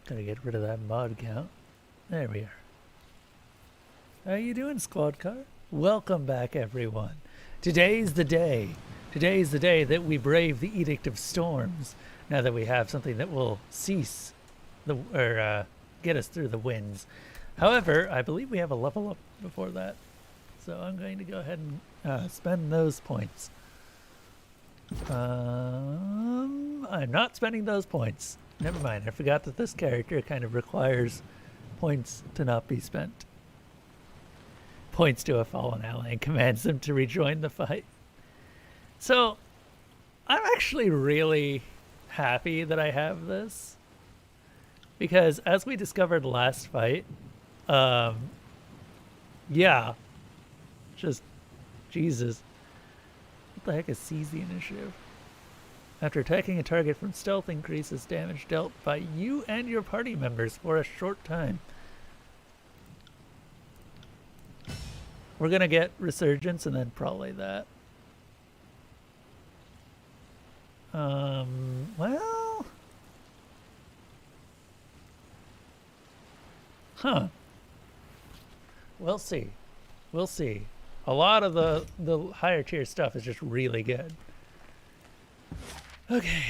Gotta get rid of that mod count. There we are. How you doing, squad car? Welcome back, everyone. Today's the day. Today's the day that we brave the Edict of Storms. Now that we have something that will cease get us through the winds. However, I believe we have a level up before that. So I'm going to go ahead and spend those points. I'm not spending those points. Never mind, I forgot that this character kind of requires points to not be spent. Points to a fallen ally and commands them to rejoin the fight. So, I'm actually really happy that I have this. Because as we discovered last fight, yeah, just, Jesus. What the heck is seize the initiative? After attacking a target from stealth, increases damage dealt by you and your party members for a short time. We're gonna get Resurgence and then probably that. Well... Huh. We'll see. We'll see. A lot of the higher tier stuff is just really good. Okay.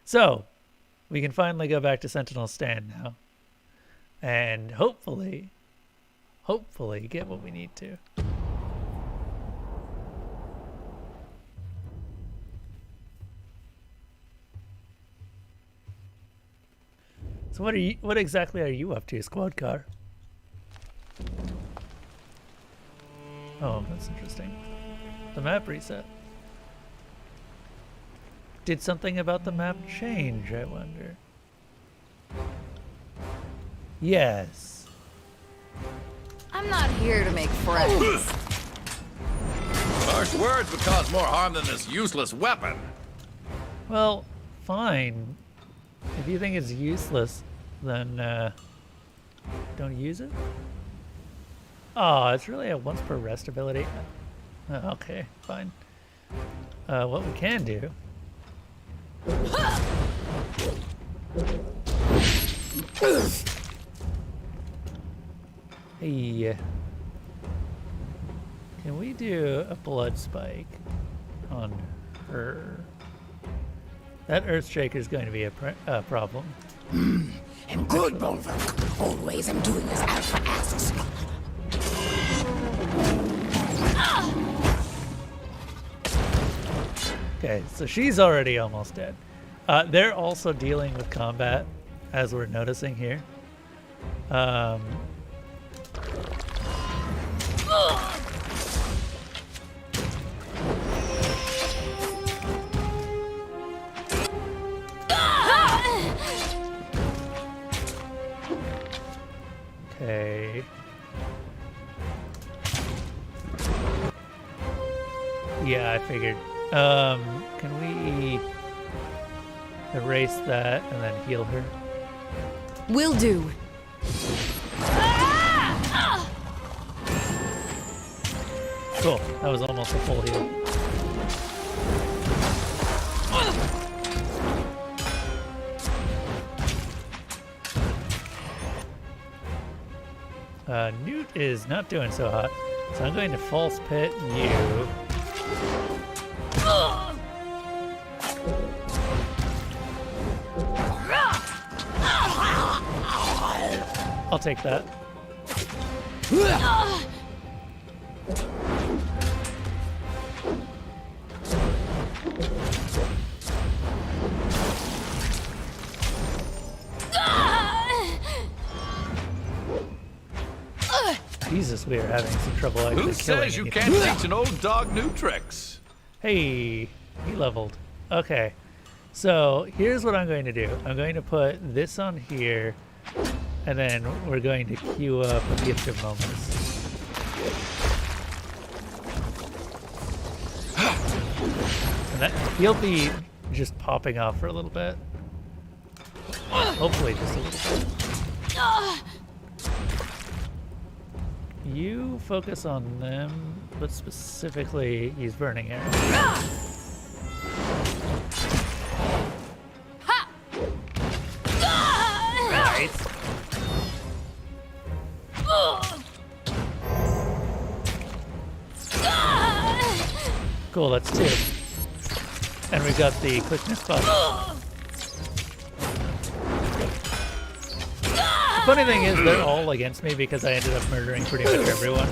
So, we can finally go back to Sentinel Stand now. And hopefully get what we need to. So what exactly are you up to, squad car? Oh, that's interesting. The map reset. Did something about the map change, I wonder? Yes. I'm not here to make friends. Harsh words would cause more harm than this useless weapon. Well, fine. If you think it's useless, then don't use it. Oh, it's really a once per rest ability. Oh, okay, fine. What we can do. Hey, can we do a blood spike on her? That Earthshaker is going to be a problem. I'm good, Bulwark. Always am doing as Alpha asks. Okay, so she's already almost dead. They're also dealing with combat, as we're noticing here. Okay. Yeah, I figured. Can we erase that and then heal her? Will do. Cool. That was almost a full heal. Newt is not doing so hot, so I'm going to false pit you. I'll take that. Jesus, we are having some trouble actually Who killing says you anything. can't teach an old dog new tricks? Hey, he leveled. Okay, so here's what I'm going to do. I'm going to put this on here, and then we're going to queue up a gift of moments. And that, he'll be just popping off for a little bit. Hopefully just a little bit. You focus on them, but specifically use burning arrows. Nice. Cool, that's 2. And we got the quickness buff. The funny thing is, they're all against me because I ended up murdering pretty much everyone.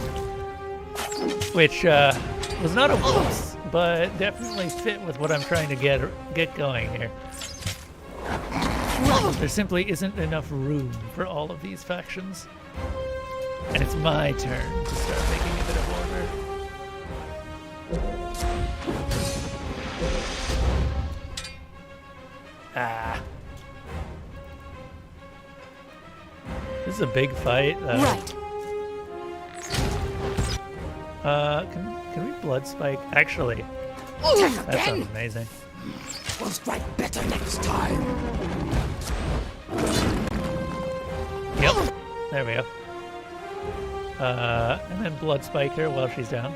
Which was not a whoops, but definitely fit with what I'm trying to get going here. There simply isn't enough room for all of these factions. And it's my turn to start making a bit of order. Ah. This is a big fight. Right. Can we blood spike? Actually, that sounds amazing. We'll strike better next time. Yep. There we go. And then blood spike her while she's down.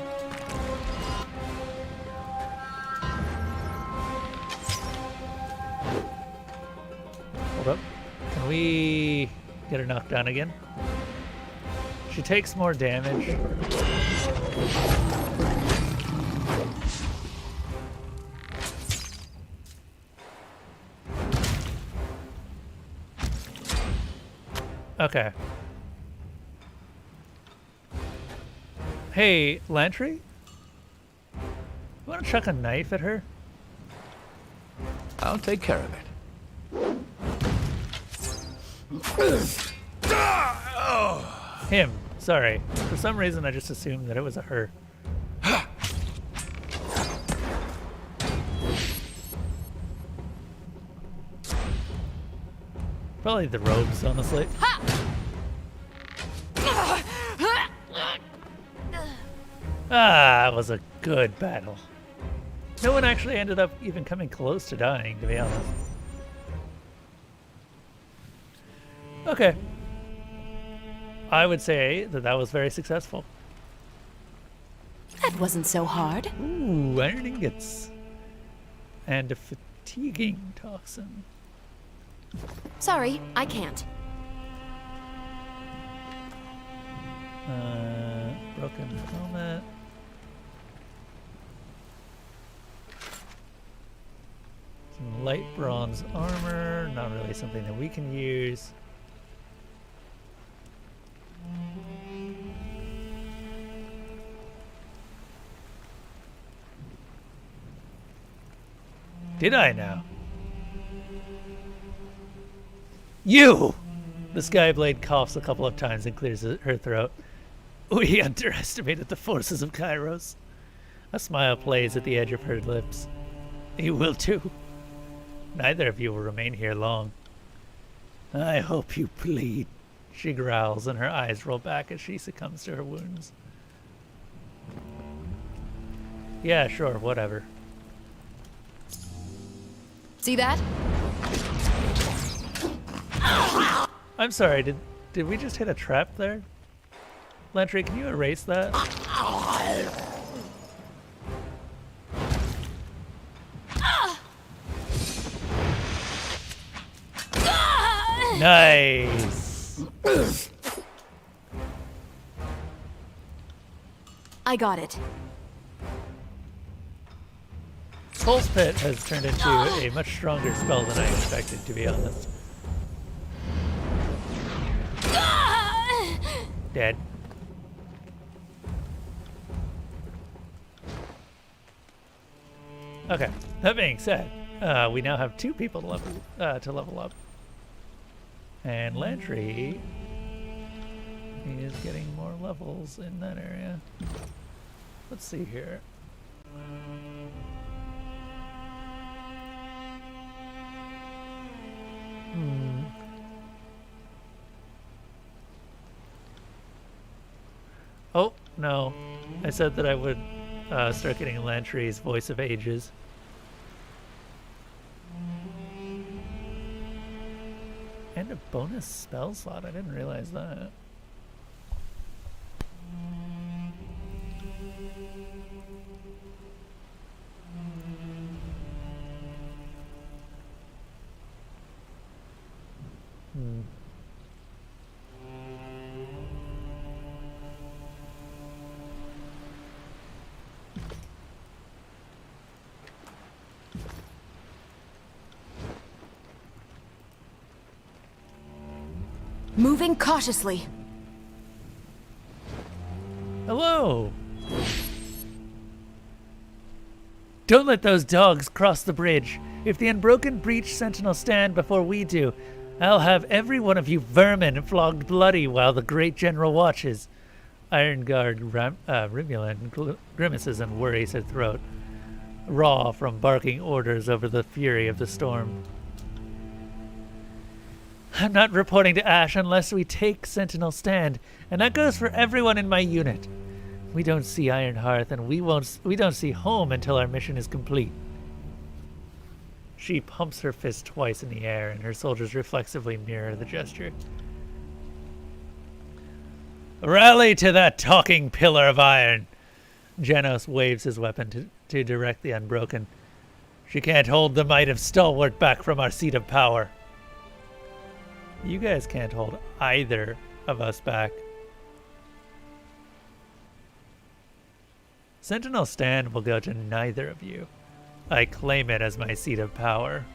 Hold up. Can we get her knocked down again? She takes more damage. Okay. Hey, Lantry? You want to chuck a knife at her? I'll take care of it. Him. Sorry. For some reason, I just assumed that it was a her. Probably the robes, honestly. Ah, it was a good battle. No one actually ended up even coming close to dying, to be honest. Okay. I would say that that was very successful. That wasn't so hard. Ooh, iron ingots. And a fatiguing toxin. Sorry, I can't. Broken helmet. Some light bronze armor. Not really something that we can use. Did I now? You! The Skyblade coughs a couple of times and clears her throat. We underestimated the forces of Kairos. A smile plays at the edge of her lips. You will too. Neither of you will remain here long. I hope you bleed. She growls and her eyes roll back as she succumbs to her wounds. Yeah, sure, whatever. See that? I'm sorry, did we just hit a trap there? Lantry, can you erase that? Nice! I got it. Pulse Pit has turned into a much stronger spell than I expected, to be honest. Dead. Okay, that being said, we now have 2 people to level up. And Lantry is getting more levels in that area. Let's see here. Oh, no. I said that I would start getting Lantry's Voice of Ages. And a bonus spell slot. I didn't realize that. Moving cautiously. Hello. Don't let those dogs cross the bridge. If the Unbroken breach Sentinel stand before we do, I'll have every one of you vermin flogged bloody while the great general watches. Iron Guard Rimulan grimaces and worries her throat, raw from barking orders over the fury of the storm. I'm not reporting to Ash unless we take Sentinel stand, and that goes for everyone in my unit. We don't see Iron Hearth, and we don't see home until our mission is complete. She pumps her fist twice in the air, and her soldiers reflexively mirror the gesture. Rally to that talking pillar of iron! Janos waves his weapon to direct the Unbroken. She can't hold the might of Stalwart back from our seat of power. You guys can't hold either of us back. Sentinel stand will go to neither of you. I claim it as my seat of power.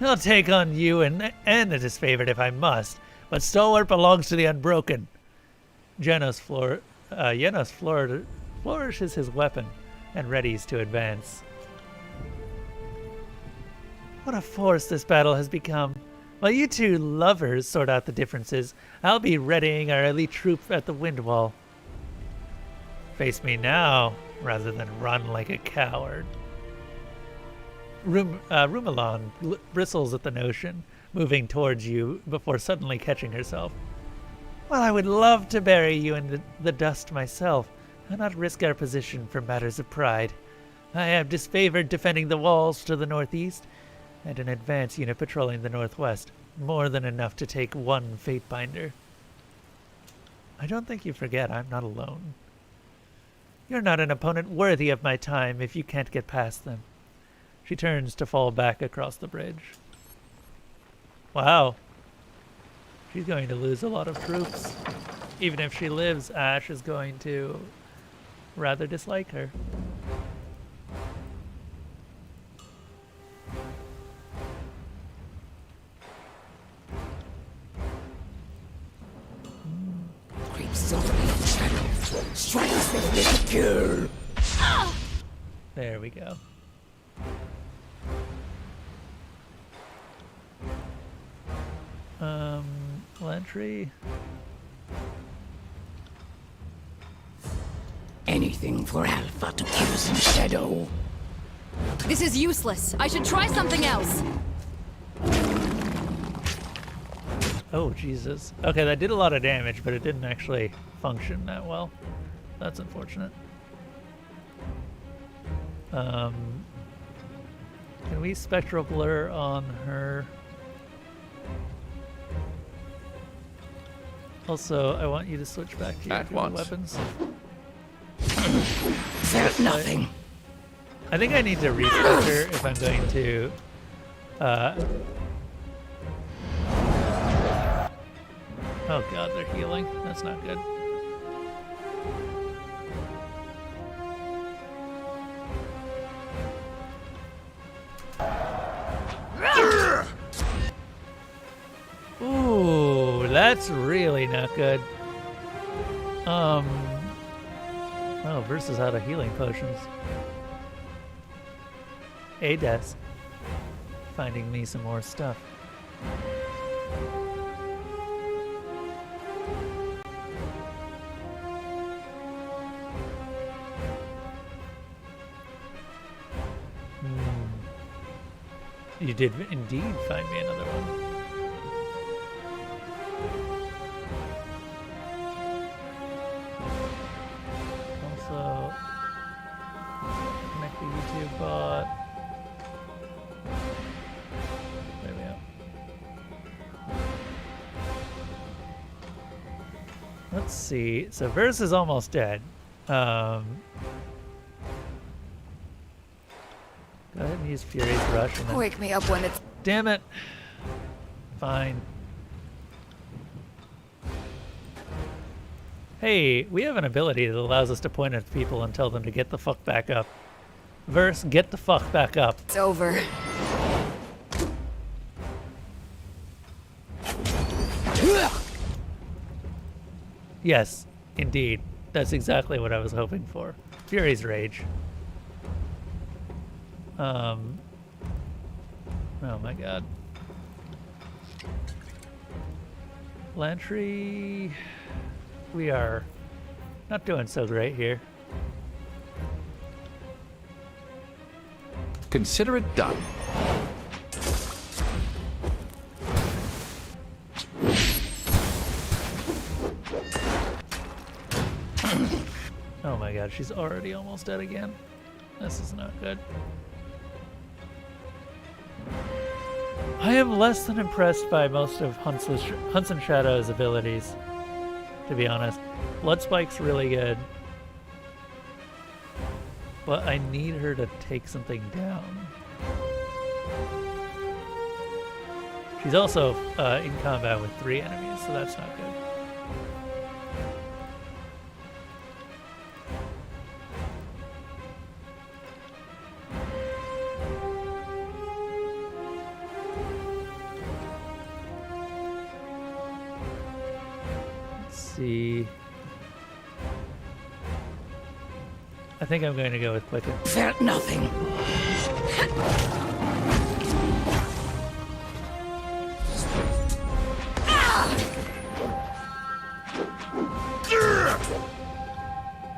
I'll take on you and the disfavored if I must, but Stalwart belongs to the Unbroken. Janos flourishes his weapon and readies to advance. What a force this battle has become. While you two lovers sort out the differences, I'll be readying our elite troop at the wind wall. Face me now, rather than run like a coward. Rumalon bristles at the notion, moving towards you before suddenly catching herself. While I would love to bury you in the dust myself, I'll not risk our position for matters of pride. I have disfavored defending the walls to the northeast, and an advance unit patrolling the northwest, more than enough to take one Fatebinder. I don't think you forget I'm not alone. You're not an opponent worthy of my time if you can't get past them. She turns to fall back across the bridge. Wow. She's going to lose a lot of troops. Even if she lives, Ash is going to rather dislike her. Creep softly in shadow. Strikes with little kill. There we go. Lantry. Anything for Alpha to kill some shadow. This is useless. I should try something else. Oh, Jesus. Okay, that did a lot of damage, but it didn't actually function that well. That's unfortunate. Can we spectral blur on her? Also, I want you to switch back to your At dual once. weapons. There's nothing. I think I need to respec her if I'm going to oh god, they're healing. That's not good. Ooh, that's really not good. Oh, Versus out of healing potions. Ades. Finding me some more stuff. You did indeed find me another one. Also, connect the YouTube bot. There we go. Let's see. So Verse is almost dead. Go ahead and use Fury's Rush. And then... Wake me up when it's... Damn it. Fine. Hey, we have an ability that allows us to point at people and tell them to get the fuck back up. Verse, get the fuck back up. It's over. Yes, indeed. That's exactly what I was hoping for. Fury's Rage. Oh my god. Lantry... We are not doing so great here. Consider it done. Oh my god, she's already almost dead again. This is not good. I am less than impressed by most of Hunts and Shadow's abilities, to be honest. Blood Spike's really good. But I need her to take something down. She's also in combat with 3 enemies, so that's not good. Let's see. I think I'm going to go with Quicken. Felt nothing.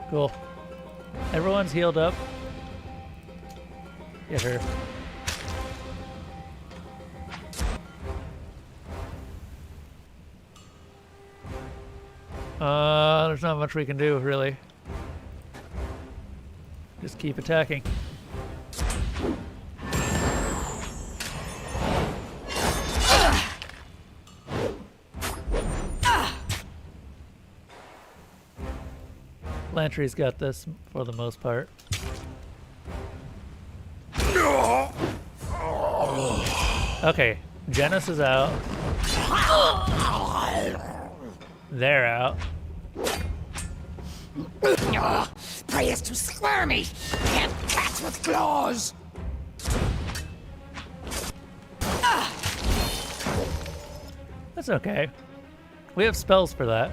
Cool. Everyone's healed up. Get her. There's not much we can do, really. Just keep attacking. Lantry's got this for the most part. Okay, Genis is out. They're out. Prey is too squirmy. Can't catch with claws. That's okay. We have spells for that.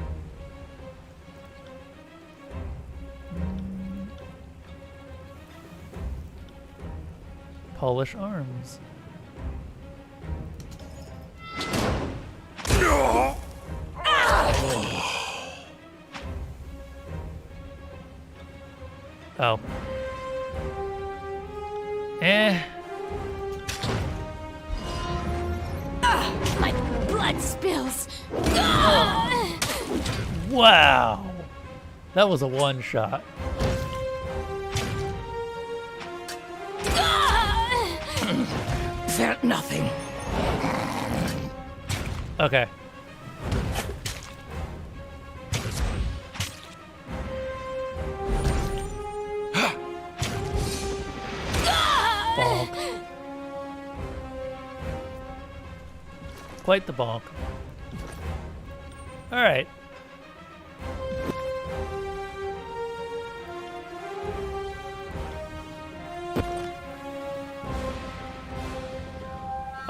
Polish arms. Oh. My blood spills. Wow. That was a one shot. Felt nothing. Okay. Bonk. Quite the bonk. All right.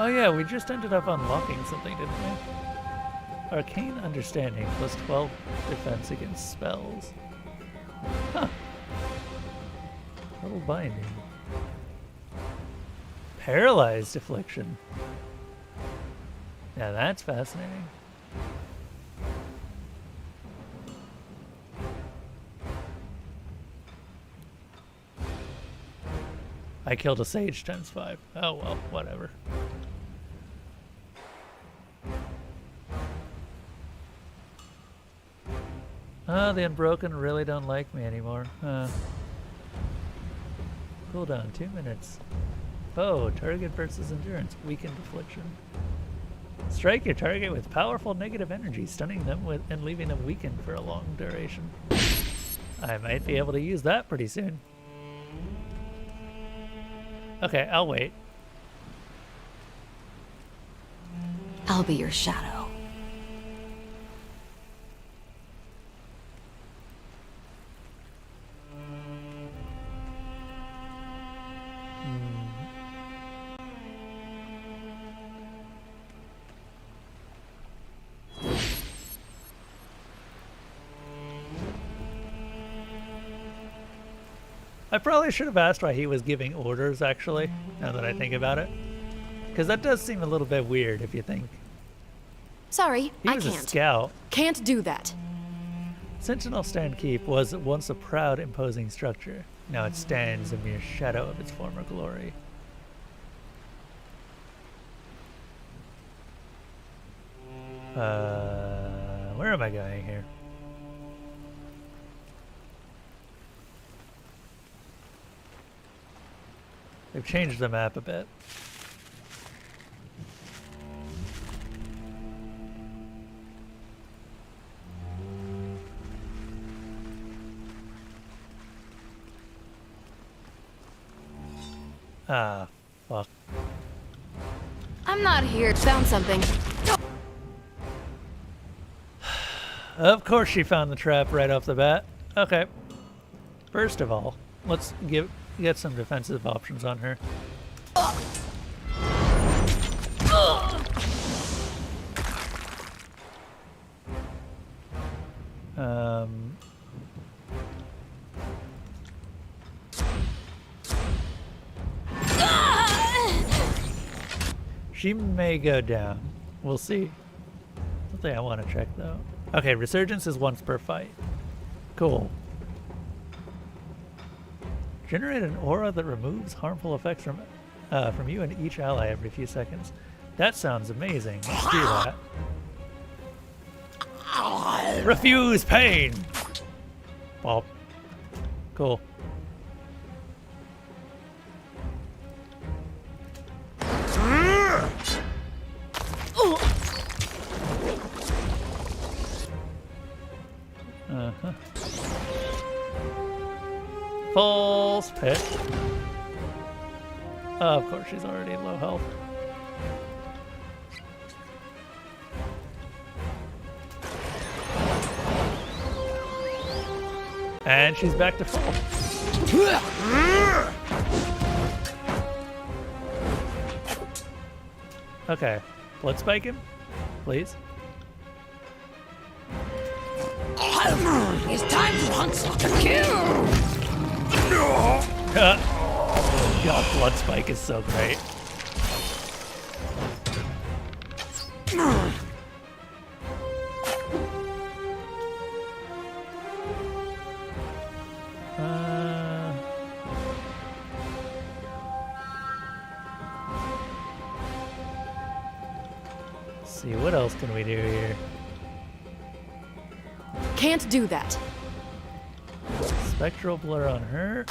Oh yeah, we just ended up unlocking something, didn't we? Arcane Understanding, plus 12 defense against spells. Huh. Little binding. Paralyzed Affliction. Now that's fascinating. I killed a sage times 5. Oh well, whatever. Oh, the Unbroken really don't like me anymore. Cooldown 2 minutes. Oh, target versus endurance. Weakened affliction. Strike your target with powerful negative energy, stunning them and leaving them weakened for a long duration. I might be able to use that pretty soon. Okay, I'll wait. I'll be your shadow. I probably should have asked why he was giving orders, actually, now that I think about it. Because that does seem a little bit weird if you think. Sorry, He I was a can't. scout. Can't do that. Sentinel Stand Keep was once a proud, imposing structure. Now it stands a mere shadow of its former glory. Where am I going here? They've changed the map a bit. Ah, fuck. I'm not here. Found something. Of course she found the trap right off the bat. Okay. First of all, let's get some defensive options on her. She may go down. We'll see. Something I want to check though. Okay, resurgence is once per fight. Cool. Generate an aura that removes harmful effects from you and each ally every few seconds. That sounds amazing. Let's do that. Refuse pain. Well, cool. Uh-huh. False pit. Of course, she's already low health. And she's back to full. Okay, blood spike him, please. It's time to hunt to kill! God, blood spike is so great. Let's see, what else can we do here? Can't do that. Spectral blur on her.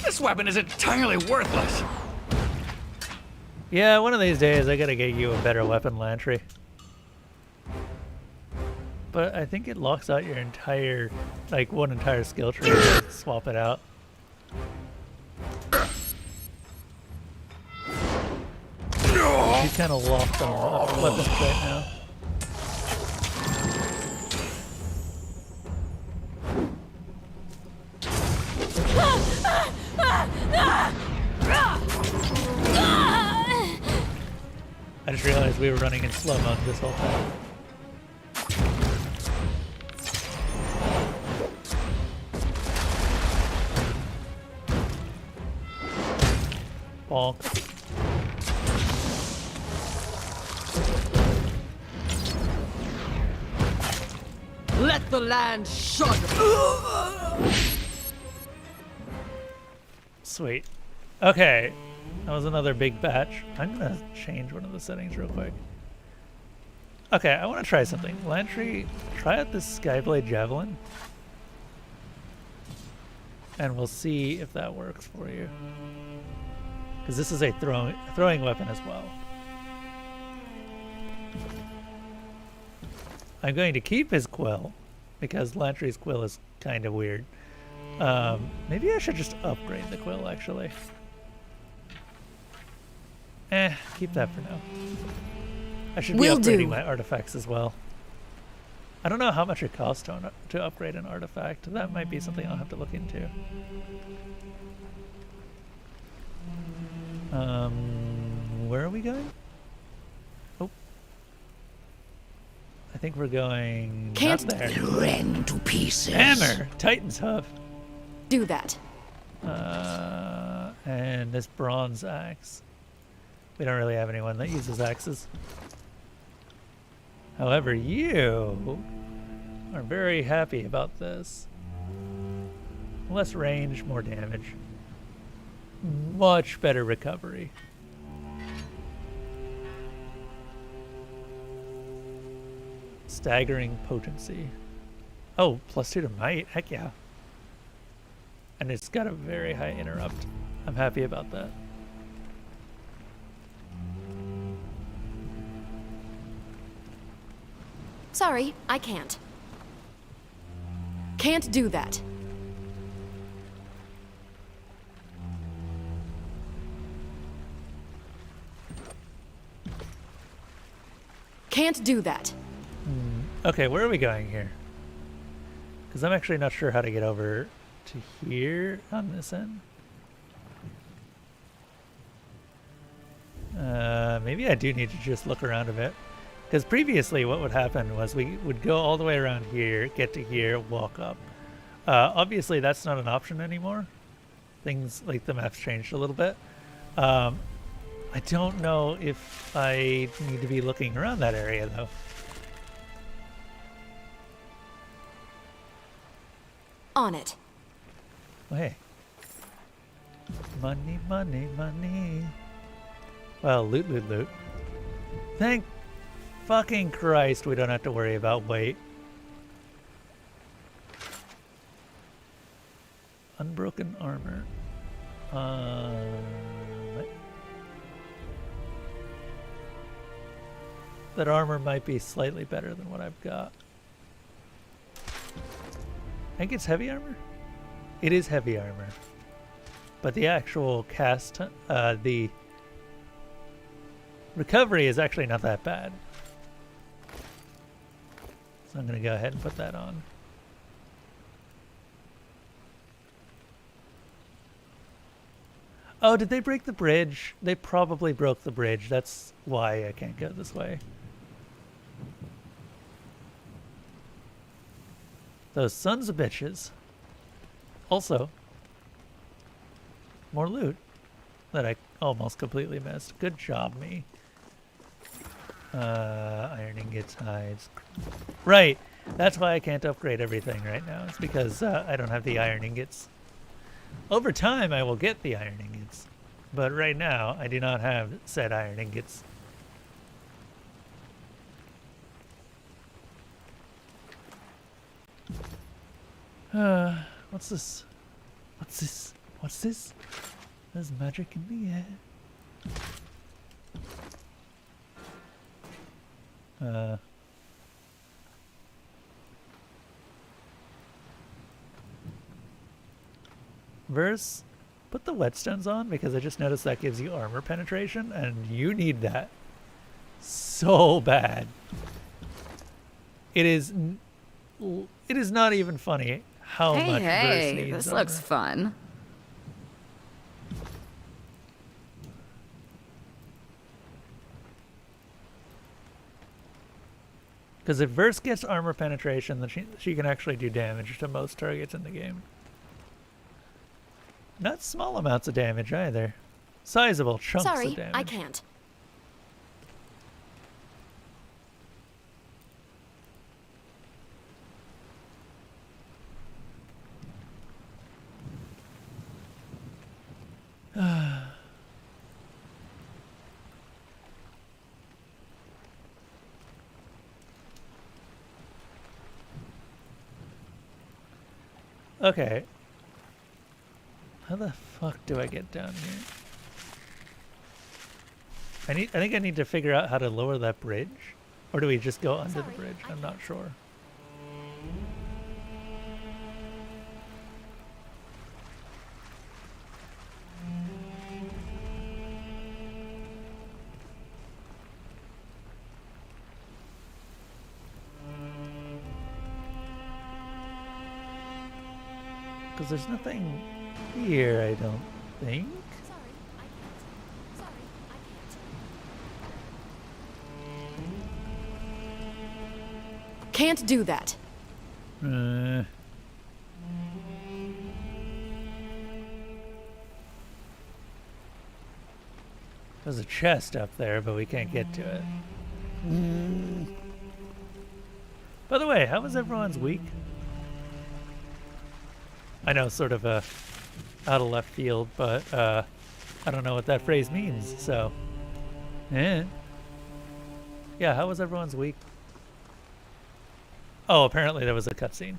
This weapon is entirely worthless. Yeah, one of these days I gotta get you a better weapon, Lantry. But I think it locks out your entire, like, one entire skill tree to swap it out. He's kind of locked on weapons right now. I just realized we were running in slow mode this whole time. Bonk. Let the land shudder. Sweet. Okay. That was another big batch. I'm gonna change one of the settings real quick. Okay, I want to try something. Lantry, try out this Skyblade Javelin. And we'll see if that works for you. Because this is a throwing weapon as well. I'm going to keep his quill, because Lantry's quill is kind of weird. Maybe I should just upgrade the quill, actually. Keep that for now. I should be upgrading my artifacts as well. I don't know how much it costs to upgrade an artifact. That might be something I'll have to look into. Where are we going? Oh. think we're going Can't not there. Rend to pieces. Hammer! Titan's hoof. do that. And this bronze axe. We don't really have anyone that uses axes. However, you are very happy about this. Less range, more damage. Much better recovery. Staggering potency. Oh, +2 to might. Heck yeah. And it's got a very high interrupt. I'm happy about that. Sorry, I can't. Can't do that. Can't do that. Okay, where are we going here? Because I'm actually not sure how to get over to here on this end. Maybe I do need to just look around a bit. Because previously what would happen was we would go all the way around here, get to here, walk up. Obviously that's not an option anymore. Things like the map's changed a little bit. I don't know if I need to be looking around that area though. On it. Oh, hey. Money, money, money. Well, loot, loot, loot. Thank fucking Christ we don't have to worry about weight. Unbroken armor. That armor might be slightly better than what I've got. I think it's heavy armor? It is heavy armor. But the actual cast, the recovery is actually not that bad. So I'm going to go ahead and put that on. Oh, did they break the bridge? They probably broke the bridge. That's why I can't go this way. Those sons of bitches. Also, more loot that I almost completely missed. Good job, me. Iron ingots, hides. Right. That's why I can't upgrade everything right now. It's because I don't have the iron ingots. Over time, I will get the iron ingots. But right now, I do not have said iron ingots. What's this? What's this? What's this? There's magic in the air. Verse, put the whetstones on because I just noticed that gives you armor penetration and you need that so bad. It is not even funny how much Verse needs this armor. looks fun. Because if Verse gets armor penetration, then she can actually do damage to most targets in the game. Not small amounts of damage either. Sizable chunks Sorry, of damage. I can't. Okay. How the fuck do I get down here? I think I need to figure out how to lower that bridge. Or do we just go under the bridge? I'm not sure. Because there's nothing here, I don't think. Sorry, I can't. Sorry, I Can't do that. There's a chest up there, but we can't get to it. By the way, how was everyone's week? I know, sort of out of left field, but I don't know what that phrase means, so. Yeah, how was everyone's week? Oh, apparently there was a cutscene.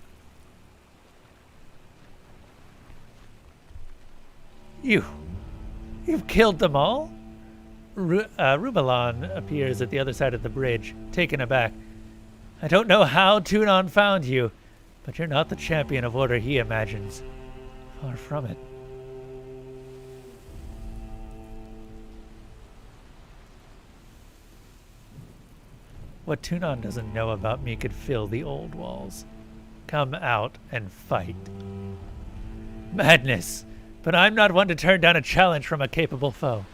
You've killed them all? Rubalon appears at the other side of the bridge, taken aback. I don't know how Tunon found you, but you're not the champion of order he imagines. Far from it. What Tunon doesn't know about me could fill the old walls. Come out and fight. Madness! But I'm not one to turn down a challenge from a capable foe.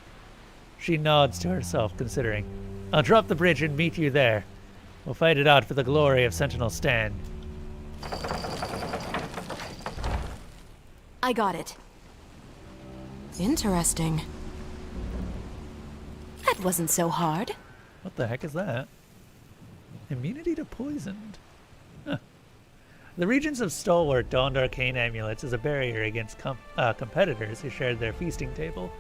She nods to herself, considering. I'll drop the bridge and meet you there. We'll fight it out for the glory of Sentinel Stand. I got it. Interesting. That wasn't so hard. What the heck is that? Immunity to poisoned. Huh. The Regents of Stalwart donned arcane amulets as a barrier against competitors who shared their feasting table.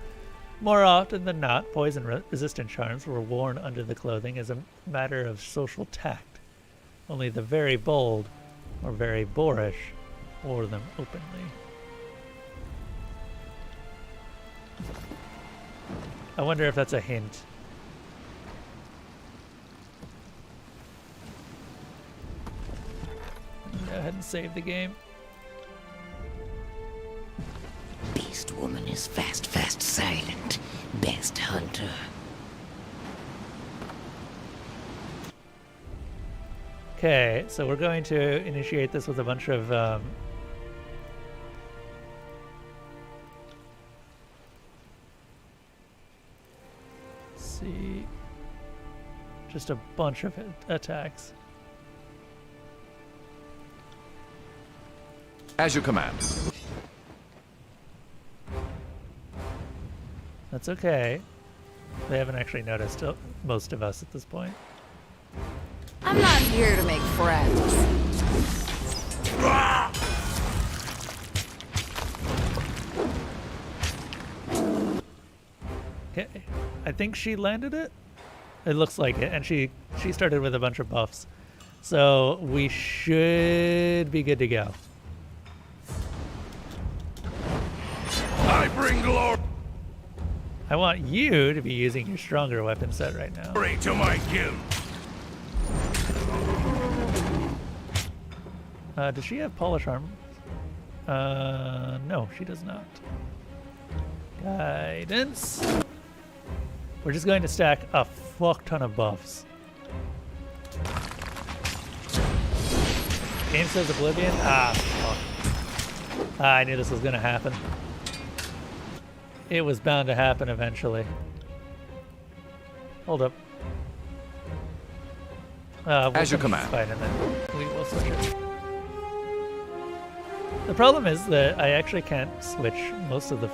More often than not, poison-resistant charms were worn under the clothing as a matter of social tact. Only the very bold, or very boorish, wore them openly. I wonder if that's a hint. Go ahead and save the game. Beast woman is fast, silent. Best hunter. Okay, so we're going to initiate this with a bunch of let's see, just a bunch of attacks. As you command. That's okay. They haven't actually noticed most of us at this point. I'm not here to make friends. Okay, I think she landed it. It looks like it, and she started with a bunch of buffs, so we should be good to go. I bring glory I want you to be using your stronger weapon set right now. to my guild. Does she have polish armor? No, she does not. Guidance. We're just going to stack a fuck ton of buffs. Game says Oblivion? Ah, fuck. I knew this was going to happen. It was bound to happen eventually. Hold up. As you command. Fine, and then we will switch it. The problem is that I actually can't switch most of the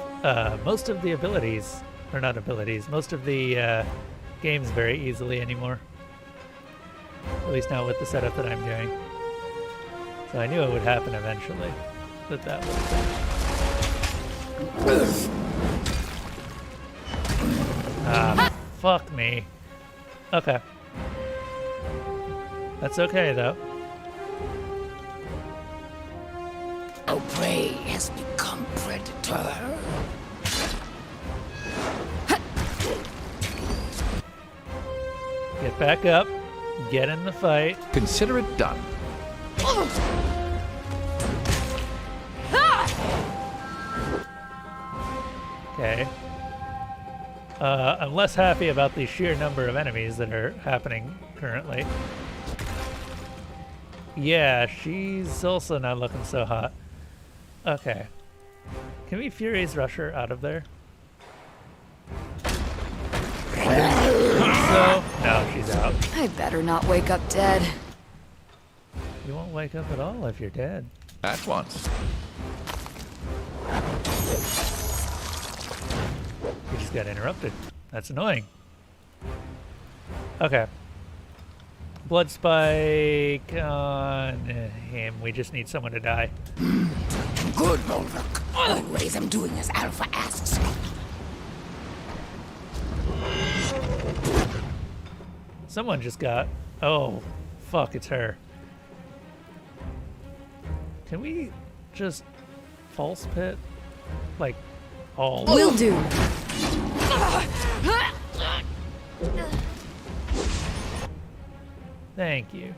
abilities, or not abilities, most of the games very easily anymore. At least not with the setup that I'm doing. So I knew it would happen eventually. That would. Fuck me. Okay. That's okay though. Our prey has become predator. Get back up. Get in the fight. Consider it done. Okay. I'm less happy about the sheer number of enemies that are happening currently. Yeah, she's also not looking so hot. Okay. Can we Fury's Rush her out of there? So, no, she's out. I better not wake up dead. You won't wake up at all if you're dead. At once. You just got interrupted. That's annoying. Okay. Blood spike on him. We just need someone to die. Good, Bulwark. Always am doing as Alpha asks. Someone just got... Oh, fuck, it's her. Can we just false pit? Like, all... Will do. Thank you.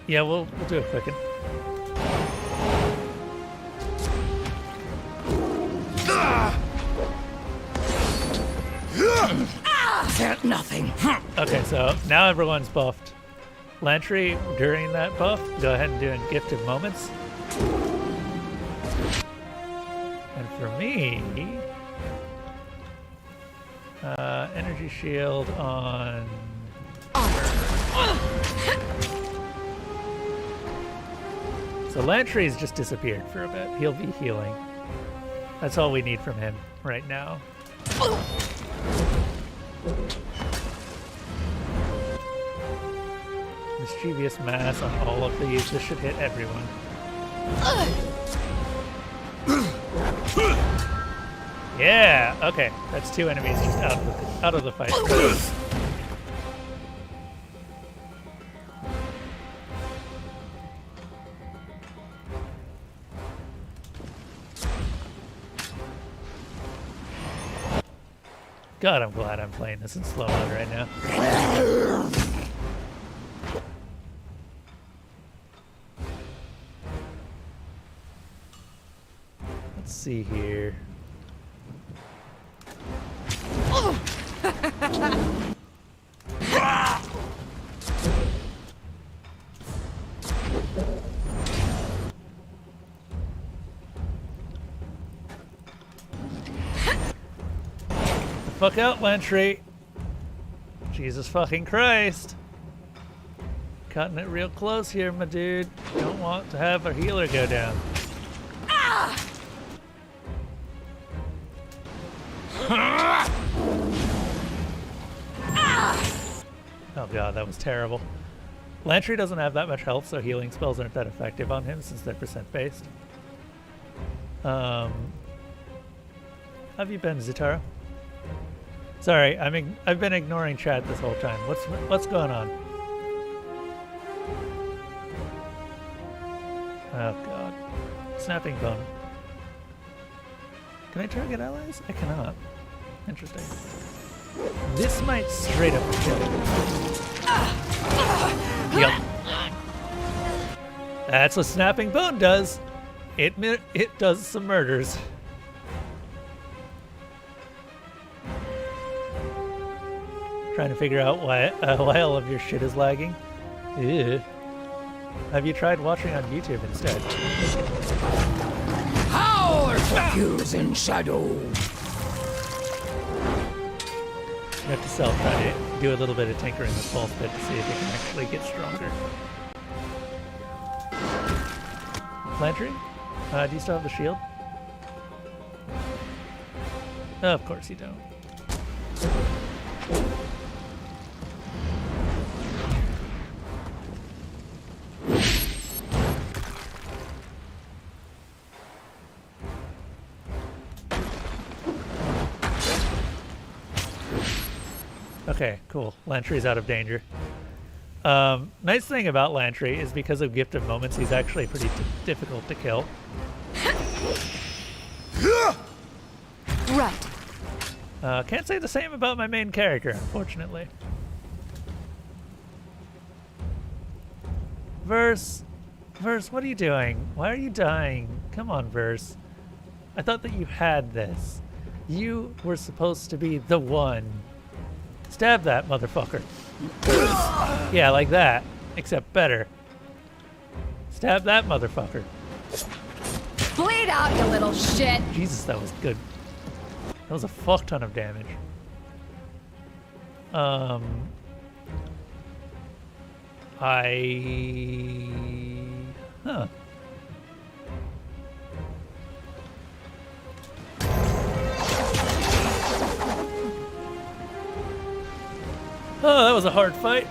Yeah, we'll do a quicken. Felt nothing. Okay, so now everyone's buffed. Lantry, during that buff, go ahead and do a Gift of Moments. And for me, energy shield on... So Lantry's just disappeared for a bit. He'll be healing. That's all we need from him right now. Mischievous Mass on all of these. This should hit everyone. Yeah. Okay, that's 2 enemies just out of the fight. God, I'm glad I'm playing this in slow mode right now. Let's see here. Fuck out, Lantry. Jesus fucking Christ. Cutting it real close here, my dude. Don't want to have a healer go down. Oh god, that was terrible. Lantry doesn't have that much health, so healing spells aren't that effective on him since they're percent based. Have you been, Zutara? Sorry, I've been ignoring chat this whole time. What's going on? Oh god. Snapping bone. Can I target allies? I cannot. Interesting. This might straight up kill. Yep. That's what snapping bone does. It does some murders. Trying to figure out why all of your shit is lagging. Ew. Have you tried watching on YouTube instead? Power fuse in shadow. You have to try to do a little bit of tinkering with False Pit to see if it can actually get stronger. Lantry? Do you still have the shield? Oh, of course you don't. Okay, cool. Lantry's out of danger. Nice thing about Lantry is because of Gift of Moments, he's actually pretty difficult to kill. Right. Can't say the same about my main character, unfortunately. Verse, what are you doing? Why are you dying? Come on, Verse. I thought that you had this. You were supposed to be the one. Stab that motherfucker. Yeah, like that. Except better. Stab that motherfucker. Bleed out, you little shit. Jesus, that was good. That was a fuck ton of damage. Huh. Oh, that was a hard fight.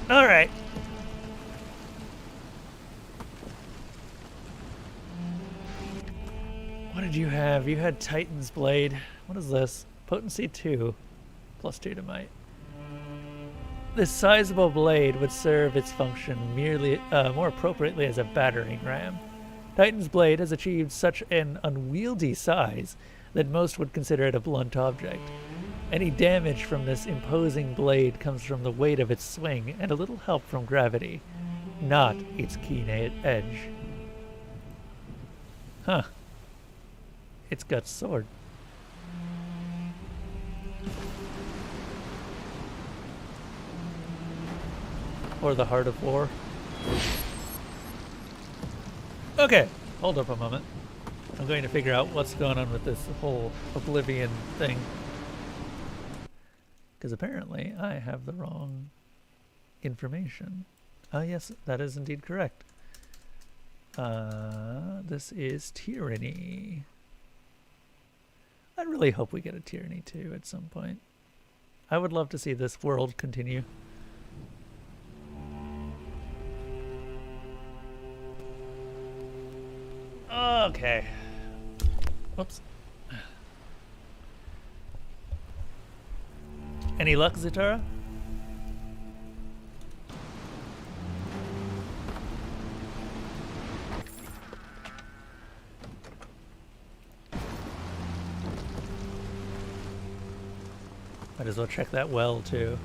All right. What did you have? You had Titan's Blade. What is this? Potency 2, plus 2 to might. This sizable blade would serve its function merely, more appropriately as a battering ram. Titan's Blade has achieved such an unwieldy size that most would consider it a blunt object. Any damage from this imposing blade comes from the weight of its swing and a little help from gravity, not its keen edge. Huh. It's got sword. Or the Heart of War. Okay, hold up a moment. I'm going to figure out what's going on with this whole Oblivion thing. Because apparently I have the wrong information. Ah, yes, that is indeed correct. This is Tyranny. I really hope we get a Tyranny 2 at some point. I would love to see this world continue. Okay. Whoops. Any luck, Zatara? Might as well check that well, too.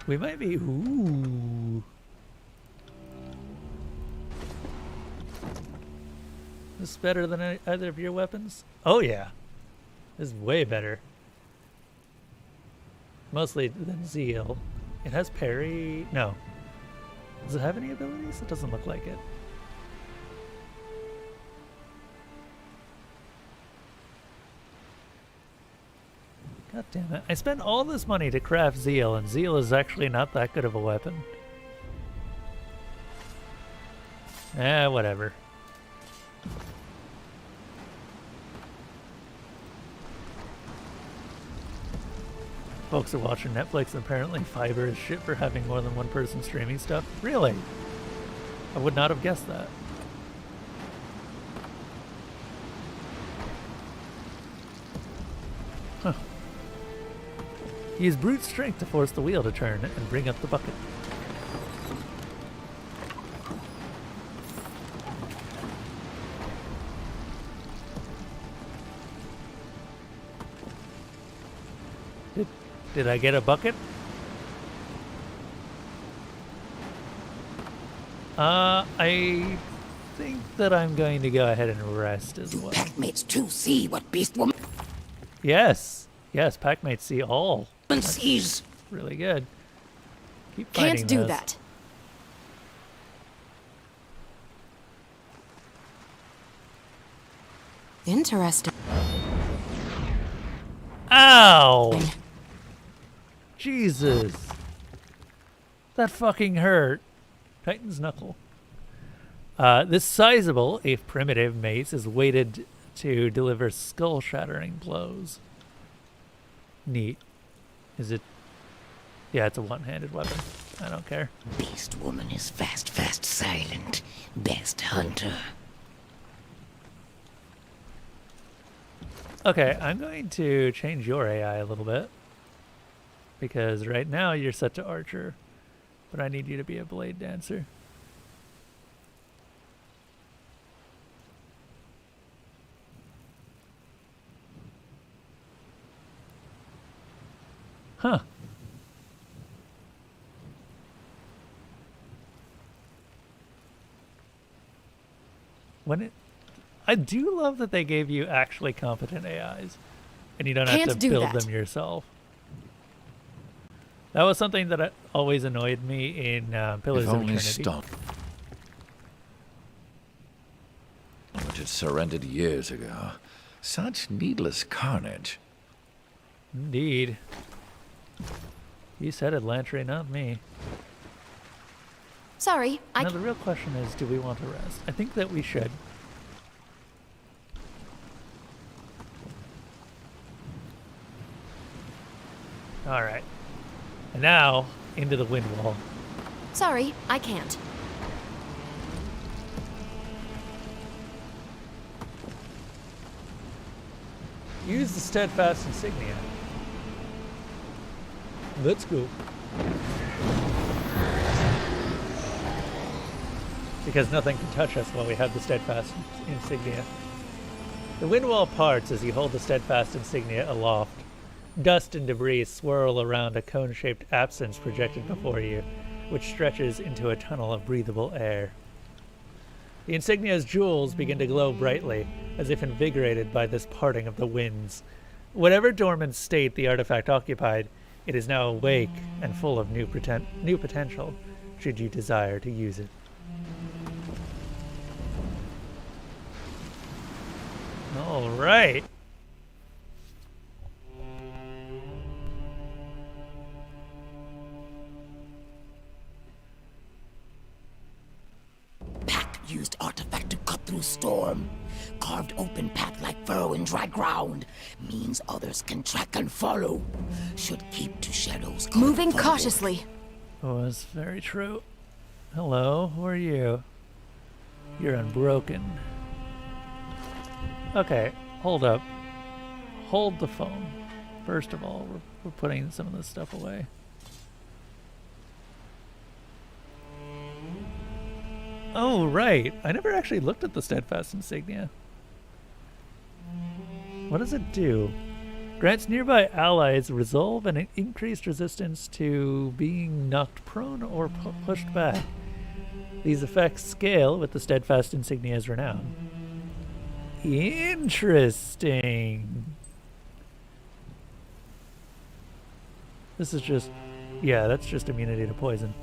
We might be... Ooh. This is better than either of your weapons? Oh, yeah. This is way better. Mostly than Zeal. It has parry... No. Does it have any abilities? It doesn't look like it. God damn it. I spent all this money to craft Zeal, and Zeal is actually not that good of a weapon. Whatever. Folks are watching Netflix, and apparently Fiverr is shit for having more than one person streaming stuff. Really? I would not have guessed that. Huh. Use brute strength to force the wheel to turn and bring up the bucket. Did I get a bucket? I think that I'm going to go ahead and rest as well. Packmates too see what Beast Woman Yes. Yes, Packmates see all. sees. Really good. Keep fighting Can't do those. that. Interesting. Ow! Jesus. That fucking hurt. Titan's Knuckle. This sizable, if primitive, mace is weighted to deliver skull-shattering blows. Neat. Is it... Yeah, it's a one-handed weapon. I don't care. Beast Woman is fast, fast, silent. Best hunter. Okay, I'm going to change your AI a little bit. Because right now you're set to archer. But I need you to be a blade dancer. Huh. I do love that they gave you actually competent AIs. And you don't have Can't to do build that. them yourself. That was something that always annoyed me in Pillars If of only Eternity. stone, which had surrendered years ago. Such needless carnage. Indeed. You said it, Lantry, not me. Sorry, Now the real question is, do we want to rest? I think that we should. Alright. And now, into the wind wall. Sorry, I can't. Use the steadfast insignia. Let's go. Because nothing can touch us while we have the steadfast insignia. The wind wall parts as you hold the steadfast insignia aloft. Dust and debris swirl around a cone-shaped absence projected before you, which stretches into a tunnel of breathable air. The insignia's jewels begin to glow brightly, as if invigorated by this parting of the winds. Whatever dormant state the artifact occupied, it is now awake and full of new potential, should you desire to use it. All right. Pack used artifact to cut through storm. Carved open path like furrow in dry ground. Means others can track and follow. Should keep to shadows. caught Moving forward. cautiously. Oh, that's very true. Hello, who are you? You're unbroken. Okay, hold up. Hold the phone. First of all, we're putting some of this stuff away. Oh, right. I never actually looked at the steadfast insignia. What does it do? Grants nearby allies resolve and an increased resistance to being knocked prone or pushed back. These effects scale with the steadfast insignia's renown. Interesting. This is just... yeah, that's just immunity to poison.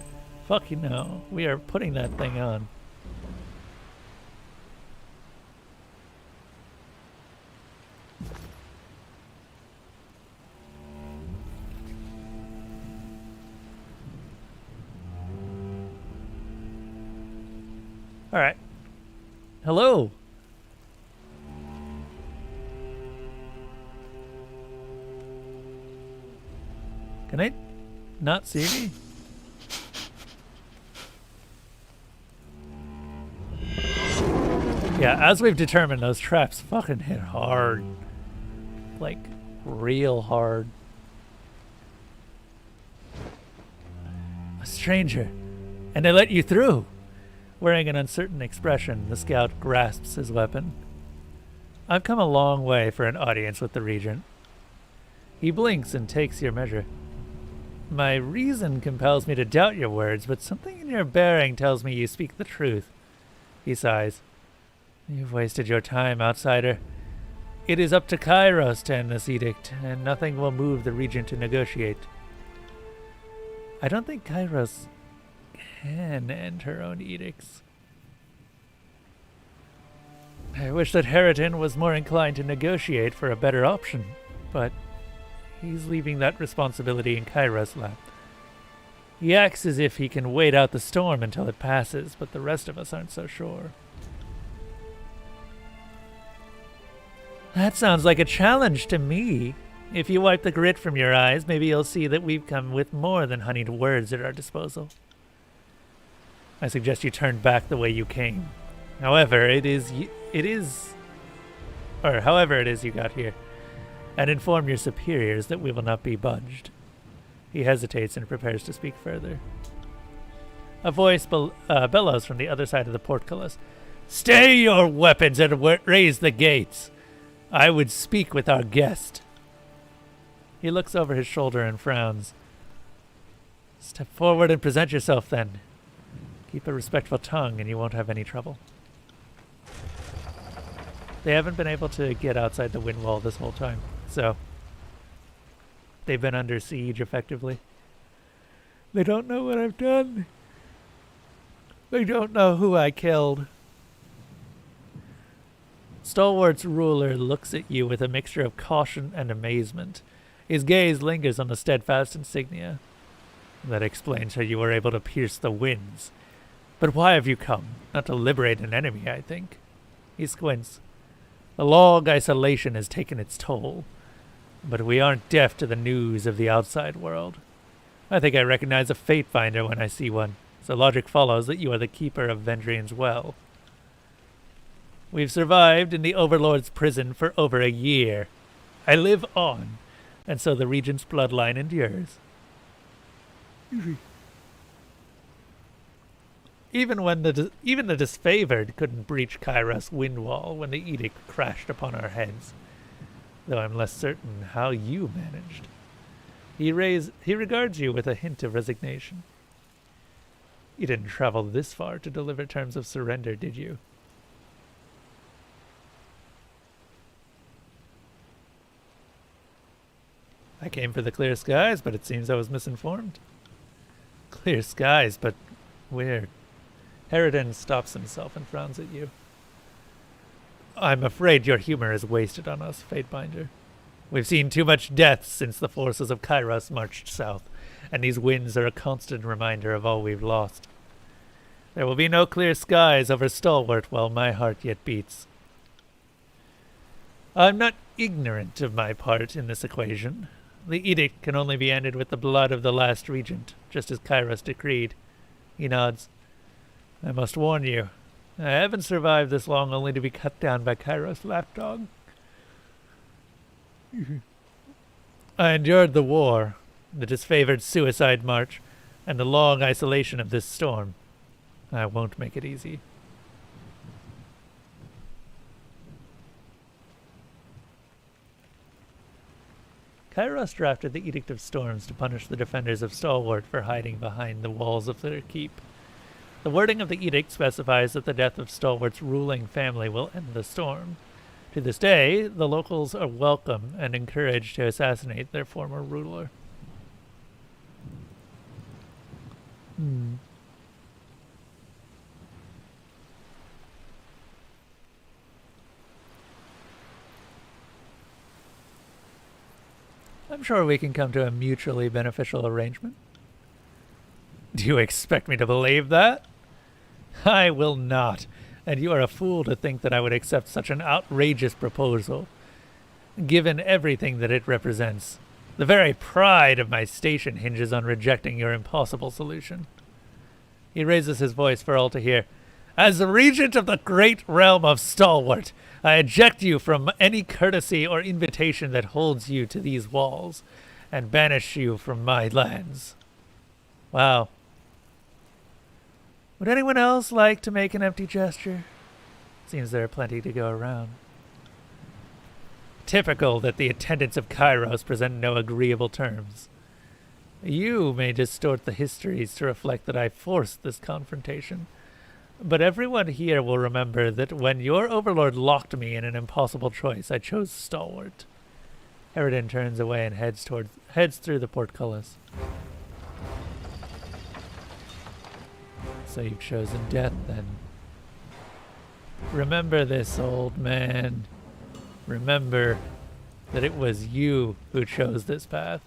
Fuck you know. We are putting that thing on. Alright. Hello. Can I not see me? Yeah, as we've determined, those traps fucking hit hard. Like, real hard. A stranger. And they let you through. Wearing an uncertain expression, the scout grasps his weapon. I've come a long way for an audience with the Regent. He blinks and takes your measure. My reason compels me to doubt your words, but something in your bearing tells me you speak the truth. He sighs. You've wasted your time, outsider. It is up to Kairos to end this edict, and nothing will move the Regent to negotiate. I don't think Kairos can end her own edicts. I wish that Harridan was more inclined to negotiate for a better option, but he's leaving that responsibility in Kairos' lap. He acts as if he can wait out the storm until it passes, but the rest of us aren't so sure. That sounds like a challenge to me. If you wipe the grit from your eyes, maybe you'll see that we've come with more than honeyed words at our disposal. I suggest you turn back the way you came. However it is you got here, and inform your superiors that we will not be budged. He hesitates and prepares to speak further. A voice bellows from the other side of the portcullis. Stay your weapons and raise the gates. I would speak with our guest. He looks over his shoulder and frowns. Step forward and present yourself, then. Keep a respectful tongue and you won't have any trouble. They haven't been able to get outside the wind wall this whole time, so they've been under siege effectively. They don't know what I've done. They don't know who I killed. Stalwart's ruler looks at you with a mixture of caution and amazement. His gaze lingers on the steadfast insignia. That explains how you were able to pierce the winds. But why have you come? Not to liberate an enemy, I think. He squints. The long isolation has taken its toll. But we aren't deaf to the news of the outside world. I think I recognize a fate finder when I see one, so logic follows that you are the keeper of Vendrian's well. We've survived in the Overlord's prison for over a year. I live on, and so the Regent's bloodline endures. Even the disfavored couldn't breach Kairos' wind wall when the edict crashed upon our heads, though I'm less certain how you managed. He regards you with a hint of resignation. You didn't travel this far to deliver terms of surrender, did you? I came for the clear skies, but it seems I was misinformed. Clear skies, but where? Harridan stops himself and frowns at you. I'm afraid your humor is wasted on us, Fatebinder. We've seen too much death since the forces of Kairos marched south, and these winds are a constant reminder of all we've lost. There will be no clear skies over Stalwart while my heart yet beats. I'm not ignorant of my part in this equation. The edict can only be ended with the blood of the last regent, just as Kairos decreed. He nods. I must warn you, I haven't survived this long only to be cut down by Kairos' lapdog. I endured the war, the disfavored suicide march, and the long isolation of this storm. I won't make it easy. Kairos drafted the Edict of Storms to punish the defenders of Stalwart for hiding behind the walls of their keep. The wording of the edict specifies that the death of Stalwart's ruling family will end the storm. To this day, the locals are welcome and encouraged to assassinate their former ruler. I'm sure we can come to a mutually beneficial arrangement. Do you expect me to believe that? I will not, and you are a fool to think that I would accept such an outrageous proposal. Given everything that it represents, the very pride of my station hinges on rejecting your impossible solution. He raises his voice for all to hear. As the regent of the great realm of Stalwart, I eject you from any courtesy or invitation that holds you to these walls, and banish you from my lands. Wow. Would anyone else like to make an empty gesture? Seems there are plenty to go around. Typical that the attendants of Kairos present no agreeable terms. You may distort the histories to reflect that I forced this confrontation, but everyone here will remember that when your overlord locked me in an impossible choice, I chose Stalwart. Harridan turns away and heads through the portcullis. So you've chosen death, then. Remember this, old man. Remember that it was you who chose this path.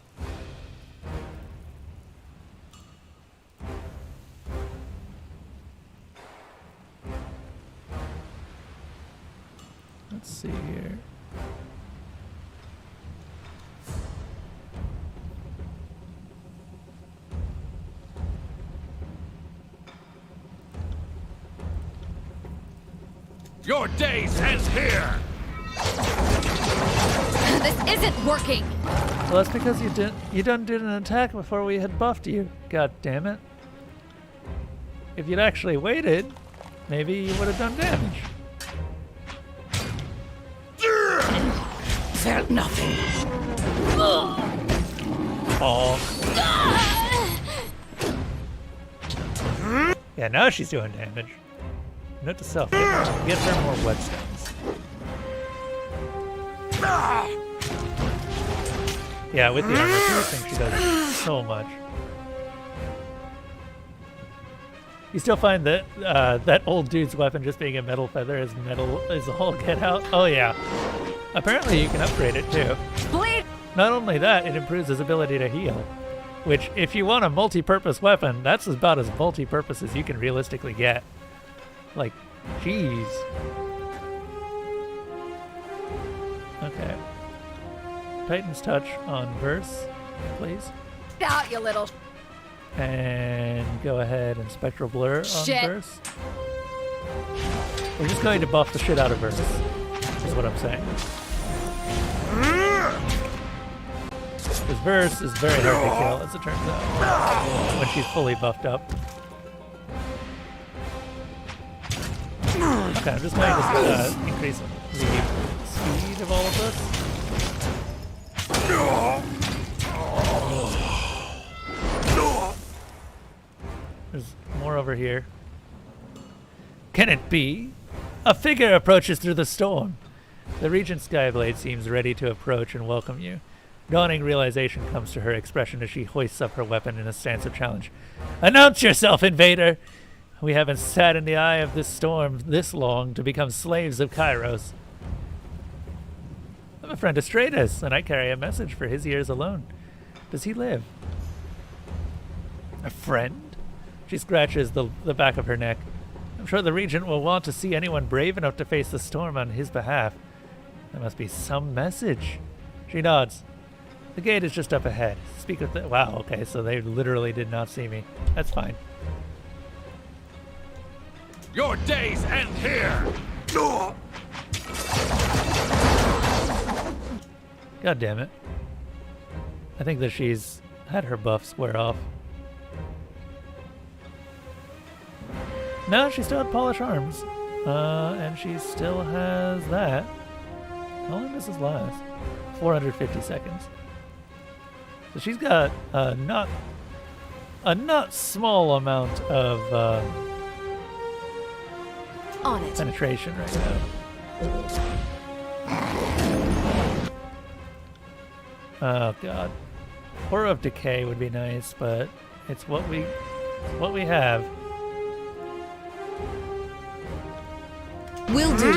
Let's see here. Your day ends here! This isn't working! Well, that's because you done did an attack before we had buffed you. God damn it. If you'd actually waited, maybe you would have done damage. Felt nothing. Oh. Yeah, now she's doing damage. Note to self, get her more whetstones. Yeah, with the armor piercing, she does so much. You still find that that old dude's weapon just being a metal feather is metal is all get out. Oh yeah. Apparently you can upgrade it too. Bleed! Not only that, it improves his ability to heal. Which, if you want a multi-purpose weapon, that's about as multi-purpose as you can realistically get. Like, jeez. Okay. Titan's Touch on Verse, please. Out, you little... And go ahead and Spectral Blur on Shit. Verse. We're just going to buff the shit out of Verse, is what I'm saying. Because Verse is very hard to kill, as it turns out, when she's fully buffed up. Okay, I'm just going to increase the speed of all of this. There's more over here. Can it be? A figure approaches through the storm. The Regent Skyblade seems ready to approach and welcome you. Dawning realization comes to her expression as she hoists up her weapon in a stance of challenge. Announce yourself, invader! We haven't sat in the eye of this storm this long to become slaves of Kairos. I'm a friend of Stratus, and I carry a message for his ears alone. Does he live? A friend? She scratches the back of her neck. I'm sure the Regent will want to see anyone brave enough to face the storm on his behalf. There must be some message. She nods. The gate is just up ahead. Speak with the... Wow, okay, so they literally did not see me. That's fine. Your days end here! God damn it. I think that she's had her buffs wear off. No, she still had Polish Arms. And she still has that. How long does this last? 450 seconds. So she's got a not small amount of On it. penetration right now. Oh god. Horror of Decay would be nice, but it's what we have. Will do.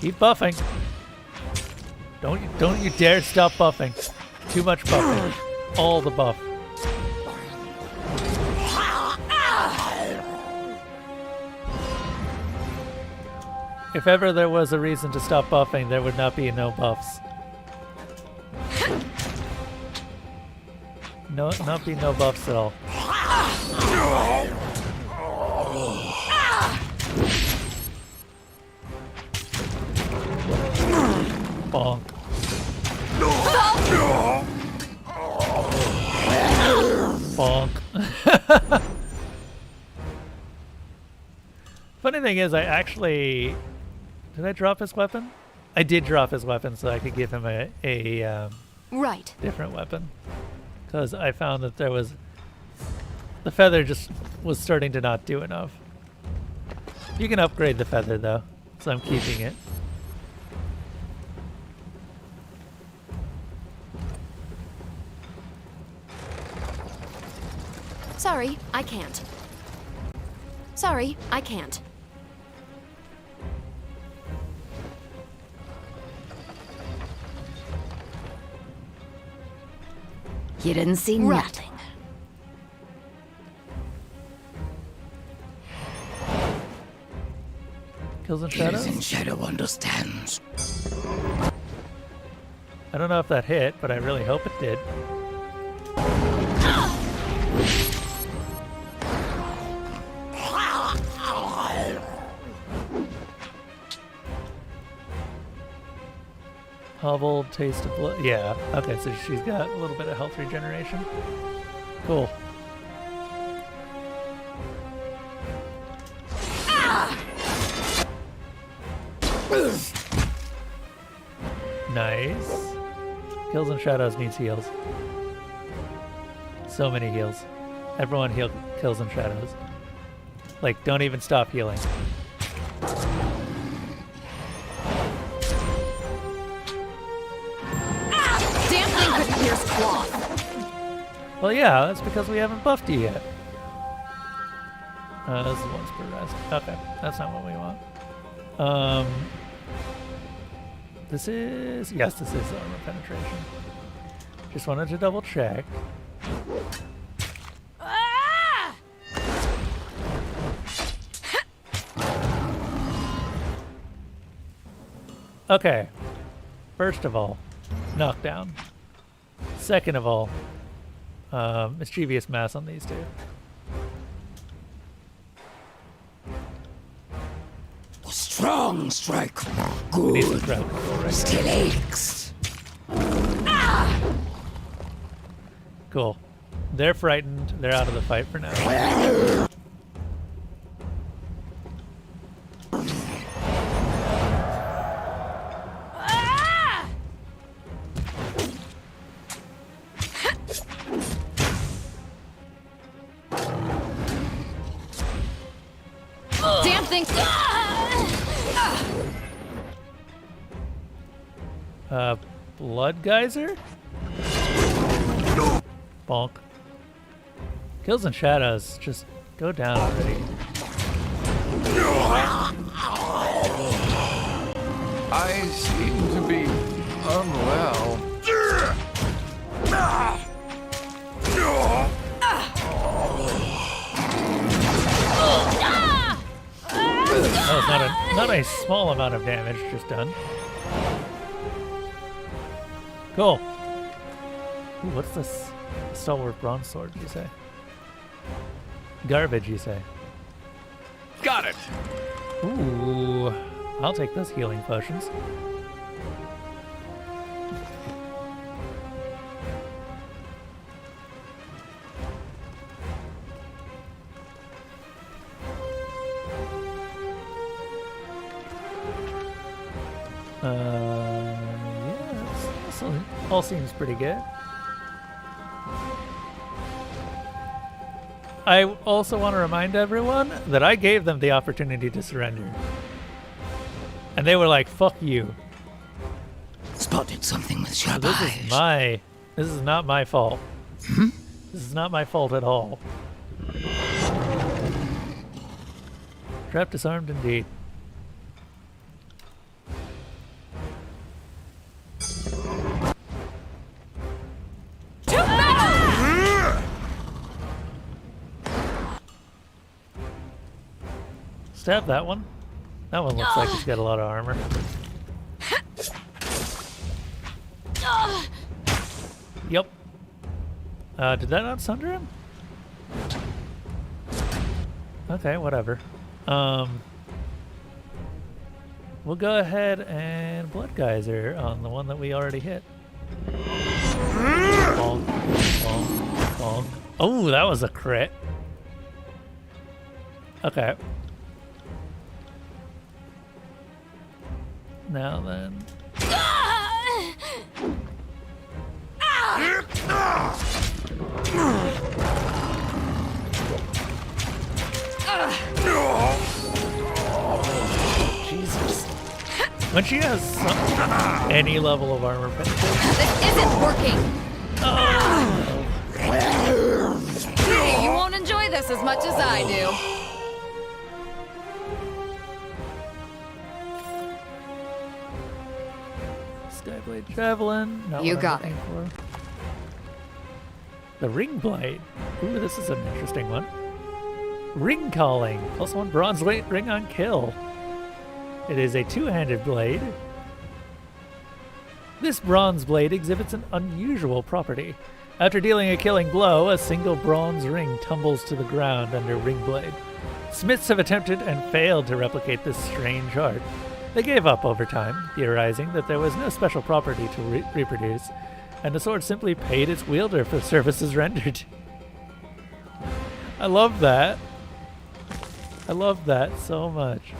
Keep buffing. Don't you dare stop buffing. Too much buffing. All the buff. If ever there was a reason to stop buffing, there would not be no buffs. Not be no buffs at all. Bonk. Bonk. Funny thing is, I actually... Did I drop his weapon? I did drop his weapon so I could give him a Right. different weapon. Because I found that there was... The feather just was starting to not do enough. You can upgrade the feather though, so I'm keeping it. Sorry, I can't. Sorry, I can't. You didn't see Right. nothing. Kills and Kills Shadows? in Shadow understands. I don't know if that hit, but I really hope it did. Hobbled, Taste of Blood. Yeah, okay, so she's got a little bit of health regeneration. Cool. Nice. Kills and Shadows needs heals. So many heals. Everyone heal Kills and Shadows. Like, don't even stop healing. Damn thing couldn't pierce cloth. Well, yeah, that's because we haven't buffed you yet. This is once per rest. Okay, that's not what we want. This is armor penetration. Just wanted to double check. Okay. First of all, knockdown. Second of all, mischievous mass on these two. Strong strike. Need some Good. crowd control right Still aches. Cool. They're frightened. They're out of the fight for now. Damn thing. Blood geyser? Bonk. Kills and shadows. Just go down already. I seem to be unwell. That was not a small amount of damage just done. Cool. Ooh, what's this? Stalwart bronze sword, you say? Garbage, you say? Got it. Ooh, I'll take those healing potions. Yeah, this all seems pretty good. I also want to remind everyone that I gave them the opportunity to surrender. And they were like, fuck you. Spotted something with So sharp eyes. this is not my fault. This is not my fault at all. Trapped, disarmed indeed. Stab that one. That one looks like it's got a lot of armor. Yep. Did that not sunder him? Okay, whatever. We'll go ahead and Blood Geyser on the one that we already hit. Bonk, bonk, bonk. Oh, that was a crit. Okay. Now then. Jesus. When she has any level of armor penetration. This isn't working. You won't enjoy this as much as I do. Skyblade Javelin. Not You what I'm got looking for. The Ring Blade. Ooh, this is an interesting one. Ring Calling. +1 bronze weight ring on kill. It is a two-handed blade. This bronze blade exhibits an unusual property. After dealing a killing blow, a single bronze ring tumbles to the ground under Ring Blade. Smiths have attempted and failed to replicate this strange art. They gave up over time, theorizing that there was no special property to reproduce, and the sword simply paid its wielder for services rendered. I love that. I love that so much.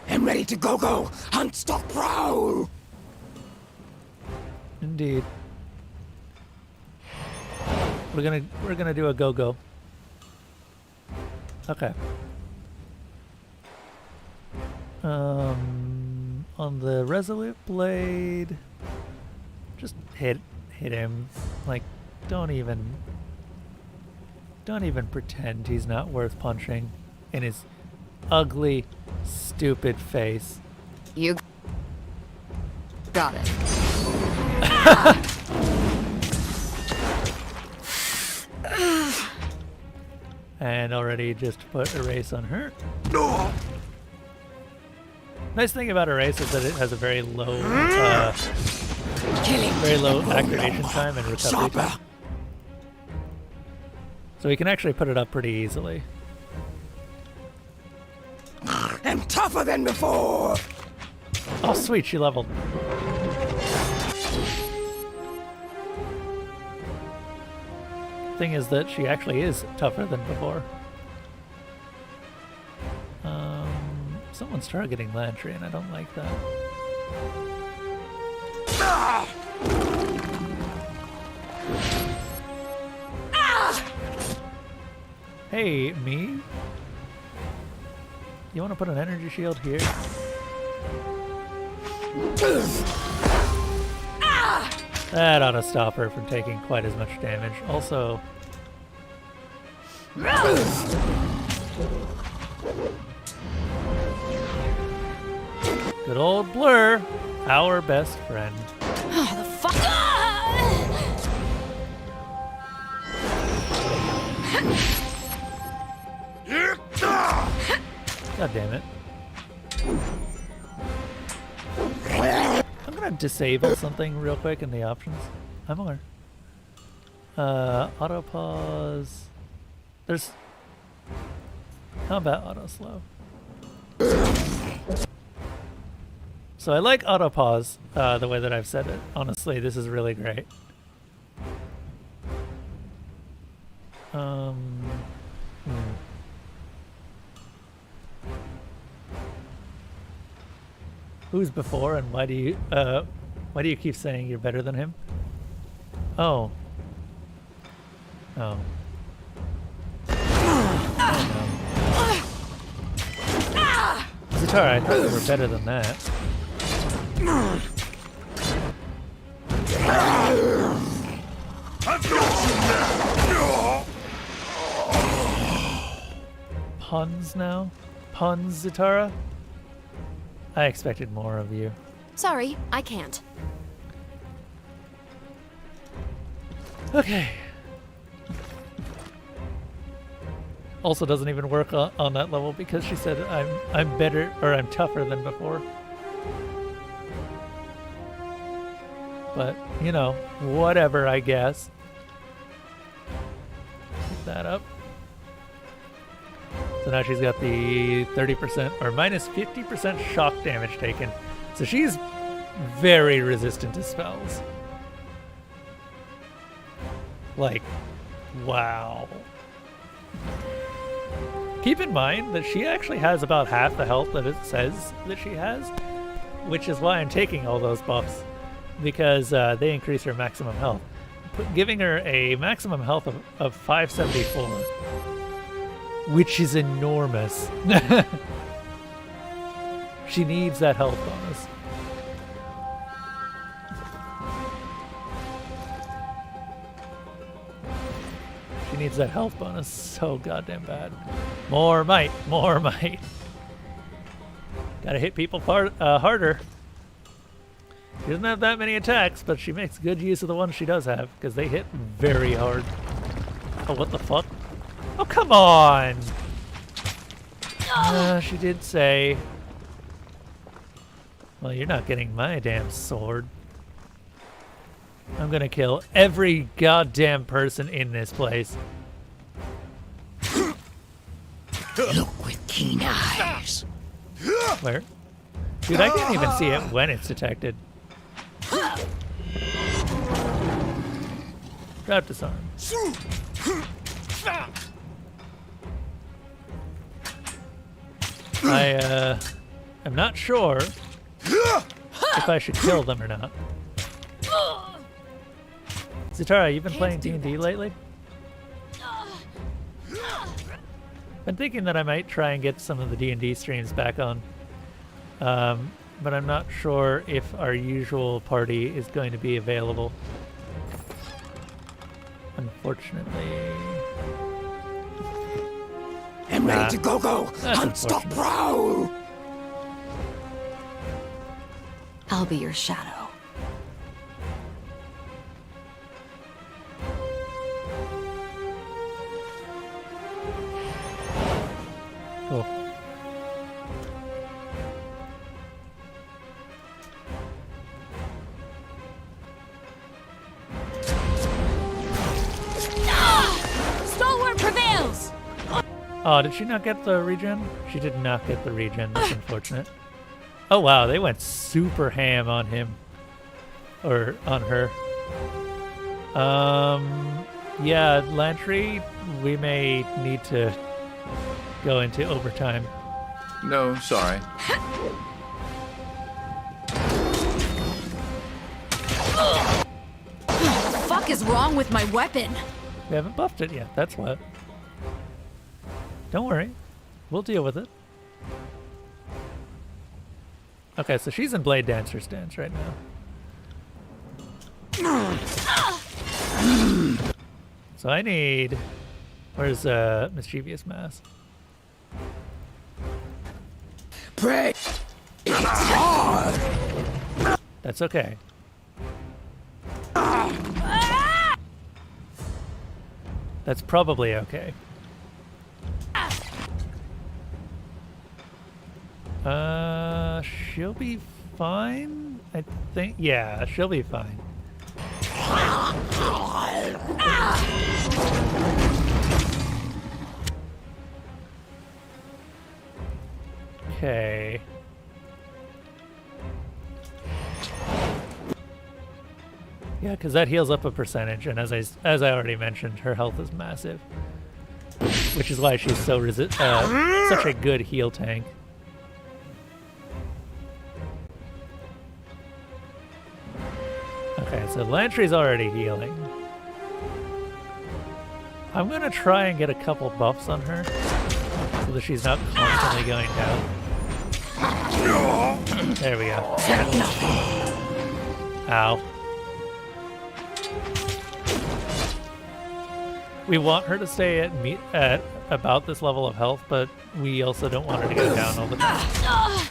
I'm ready to go. Hunt, stalk, prowl. Indeed. We're gonna do a go-go. Okay. On the Resolute Blade, just hit him like Don't even pretend he's not worth punching in his ugly, stupid face. You got it. And already just put erase on her. Nice thing about erase is that it has a very low activation time and recovery time. So we can actually put it up pretty easily. I'm tougher than before. Oh sweet, she leveled. Thing is that she actually is tougher than before. Someone's targeting Lantry and I don't like that. Hey, me? You want to put an energy shield here? That ought to stop her from taking quite as much damage. Also... Good old Blur, our best friend. Oh, the fuck! God damn it. I'm gonna disable something real quick in the options. I'm aware. Auto pause. There's combat auto slow. So I like auto pause the way that I've said it. Honestly, this is really great. Who's before and why do you keep saying you're better than him? Oh. Oh. Zatara, I thought you were better than that. Puns now? Puns, Zatara? I expected more of you. Sorry, I can't. Okay. Also doesn't even work on that level because she said I'm better or I'm tougher than before. But, you know, whatever, I guess. Pick that up. So now she's got the 30% or minus 50% shock damage taken. So she's very resistant to spells. Like, wow. Keep in mind that she actually has about half the health that it says that she has, which is why I'm taking all those buffs, because they increase her maximum health. Giving her a maximum health of 574, which is enormous. She needs that health bonus. She needs that health bonus so goddamn bad. More might, more might. Gotta hit people harder. She doesn't have that many attacks, but she makes good use of the ones she does have, because they hit very hard. Oh, what the fuck? Oh, come on! She did say... Well, you're not getting my damn sword. I'm gonna kill every goddamn person in this place. Look with keen eyes. Where? Dude, I can't even see it when it's detected. Drop disarm. I'm not sure if I should kill them or not. Zatara, you've been playing D&D lately? Been thinking that I might try and get some of the D&D streams back on. But I'm not sure if our usual party is going to be available. unfortunately. I'm ready to go. That's Hunt, stalk, unfortunate. prowl. I'll be your shadow. Cool. Stalwart prevails! Oh, did she not get the regen? She did not get the regen. That's unfortunate. Oh wow, they went super ham on him. Or on her. Yeah, Lantry, we may need to go into overtime. No, sorry. What the fuck is wrong with my weapon? We haven't buffed it yet, that's what. Don't worry. We'll deal with it. Okay, so she's in Blade Dancer stance right now. So I need... Where's Mischievous Mass? Pray. That's okay. That's probably okay. She'll be fine, I think. Yeah, she'll be fine. Okay. Yeah, because that heals up a percentage, and as I already mentioned, her health is massive, which is why she's so such a good heal tank. Okay, so Lantry's already healing. I'm gonna try and get a couple buffs on her, so that she's not constantly going down. There we go. Ow. We want her to stay at about this level of health, but we also don't want her to go down all the time.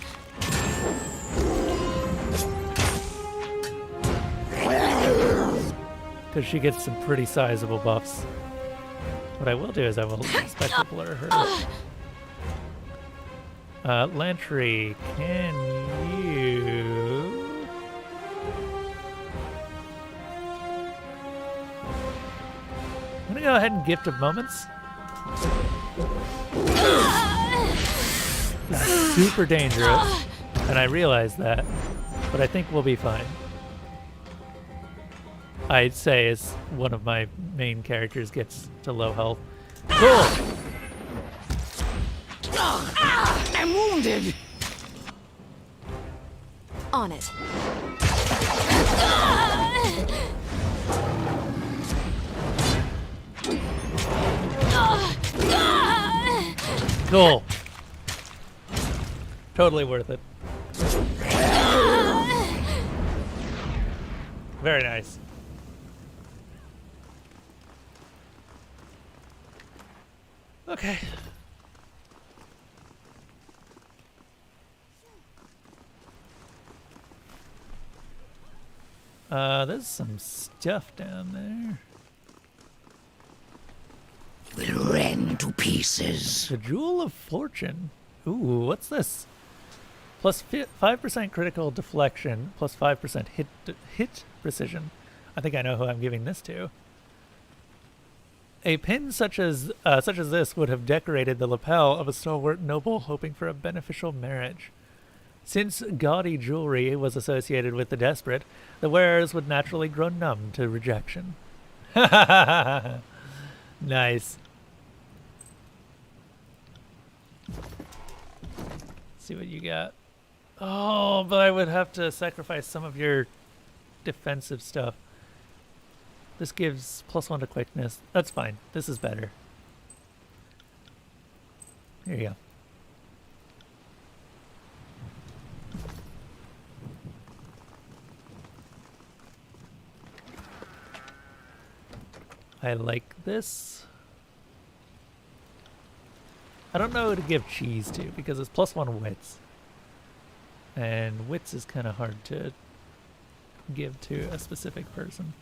Because she gets some pretty sizable buffs. What I will do is I will Spectre Blur her. Lantry, can you... I'm gonna go ahead and Gift of Moments. This is super dangerous, and I realize that, but I think we'll be fine. I'd say as one of my main characters gets to low health. Cool! I'm wounded. On it. Cool. Totally worth it. Very nice. Okay. There's some stuff down there. Will rend to pieces. The Jewel of Fortune. Ooh, what's this? Plus 5% critical deflection, plus 5% hit precision. I think I know who I'm giving this to. A pin such as this would have decorated the lapel of a stalwart noble hoping for a beneficial marriage. Since gaudy jewelry was associated with the desperate, the wearers would naturally grow numb to rejection. Nice. Let's see what you got. Oh, but I would have to sacrifice some of your defensive stuff. This gives +1 to quickness. That's fine. This is better. Here you go. I like this. I don't know who to give cheese to because it's +1 wits. And wits is kind of hard to give to a specific person.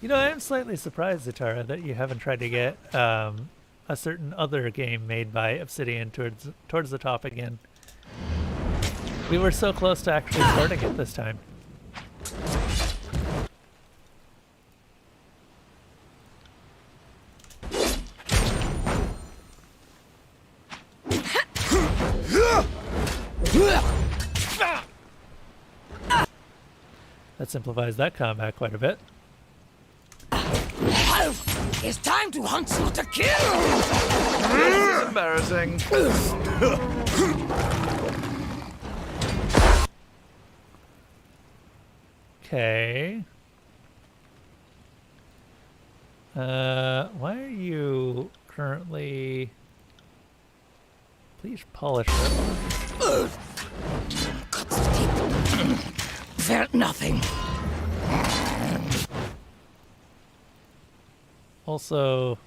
You know, I am slightly surprised, Zatara, that you haven't tried to get a certain other game made by Obsidian towards the top again. We were so close to actually starting it this time. That simplifies that combat quite a bit. It's time to hunt, slaughter, kill! This is embarrassing. Okay. Why are you currently... Please polish that. Felt nothing. Also...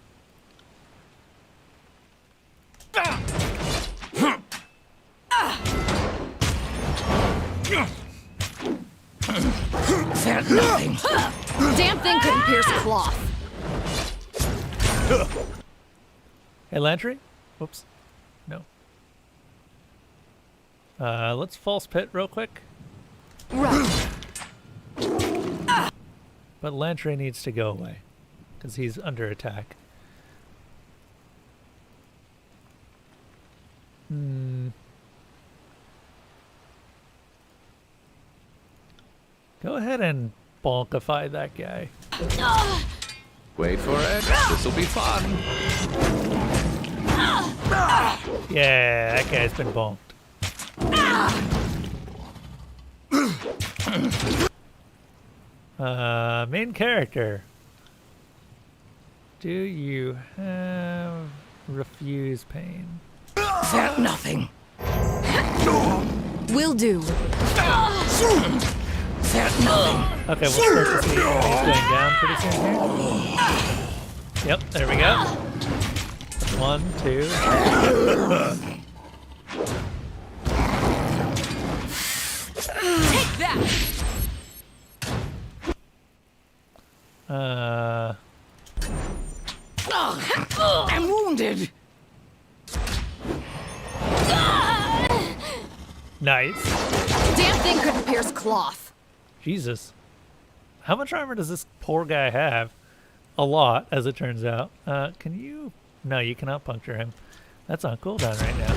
Felt nothing. Damn thing couldn't pierce cloth. Hey, Lantry? Whoops. No. Let's false pit real quick. Right. But Lantry needs to go away, because he's under attack. Go ahead and bonkify that guy. Wait for it. This'll be fun. Yeah, that guy's been bonked. Main character. Do you have refuse pain? Felt nothing. Will do. Felt nothing. Okay, we'll start to see how he's going down pretty soon here. Yep, there we go. 1, 2. Take that. I'm wounded. Nice. Damn thing couldn't pierce cloth. Jesus. How much armor does this poor guy have? A lot, as it turns out. Can you... No, you cannot puncture him. That's on cooldown right now.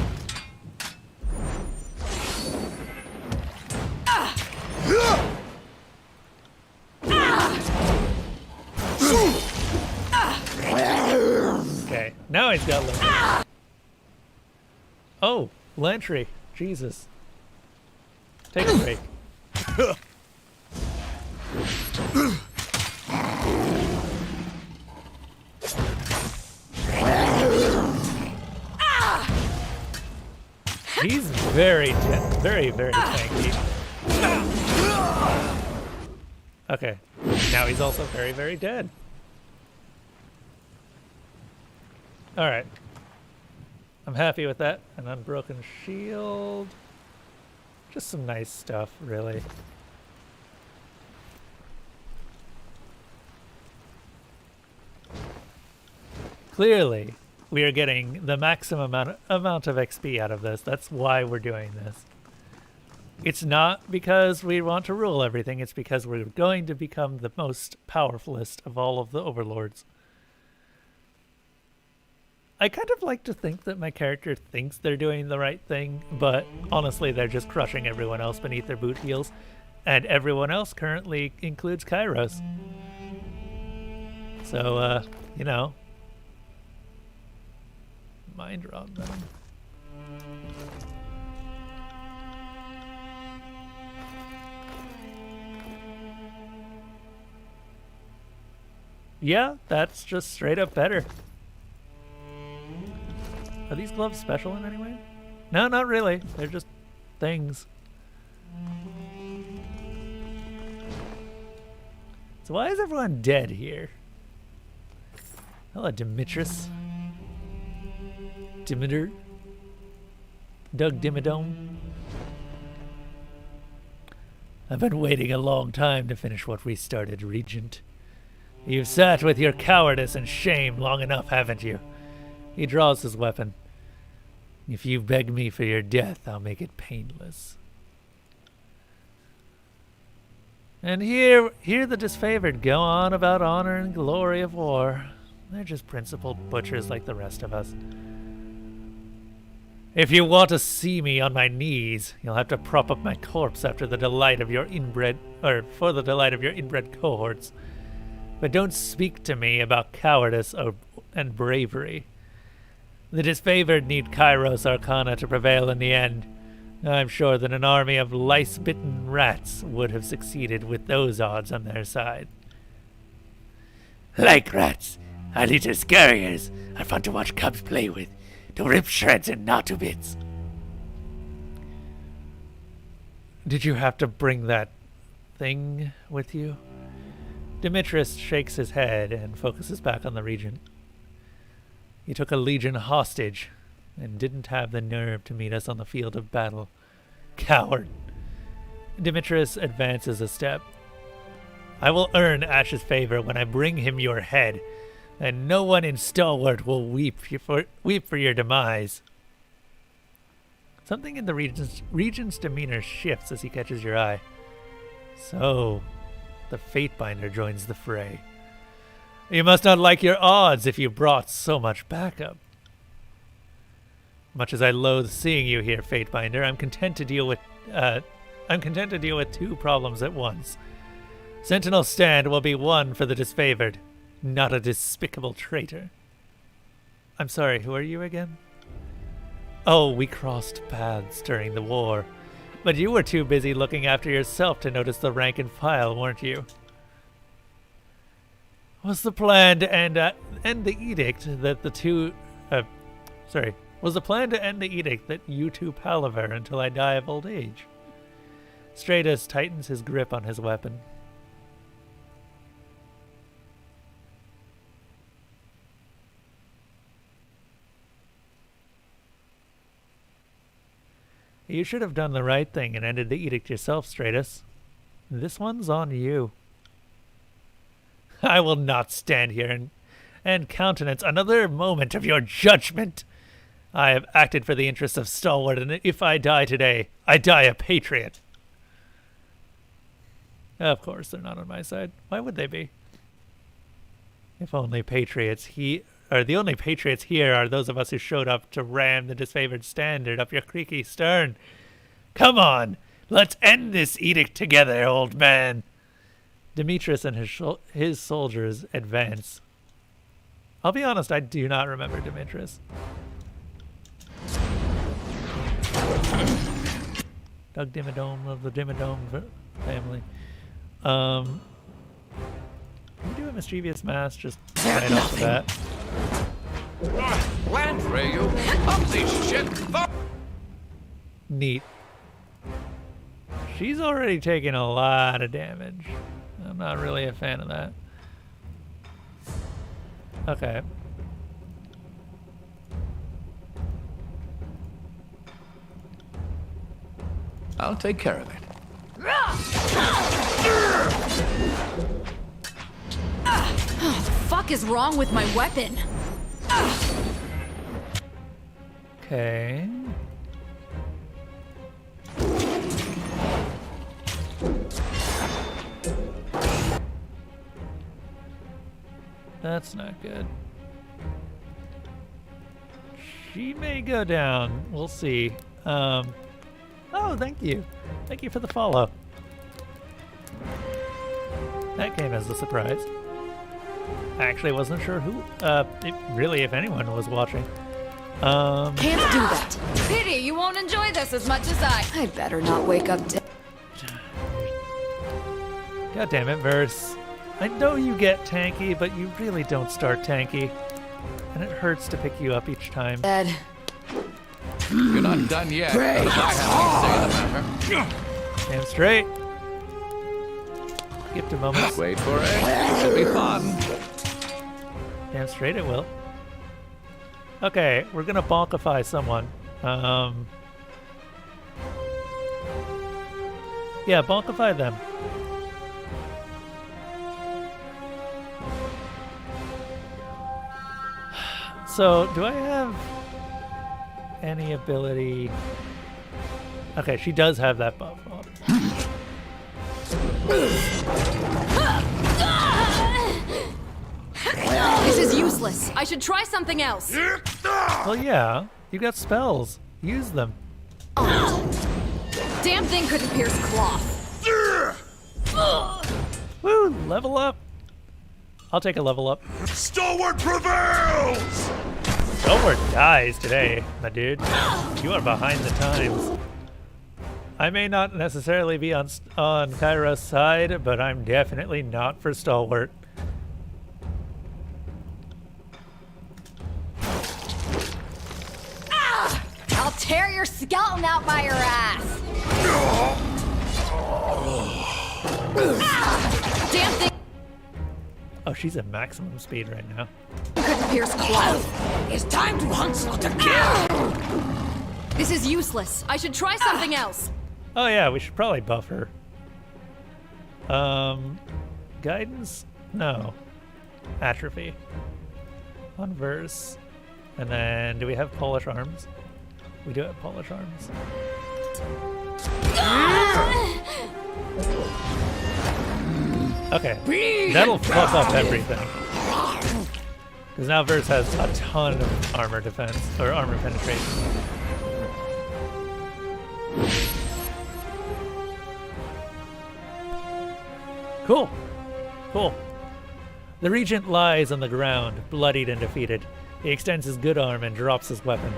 Okay, now he's got limit. Oh, Lantry. Jesus. Take a break. He's very tanky. Okay, now he's also very dead. Alright. I'm happy with that. An unbroken shield. Just some nice stuff, really. Clearly, we are getting the maximum amount of XP out of this. That's why we're doing this. It's not because we want to rule everything. It's because we're going to become the most powerfulest of all of the overlords. I kind of like to think that my character thinks they're doing the right thing, but honestly, they're just crushing everyone else beneath their boot heels. And everyone else currently includes Kairos. So, you know. Mind rod them. yeah, that's just straight up better. Are these gloves special in any way? No, not really. They're just things. So why is everyone dead here? Hello, Demetrius. Dimiter. Doug Dimmadome. I've been waiting a long time to finish what we started, Regent. You've sat with your cowardice and shame long enough, haven't you? He draws his weapon. If you beg me for your death, I'll make it painless. And here the disfavored go on about honor and glory of war. They're just principled butchers like the rest of us. If you want to see me on my knees, you'll have to prop up my corpse after the delight of your inbred, or for the delight of your inbred cohorts. But don't speak to me about cowardice and bravery. The disfavored need Kairos Arcana to prevail in the end. I'm sure that an army of lice-bitten rats would have succeeded with those odds on their side. Like rats, our little scurriers are fun to watch cubs play with, to rip shreds and not to bits. Did you have to bring that thing with you? Demetrius shakes his head and focuses back on the Regent. You took a legion hostage and didn't have the nerve to meet us on the field of battle. Coward. Demetrius advances a step. I will earn Ash's favor when I bring him your head, and no one in Stalwart will weep for your demise. Something in the Regent's demeanor shifts as he catches your eye. So, the Fatebinder joins the fray. You must not like your odds if you brought so much backup. Much as I loathe seeing you here, Fatebinder, I'm content to deal with two problems at once. Sentinel Stand will be one for the disfavored, not a despicable traitor. I'm sorry, who are you again? Oh, we crossed paths during the war, but you were too busy looking after yourself to notice the rank and file, weren't you? Was the plan to end the edict that you two palaver until I die of old age? Stratus tightens his grip on his weapon. You should have done the right thing and ended the edict yourself, Stratus. This one's on you. I will not stand here and countenance another moment of your judgment. I have acted for the interests of Stalwart, and if I die today, I die a patriot. Of course, they're not on my side. Why would they be? If only patriots the only patriots here are those of us who showed up to ram the disfavored standard up your creaky stern. Come on, let's end this edict together, old man. Demetrius and his soldiers advance. I'll be honest, I do not remember Demetrius. Doug Dimmadome of the Dimmadome family. Can we do a mischievous mass just right off the bat? Land ray, you clumsy shit! Neat. She's already taken a lot of damage. I'm not really a fan of that. Okay. I'll take care of it. What the fuck is wrong with my weapon? Okay. That's not good. She may go down. We'll see. Oh, thank you. Thank you for the follow. That came as a surprise. I actually wasn't sure who, if anyone was watching. Can't do that. Pity you won't enjoy this as much as I better not wake up dead. God damn it, Verse. I know you get tanky, but you really don't start tanky. And it hurts to pick you up each time. Ed. You're not done yet. Pray. But I have to say the matter. Stand straight. Skip a moment. Wait for it. It'll be fun. Stand straight, it will. Okay, we're gonna bonkify someone. Yeah, bonkify them. So, do I have any ability? Okay, she does have that buff on. This is useless. I should try something else. Well, yeah, you got spells. Use them. Damn thing couldn't pierce cloth. Woo, level up. I'll take a level up. Stalwart prevails! Stalwart dies today, my dude. You are behind the times. I may not necessarily be on Kairos' side, but I'm definitely not for Stalwart. I'll tear your skeleton out by your ass. Damn thing Oh, she's at maximum speed right now. couldn't pierce cloth. It's time to hunt Slaughter Kill! This is useless. I should try something else. Oh yeah, we should probably buff her. Guidance? No. Atrophy. On verse. And then, do we have Polish arms? We do have Polish arms. Okay, that'll fuck up everything. Because now Verse has a ton of armor defense, or armor penetration. Cool. Cool. The Regent lies on the ground, bloodied and defeated. He extends his good arm and drops his weapon.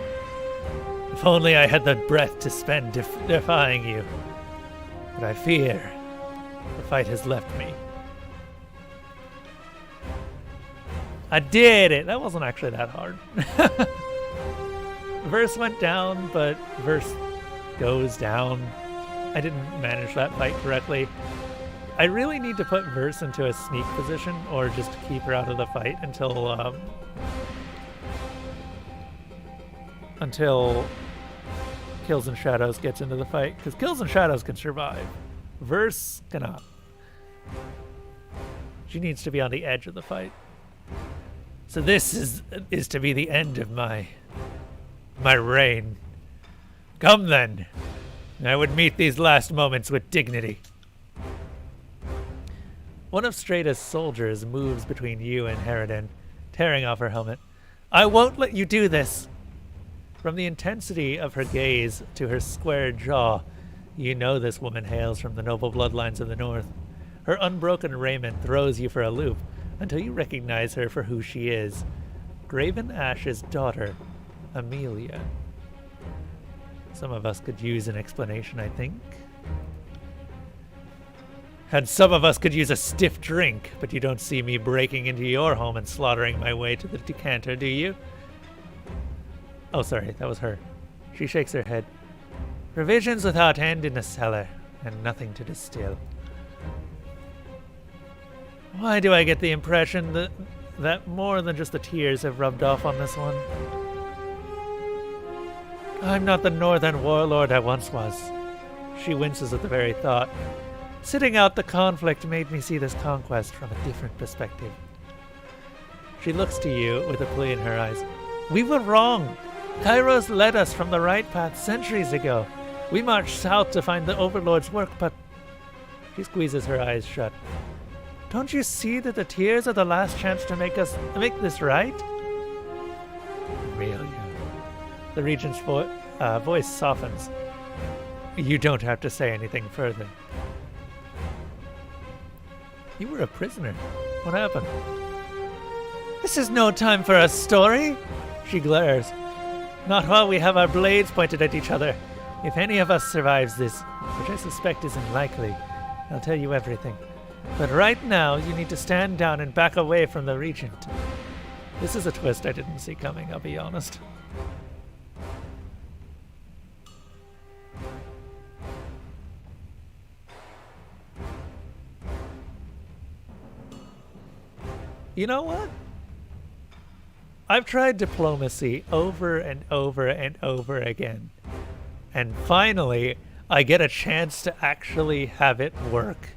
If only I had the breath to spend defying you. But I fear the fight has left me. I did it! That wasn't actually that hard. Verse went down, but Verse goes down. I didn't manage that fight correctly. I really need to put Verse into a sneak position, or just keep her out of the fight until Kills and Shadows gets into the fight, because Kills and Shadows can survive. Verse cannot. She needs to be on the edge of the fight. So this is to be the end of my reign. Come then. I would meet these last moments with dignity. One of Strata's soldiers moves between you and Harridan, tearing off her helmet. I won't let you do this! From the intensity of her gaze to her square jaw, you know this woman hails from the noble bloodlines of the north. Her unbroken raiment throws you for a loop until you recognize her for who she is. Graven Ash's daughter, Amelia. Some of us could use an explanation, I think. And some of us could use a stiff drink, but you don't see me breaking into your home and slaughtering my way to the decanter, do you? Oh, sorry, that was her. She shakes her head. Provisions without end in a cellar, and nothing to distill. Why do I get the impression that more than just the tears have rubbed off on this one? I'm not the northern warlord I once was. She winces at the very thought. Sitting out the conflict made me see this conquest from a different perspective. She looks to you with a plea in her eyes. We were wrong. Kairos led us from the right path centuries ago. We marched south to find the Overlord's work, but... She squeezes her eyes shut. Don't you see that the tears are the last chance to make this right? Amelia. The Regent's voice softens. You don't have to say anything further. You were a prisoner. What happened? This is no time for a story. She glares. Not while we have our blades pointed at each other. If any of us survives this, which I suspect is unlikely, I'll tell you everything. But right now, you need to stand down and back away from the Regent. This is a twist I didn't see coming, I'll be honest. You know what? I've tried diplomacy over and over and over again. And finally, I get a chance to actually have it work.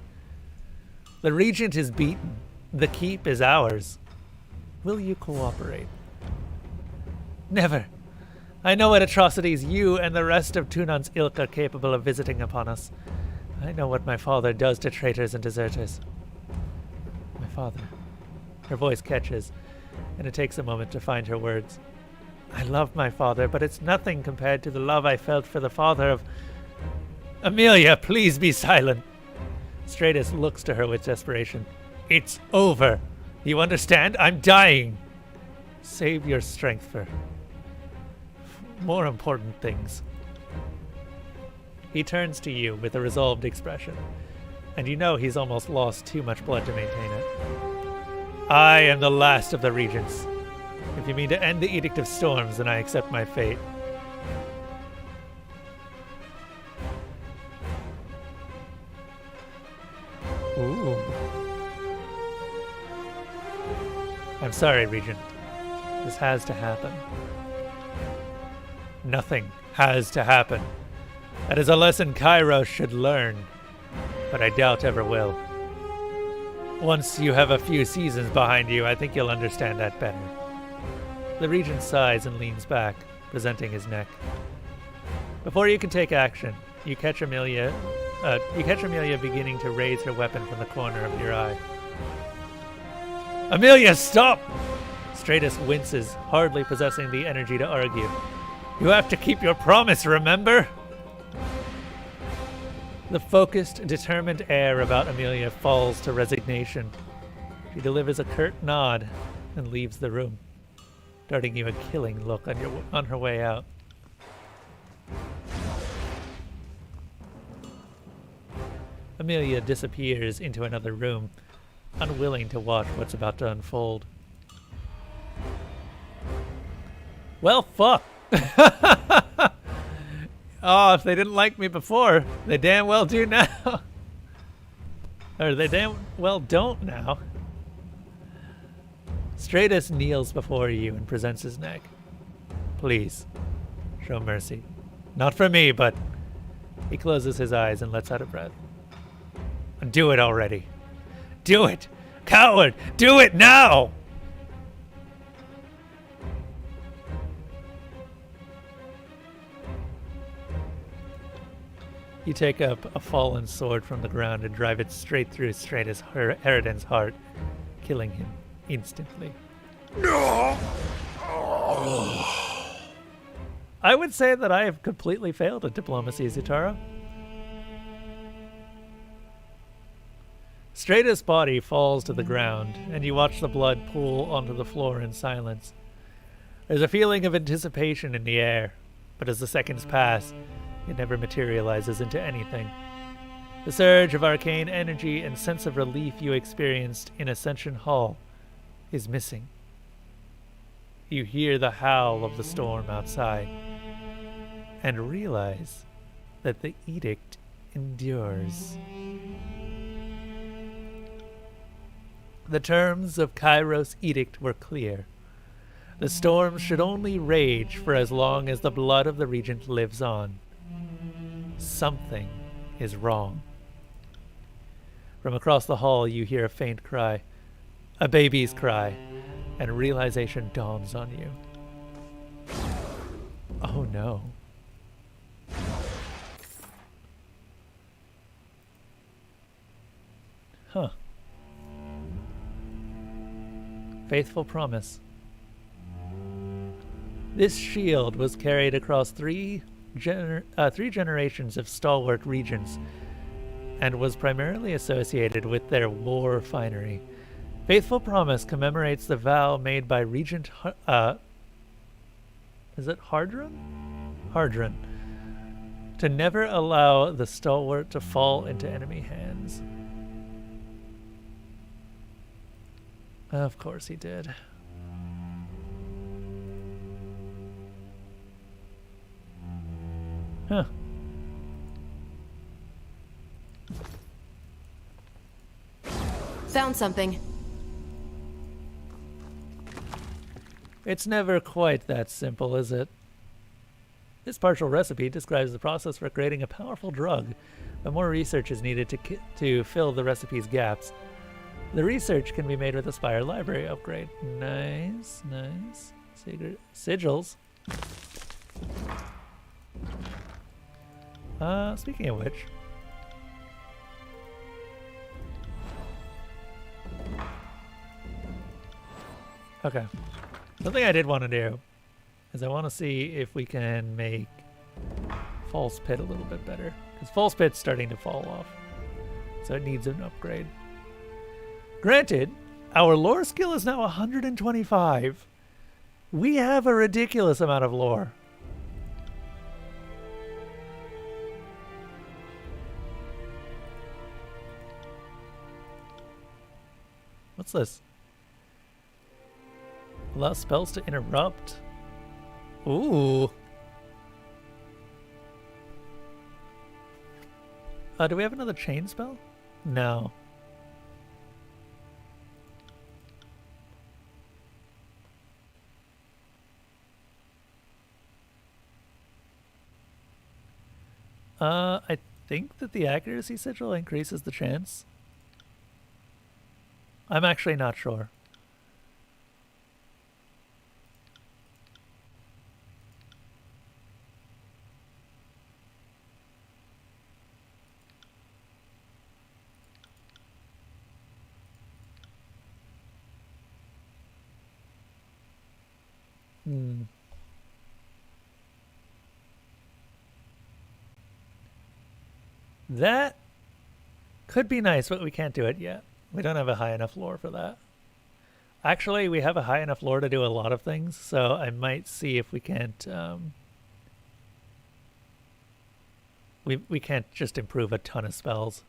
The Regent is beaten. The keep is ours. Will you cooperate? Never. I know what atrocities you and the rest of Tunan's ilk are capable of visiting upon us. I know what my father does to traitors and deserters. My father. Her voice catches, and it takes a moment to find her words. I love my father, but it's nothing compared to the love I felt for the father of... Amelia, please be silent. Stratus looks to her with desperation. It's over. You understand? I'm dying. Save your strength for more important things. He turns to you with a resolved expression, and you know he's almost lost too much blood to maintain it. I am the last of the Regents. If you mean to end the Edict of Storms, then I accept my fate. Ooh. I'm sorry, Regent. This has to happen. Nothing has to happen. That is a lesson Kairos should learn, but I doubt ever will. Once you have a few seasons behind you, I think you'll understand that better. The Regent sighs and leans back, presenting his neck. Before you can take action, you catch Amelia beginning to raise her weapon from the corner of your eye. Amelia, stop! Stratus winces, hardly possessing the energy to argue. You have to keep your promise, remember? The focused, determined air about Amelia falls to resignation. She delivers a curt nod and leaves the room, darting you a killing look on her way out. Amelia disappears into another room, unwilling to watch what's about to unfold. Well, fuck! Oh, if they didn't like me before, they damn well do now. Or they damn well don't now. Stratus kneels before you and presents his neck. Please, show mercy. Not for me, but... He closes his eyes and lets out a breath. Do it already. Do it! Coward! Do it now! You take up a fallen sword from the ground and drive it straight through Stratus Harridan's heart, killing him instantly. I would say that I have completely failed at diplomacy, Zutara. Stratus' body falls to the ground, and you watch the blood pool onto the floor in silence. There's a feeling of anticipation in the air, but as the seconds pass, it never materializes into anything. The surge of arcane energy and sense of relief you experienced in Ascension Hall is missing. You hear the howl of the storm outside and realize that the edict endures. The terms of Kairos' edict were clear. The storm should only rage for as long as the blood of the Regent lives on. Something is wrong. From across the hall, you hear a faint cry, a baby's cry, and realization dawns on you. Oh no. Huh. Faithful promise. This shield was carried across three generations of stalwart regents and was primarily associated with their war finery. Faithful Promise commemorates the vow made by Regent is it Hardran? Hardran, to never allow the stalwart to fall into enemy hands. Of course he did. Huh. Found something. It's never quite that simple, is it? This partial recipe describes the process for creating a powerful drug, but more research is needed to fill the recipe's gaps. The research can be made with a Spire library upgrade. Nice, nice. Sigils. Speaking of which. Okay. Something I did want to do is I want to see if we can make False Pit a little bit better. Because False Pit's starting to fall off. So it needs an upgrade. Granted, our lore skill is now 125. We have a ridiculous amount of lore. What's this? Allow spells to interrupt. Ooh. Do we have another chain spell? No. I think that the accuracy sigil increases the chance. I'm actually not sure. That could be nice, but we can't do it yet. We don't have a high enough lore for that. Actually, we have a high enough lore to do a lot of things, so I might see if we can't... We can't just improve a ton of spells.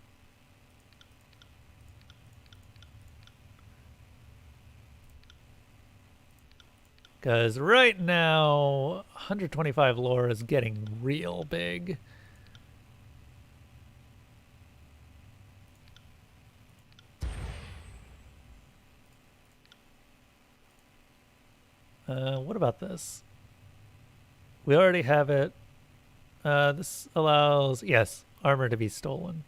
Because right now, 125 lore is getting real big. What about this? We already have it. This allows, yes, armor to be stolen.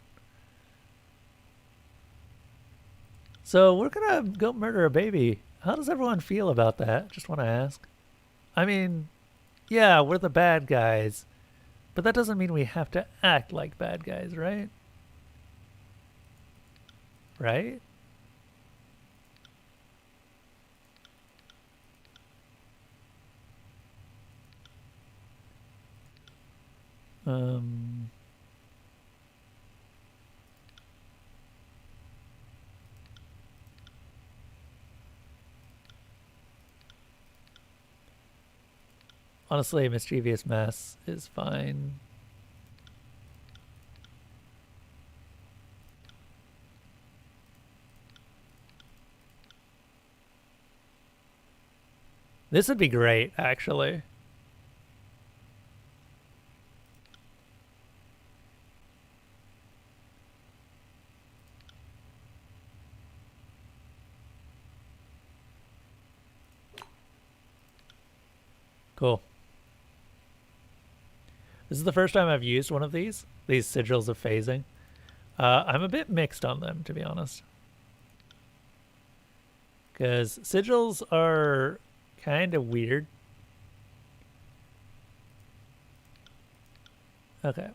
So we're gonna go murder a baby. How does everyone feel about that? Just want to ask. I mean, yeah, we're the bad guys, but that doesn't mean we have to act like bad guys, right? Right? Honestly, mischievous mass is fine. This would be great, actually. Cool. This is the first time I've used one of these sigils of phasing. I'm a bit mixed on them, to be honest. Because sigils are kind of weird. Okay.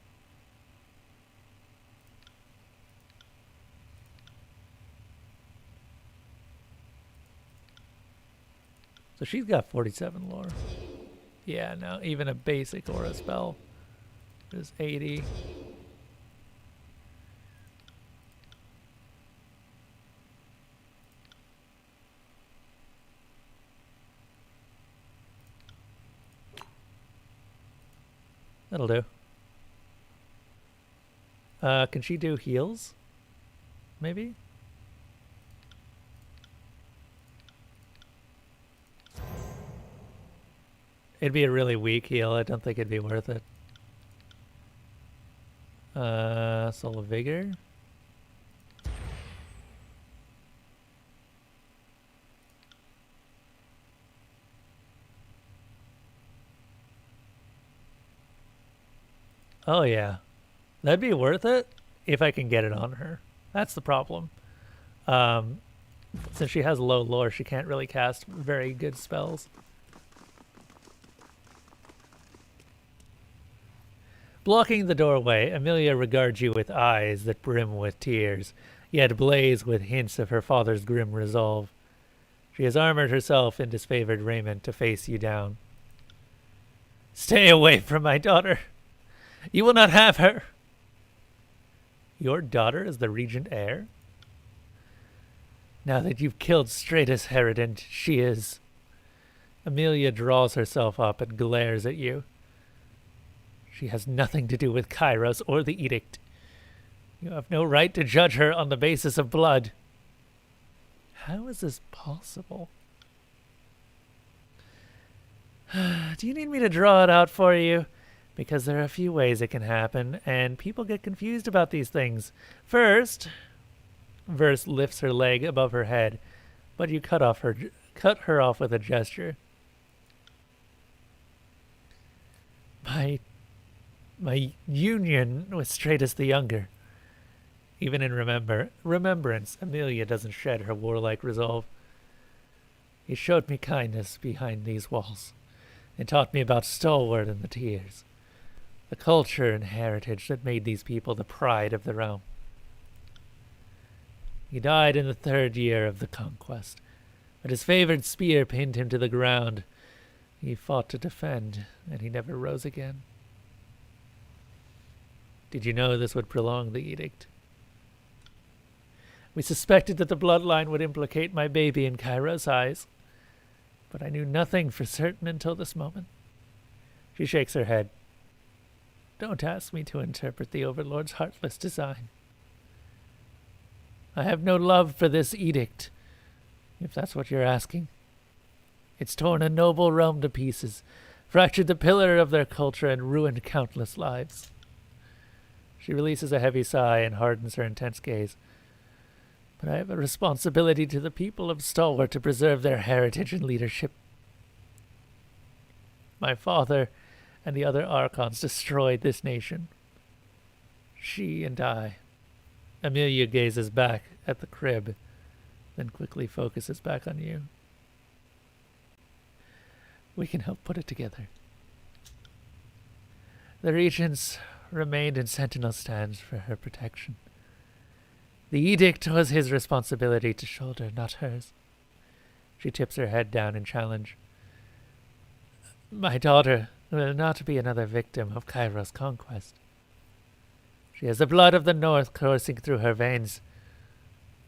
So she's got 47 lore. Yeah, no, even a basic aura spell is 80. That'll do. Can she do heals? Maybe? It'd be a really weak heal. I don't think it'd be worth it. Soul of Vigor. Oh yeah, that'd be worth it if I can get it on her. That's the problem. Since she has low lore, she can't really cast very good spells. Blocking the doorway, Amelia regards you with eyes that brim with tears, yet blaze with hints of her father's grim resolve. She has armored herself in disfavored raiment to face you down. Stay away from my daughter. You will not have her. Your daughter is the regent heir? Now that you've killed Stratus Heredant, she is. Amelia draws herself up and glares at you. She has nothing to do with Kairos or the edict. You have no right to judge her on the basis of blood. How is this possible? Do you need me to draw it out for you? Because there are a few ways it can happen, and people get confused about these things. First, Verse lifts her leg above her head, but you cut her off with a gesture. My union with Stratus the Younger. Even in remembrance, Amelia doesn't shed her warlike resolve. He showed me kindness behind these walls, and taught me about Stalwart and the Tears, the culture and heritage that made these people the pride of the realm. He died in the 3rd year of the conquest, but his favored spear pinned him to the ground. He fought to defend, and he never rose again. Did you know this would prolong the edict? We suspected that the bloodline would implicate my baby in Kairos' eyes, but I knew nothing for certain until this moment. She shakes her head. Don't ask me to interpret the Overlord's heartless design. I have no love for this edict, if that's what you're asking. It's torn a noble realm to pieces, fractured the pillar of their culture, and ruined countless lives. She releases a heavy sigh and hardens her intense gaze. But I have a responsibility to the people of Stalwart to preserve their heritage and leadership. My father and the other Archons destroyed this nation. She and I. Amelia gazes back at the crib, then quickly focuses back on you. We can help put it together. The regents remained in sentinel stands for her protection. The edict was his responsibility to shoulder, not hers. She tips her head down in challenge. My daughter will not be another victim of Kairos' conquest. She has the blood of the North coursing through her veins,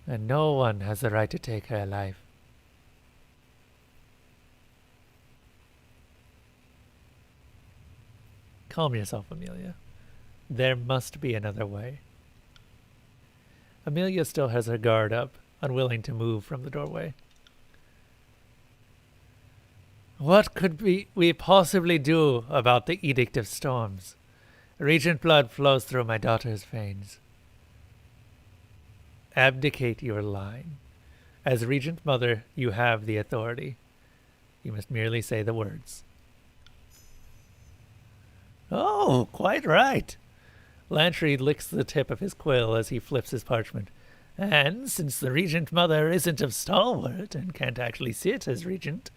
and no one has the right to take her alive. Calm yourself, Amelia. There must be another way. Amelia still has her guard up, unwilling to move from the doorway. What could we possibly do about the Edict of Storms? Regent blood flows through my daughter's veins. Abdicate your line. As Regent Mother, you have the authority. You must merely say the words. Oh, quite right. Lantry licks the tip of his quill as he flips his parchment. And since the Regent Mother isn't of Stalwart and can't actually sit as Regent,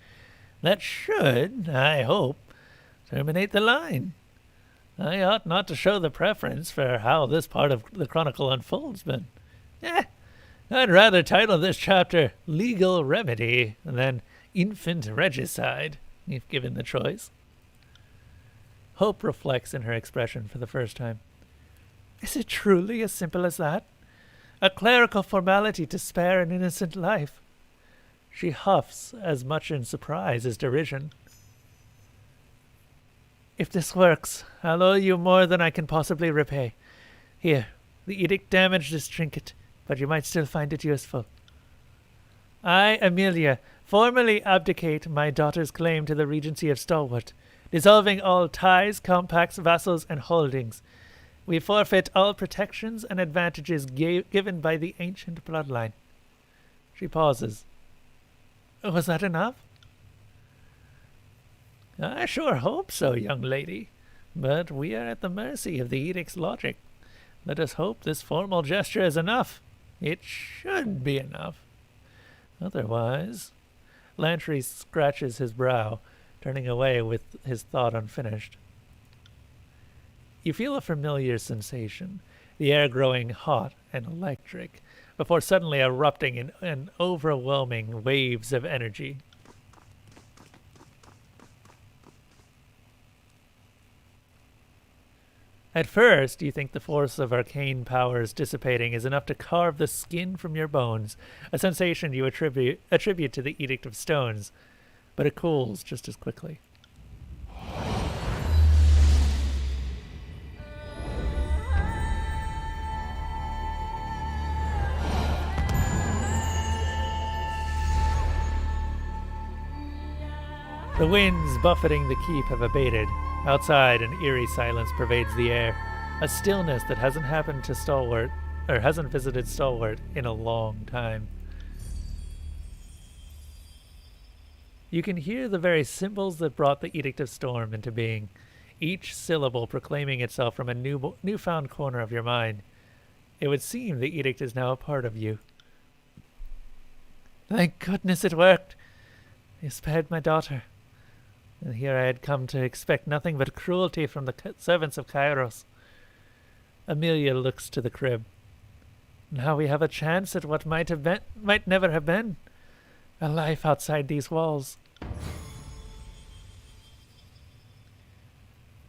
that should, I hope, terminate the line. I ought not to show the preference for how this part of the chronicle unfolds, but I'd rather title this chapter Legal Remedy than Infant Regicide, if given the choice. Hope reflects in her expression for the first time. Is it truly as simple as that? A clerical formality to spare an innocent life? She huffs, as much in surprise as derision. If this works, I'll owe you more than I can possibly repay. Here, the edict damaged this trinket, but you might still find it useful. I, Amelia, formally abdicate my daughter's claim to the Regency of Stalwart, dissolving all ties, compacts, vassals, and holdings. We forfeit all protections and advantages given by the ancient bloodline. She pauses. Was that enough? I sure hope so, young lady. But we are at the mercy of the edict's logic. Let us hope this formal gesture is enough. It should be enough. Otherwise... Lantry scratches his brow, turning away with his thought unfinished. You feel a familiar sensation, the air growing hot and electric, before suddenly erupting in overwhelming waves of energy. At first, you think the force of arcane powers dissipating is enough to carve the skin from your bones, a sensation you attribute to the Edict of Stones, but it cools just as quickly. The winds buffeting the keep have abated. Outside, an eerie silence pervades the air, a stillness that hasn't visited Stalwart in a long time. You can hear the very symbols that brought the Edict of Storm into being, each syllable proclaiming itself from a newfound corner of your mind. It would seem the edict is now a part of you. Thank goodness it worked. You spared my daughter. And here I had come to expect nothing but cruelty from the servants of Kairos. Amelia looks to the crib. Now we have a chance at what might never have been. A life outside these walls.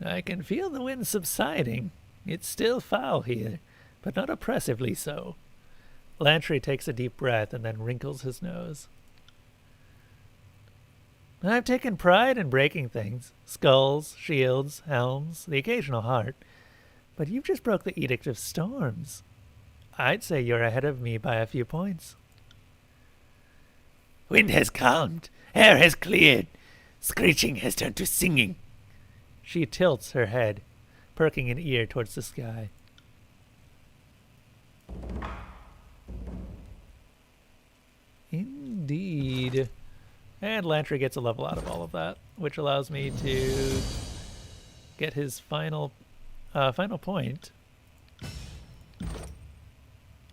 I can feel the wind subsiding. It's still foul here, but not oppressively so. Lantry takes a deep breath and then wrinkles his nose. I've taken pride in breaking things. Skulls, shields, helms, the occasional heart. But you just broke the Edict of Storms. I'd say you're ahead of me by a few points. Wind has calmed. Air has cleared. Screeching has turned to singing. She tilts her head, perking an ear towards the sky. Indeed. And Lantry gets a level out of all of that, which allows me to get his final point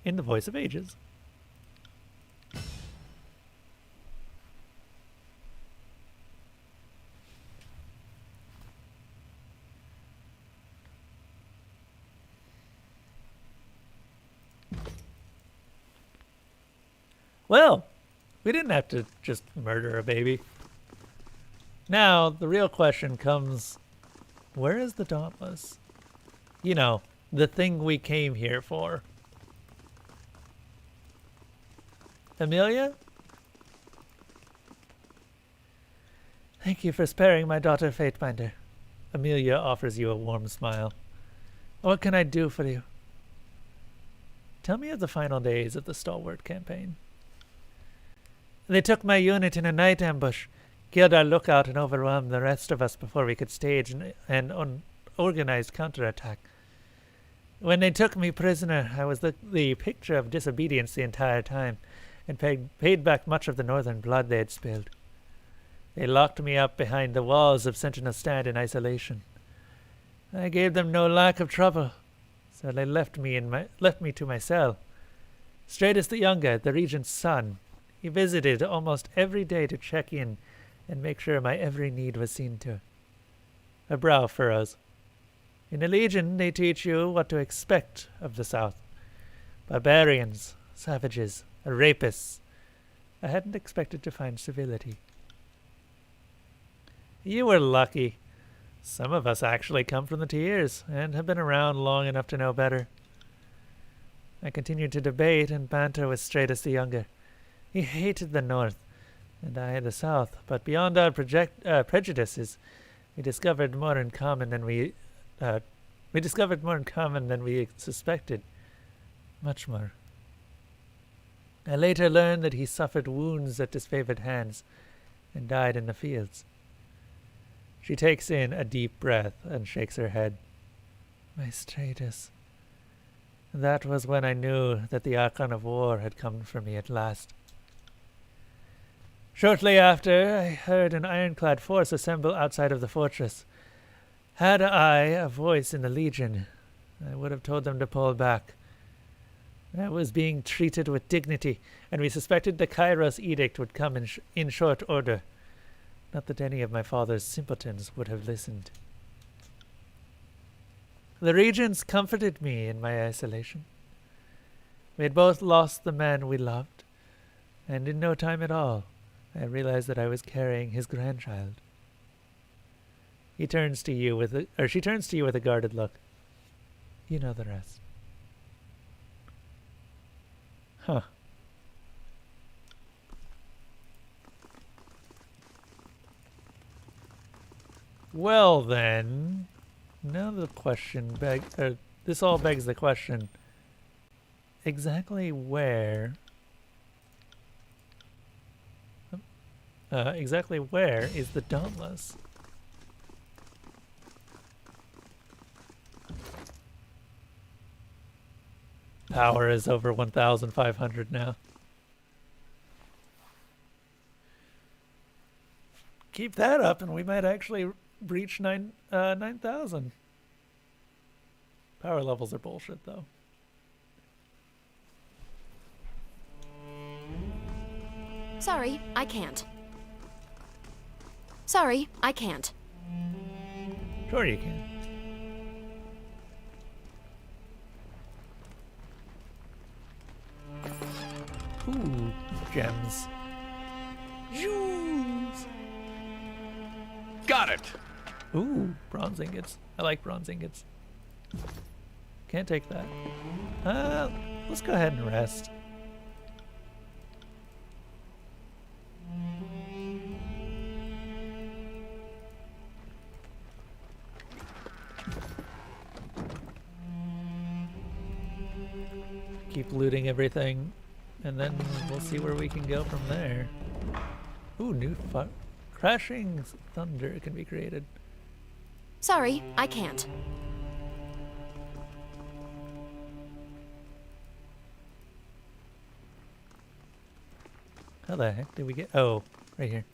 in the Voice of Ages. Well, we didn't have to just murder a baby. Now, the real question comes, where is the Dauntless? You know, the thing we came here for. Amelia? Thank you for sparing my daughter, Fatebinder. Amelia offers you a warm smile. What can I do for you? Tell me of the final days of the Stalwart campaign. They took my unit in a night ambush, killed our lookout and overwhelmed the rest of us before we could stage an organized counterattack. When they took me prisoner, I was the picture of disobedience the entire time, and paid back much of the northern blood they had spilled. They locked me up behind the walls of Sentinel Stand in isolation. I gave them no lack of trouble, so they left me to my cell. Stratus the Younger, the regent's son, he visited almost every day to check in and make sure my every need was seen to. A brow furrows. In a legion, they teach you what to expect of the South. Barbarians, savages, rapists. I hadn't expected to find civility. You were lucky. Some of us actually come from the tiers and have been around long enough to know better. I continued to debate and banter with Stratus the Younger. He hated the North, and I the South, but beyond our prejudices, we discovered more in common than we suspected. Much more. I later learned that he suffered wounds at disfavored hands and died in the fields. She takes in a deep breath and shakes her head. My status. That was when I knew that the Archon of War had come for me at last. Shortly after, I heard an ironclad force assemble outside of the fortress. Had I a voice in the Legion, I would have told them to pull back. I was being treated with dignity, and we suspected the Kairos edict would come in short order. Not that any of my father's simpletons would have listened. The regents comforted me in my isolation. We had both lost the man we loved, and in no time at all, I realized that I was carrying his grandchild. He turns to you with she turns to you with a guarded look. You know the rest. Huh. Well then, now the question this all begs the question. Exactly where is the Dauntless? Power is over 1,500 now. Keep that up and we might actually breach 9,000. Power levels are bullshit though. Sorry, I can't. Sorry, I can't. Sure you can. Ooh, gems. Jewels. Got it! Ooh, bronze ingots. I like bronze ingots. Can't take that. Let's go ahead and rest. Keep looting everything, and then we'll see where we can go from there. Ooh, new crashing thunder can be created. Sorry, I can't. How the heck did we get? Oh, right here.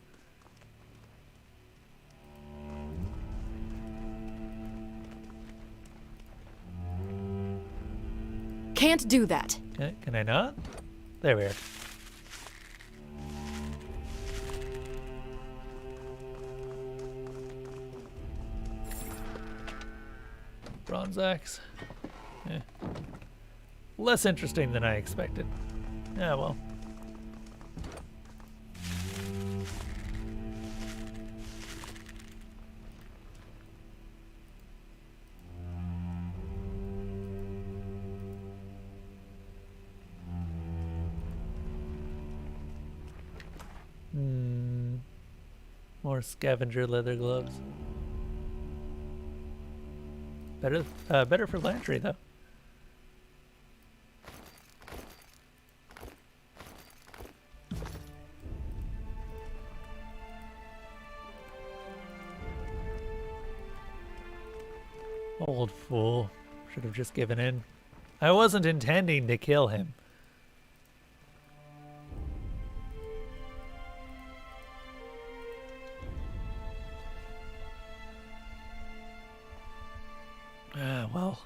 Can't do that. Can I not? There we are. Bronze axe. Less interesting than I expected. Yeah, well. More scavenger leather gloves. Better for Lantry though. Old fool. Should have just given in. I wasn't intending to kill him. Well,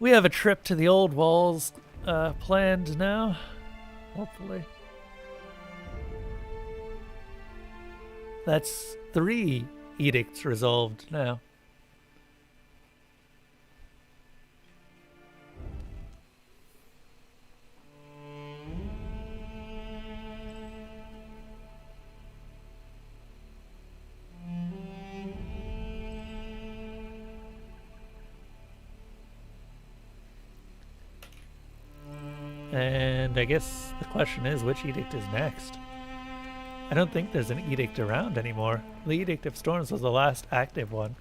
we have a trip to the old walls planned now, hopefully. That's 3 edicts resolved now. And I guess the question is, which edict is next? I don't think there's an edict around anymore. The Edict of Storms was the last active one.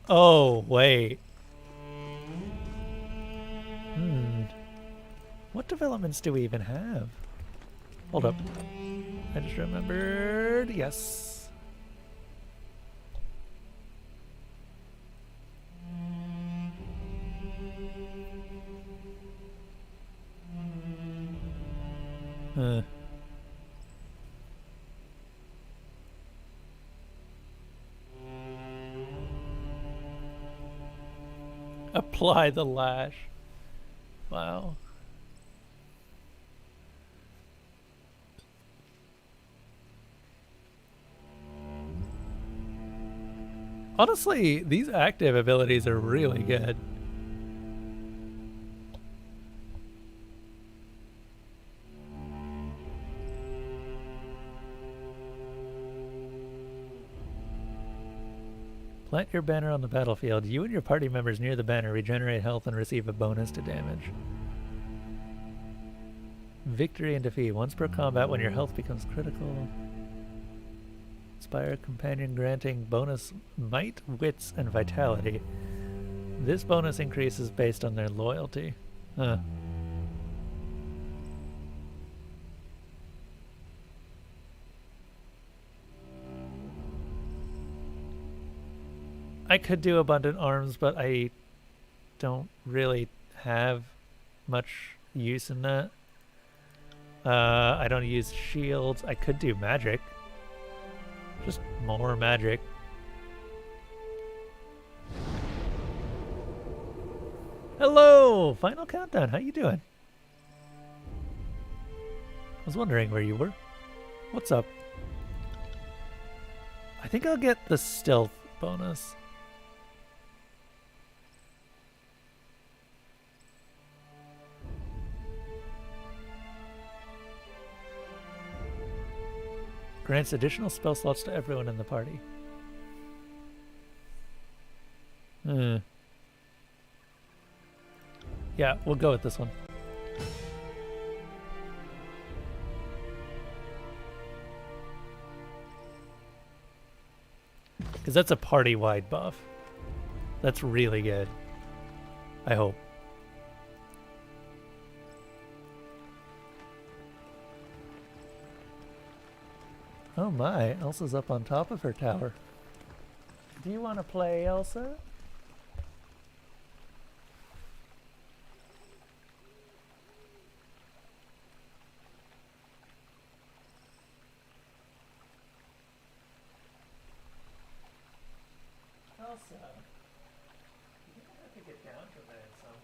Oh, wait. What developments do we even have? Hold up. I just remembered. Yes. Huh. Apply the lash. Wow. Honestly, these active abilities are really good. Plant your banner on the battlefield. You and your party members near the banner regenerate health and receive a bonus to damage. Victory and defeat. Once per combat when your health becomes critical. Inspire companion granting bonus might, wits, and vitality. This bonus increases based on their loyalty. Huh. I could do abundant arms, but I don't really have much use in that. I don't use shields. I could do magic. Just more magic. Hello! Final countdown. How you doing? I was wondering where you were. What's up? I think I'll get the stealth bonus. Grants additional spell slots to everyone in the party. Yeah, we'll go with this one. Because that's a party-wide buff. That's really good. I hope. Oh my, Elsa's up on top of her tower. Do you want to play, Elsa? Elsa, you're gonna have to get down from there at some point.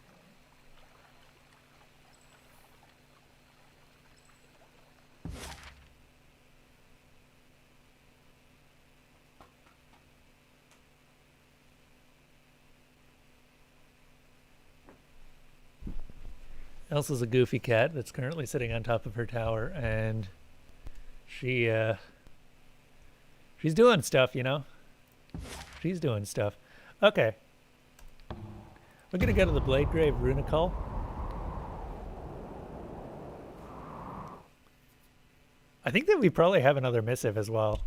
Elsa's a goofy cat that's currently sitting on top of her tower, and she's doing stuff, you know? She's doing stuff. Okay. We're gonna go to the Bladegrave Runicle. I think that we probably have another missive as well.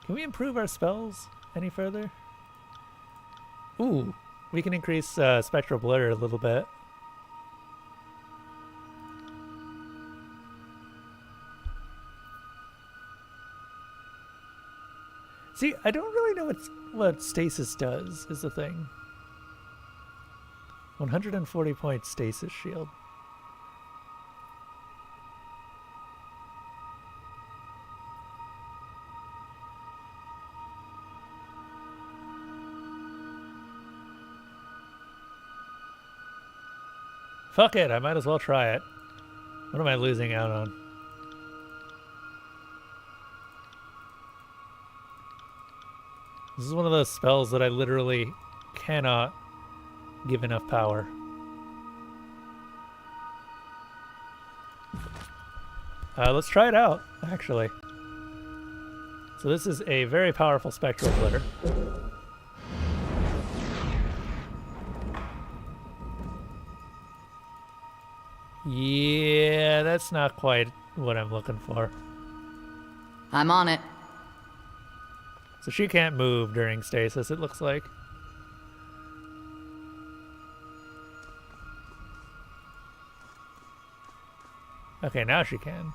Can we improve our spells any further? Ooh, we can increase spectral blur a little bit. See, I don't really know what stasis does, is the thing. 140 point stasis shield. Fuck it, I might as well try it. What am I losing out on? This is one of those spells that I literally cannot give enough power. Let's try it out, actually. So this is a very powerful spectral glitter. Yeah, that's not quite what I'm looking for. I'm on it. So she can't move during stasis, it looks like. Okay, now she can.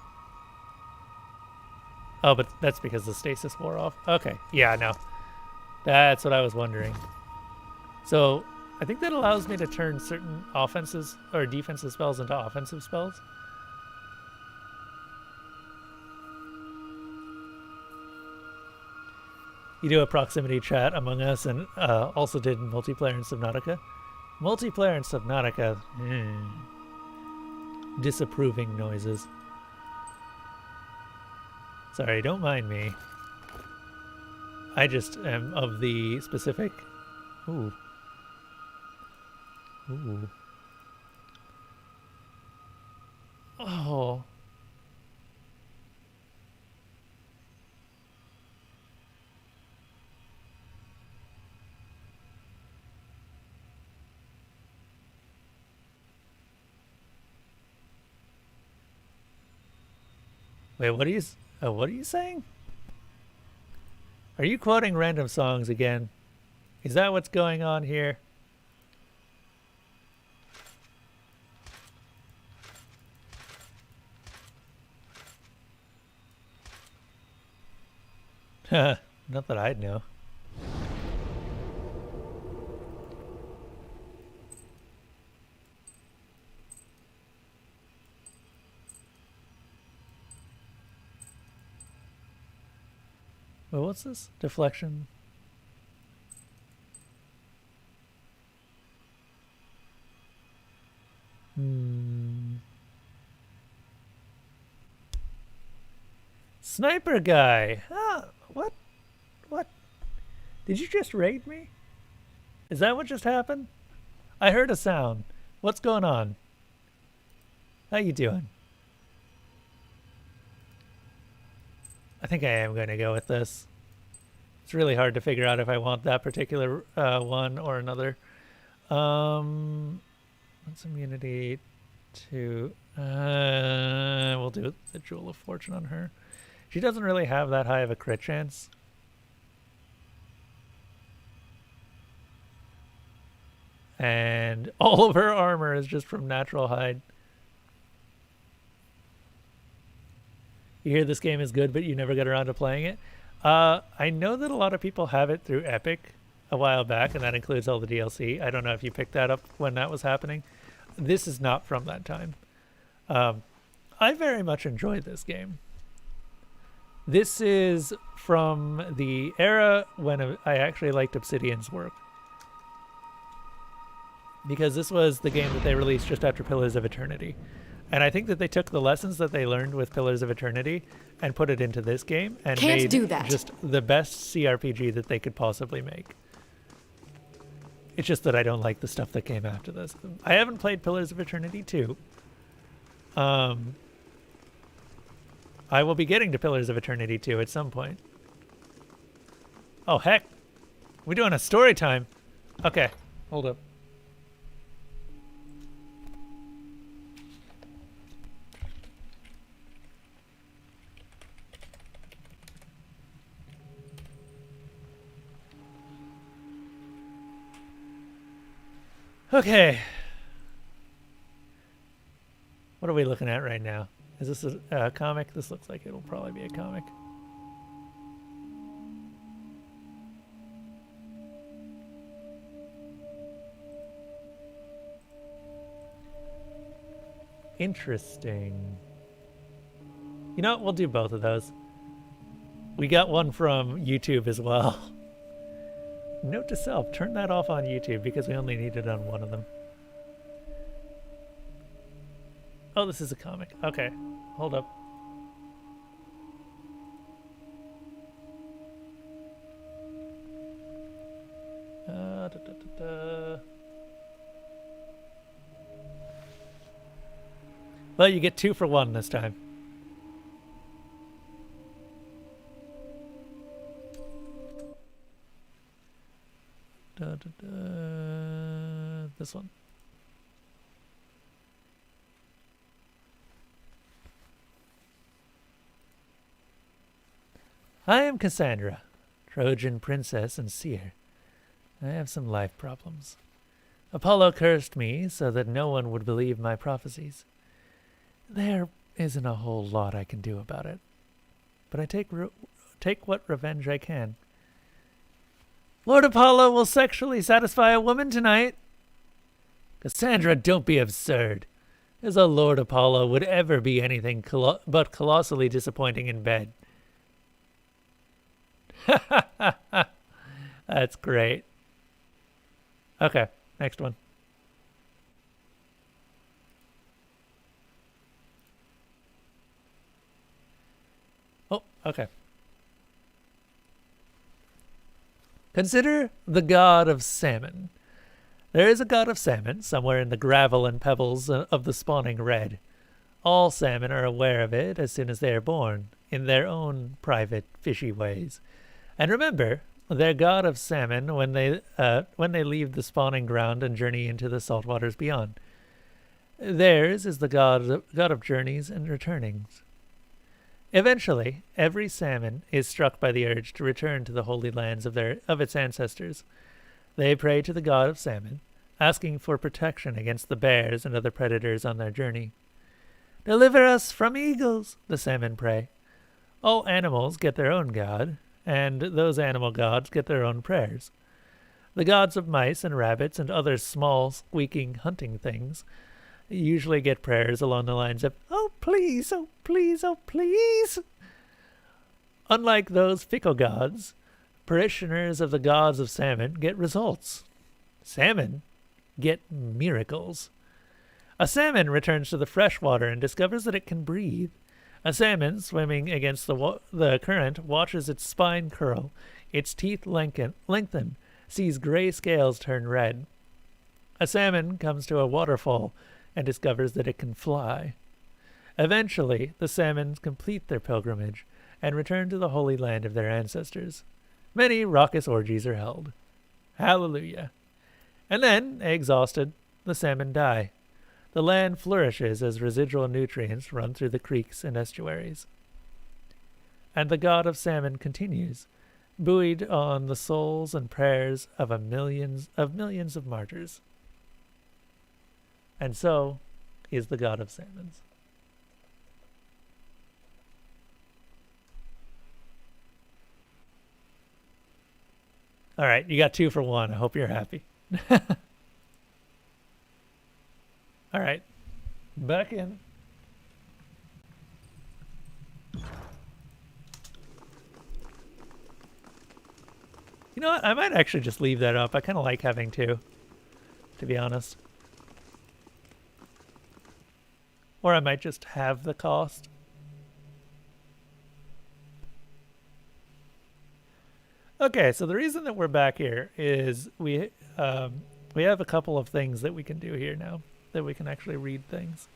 Oh, but that's because the stasis wore off. Okay, yeah, no. That's what I was wondering. So I think that allows me to turn certain offenses or defensive spells into offensive spells. You do a proximity chat among us and also did multiplayer in Subnautica. Multiplayer in Subnautica. Disapproving noises. Sorry, don't mind me. I just am of the specific... Ooh. Ooh. Oh. Wait, what are you saying? Are you quoting random songs again? Is that what's going on here? Not that I'd know. Wait, what's this? Deflection? Sniper guy! Ah, what? What? Did you just raid me? Is that what just happened? I heard a sound. What's going on? How you doing? I think I am going to go with this. It's really hard to figure out if I want that particular one or another. What's immunity to... we'll do the Jewel of Fortune on her. She doesn't really have that high of a crit chance. And all of her armor is just from natural hide. You hear this game is good, but you never get around to playing it. I know that a lot of people have it through Epic a while back, and that includes all the DLC. I don't know if you picked that up when that was happening. This is not from that time. I very much enjoyed this game. This is from the era when I actually liked Obsidian's work. Because this was the game that they released just after Pillars of Eternity. And I think that they took the lessons that they learned with Pillars of Eternity and put it into this game and made just the best CRPG that they could possibly make. It's just that I don't like the stuff that came after this. I haven't played Pillars of Eternity 2. I will be getting to Pillars of Eternity 2 at some point. Oh, heck. We're doing a story time. Okay, hold up. Okay. What are we looking at right now? Is this a comic? This looks like it'll probably be a comic. Interesting. You know what? We'll do both of those. We got one from YouTube as well. Note to self, turn that off on YouTube because we only need it on one of them. Oh, this is a comic. Okay, hold up. Well, you get 2 for 1 this time. This one. I am Cassandra, Trojan princess and seer. I have some life problems. Apollo cursed me so that no one would believe my prophecies. There isn't a whole lot I can do about it, but I take what revenge I can. Lord Apollo will sexually satisfy a woman tonight. Cassandra, don't be absurd. As though Lord Apollo would ever be anything but colossally disappointing in bed. That's great. Okay, next one. Oh, okay. Consider the god of salmon. There is a god of salmon somewhere in the gravel and pebbles of the spawning red. All salmon are aware of it as soon as they are born, in their own private fishy ways. And remember, their god of salmon when they leave the spawning ground and journey into the salt waters beyond. Theirs is the god of journeys and returnings. Eventually, every salmon is struck by the urge to return to the holy lands of its ancestors. They pray to the god of salmon, asking for protection against the bears and other predators on their journey. Deliver us from eagles, the salmon pray. All animals get their own god, and those animal gods get their own prayers. The gods of mice and rabbits and other small, squeaking hunting things usually get prayers along the lines of, "Oh, please, oh, please, oh, please." Unlike those fickle gods, parishioners of the gods of salmon get results. Salmon get miracles. A salmon returns to the fresh water and discovers that it can breathe. A salmon, swimming against the current, watches its spine curl, its teeth lengthen, sees gray scales turn red. A salmon comes to a waterfall and discovers that it can fly. Eventually, the salmons complete their pilgrimage and return to the holy land of their ancestors. Many raucous orgies are held. Hallelujah. And then, exhausted, the salmon die. The land flourishes as residual nutrients run through the creeks and estuaries. And the god of salmon continues, buoyed on the souls and prayers of millions of martyrs. And so is the god of salmons. All right, you got 2 for 1. I hope you're happy. All right, back in. You know what? I might actually just leave that up. I kind of like having 2, to be honest. Or I might just have the cost. Okay, so the reason that we're back here is we have a couple of things that we can do here now, that we can actually read things.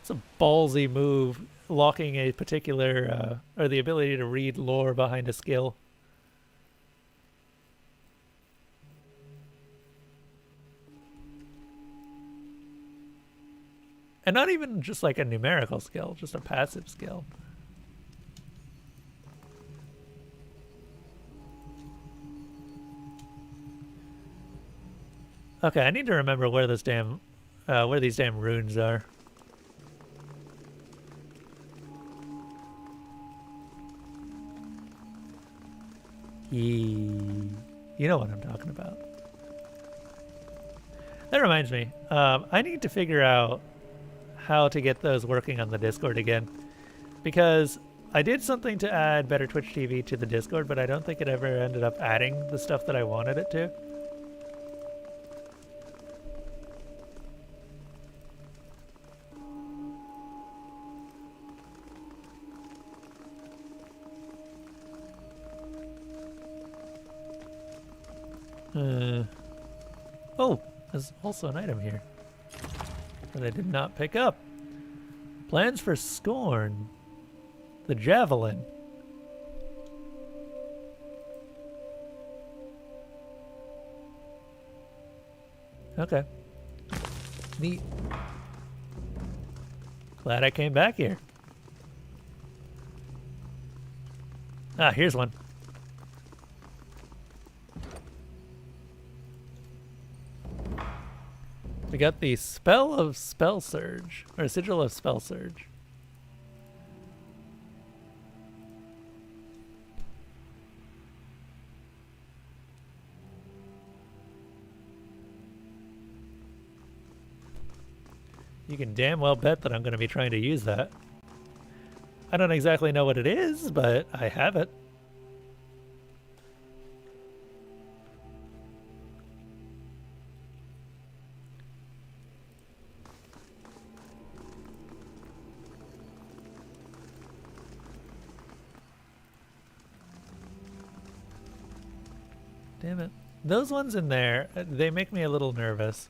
It's a ballsy move, locking a particular, or the ability to read lore behind a skill. And not even just like a numerical skill, just a passive skill. Okay, I need to remember where this where these damn runes are. You know what I'm talking about. That reminds me, I need to figure out how to get those working on the Discord again, because I did something to add Better Twitch TV to the Discord, but I don't think it ever ended up adding the stuff that I wanted it to. Oh, there's also an item here that I did not pick up. Plans for Scorn. The Javelin. Okay. Neat. Glad I came back here. Ah, here's one. We got the Spell of Spell Surge, or Sigil of Spell Surge. You can damn well bet that I'm going to be trying to use that. I don't exactly know what it is, but I have it. Damn it. Those ones in there, they make me a little nervous.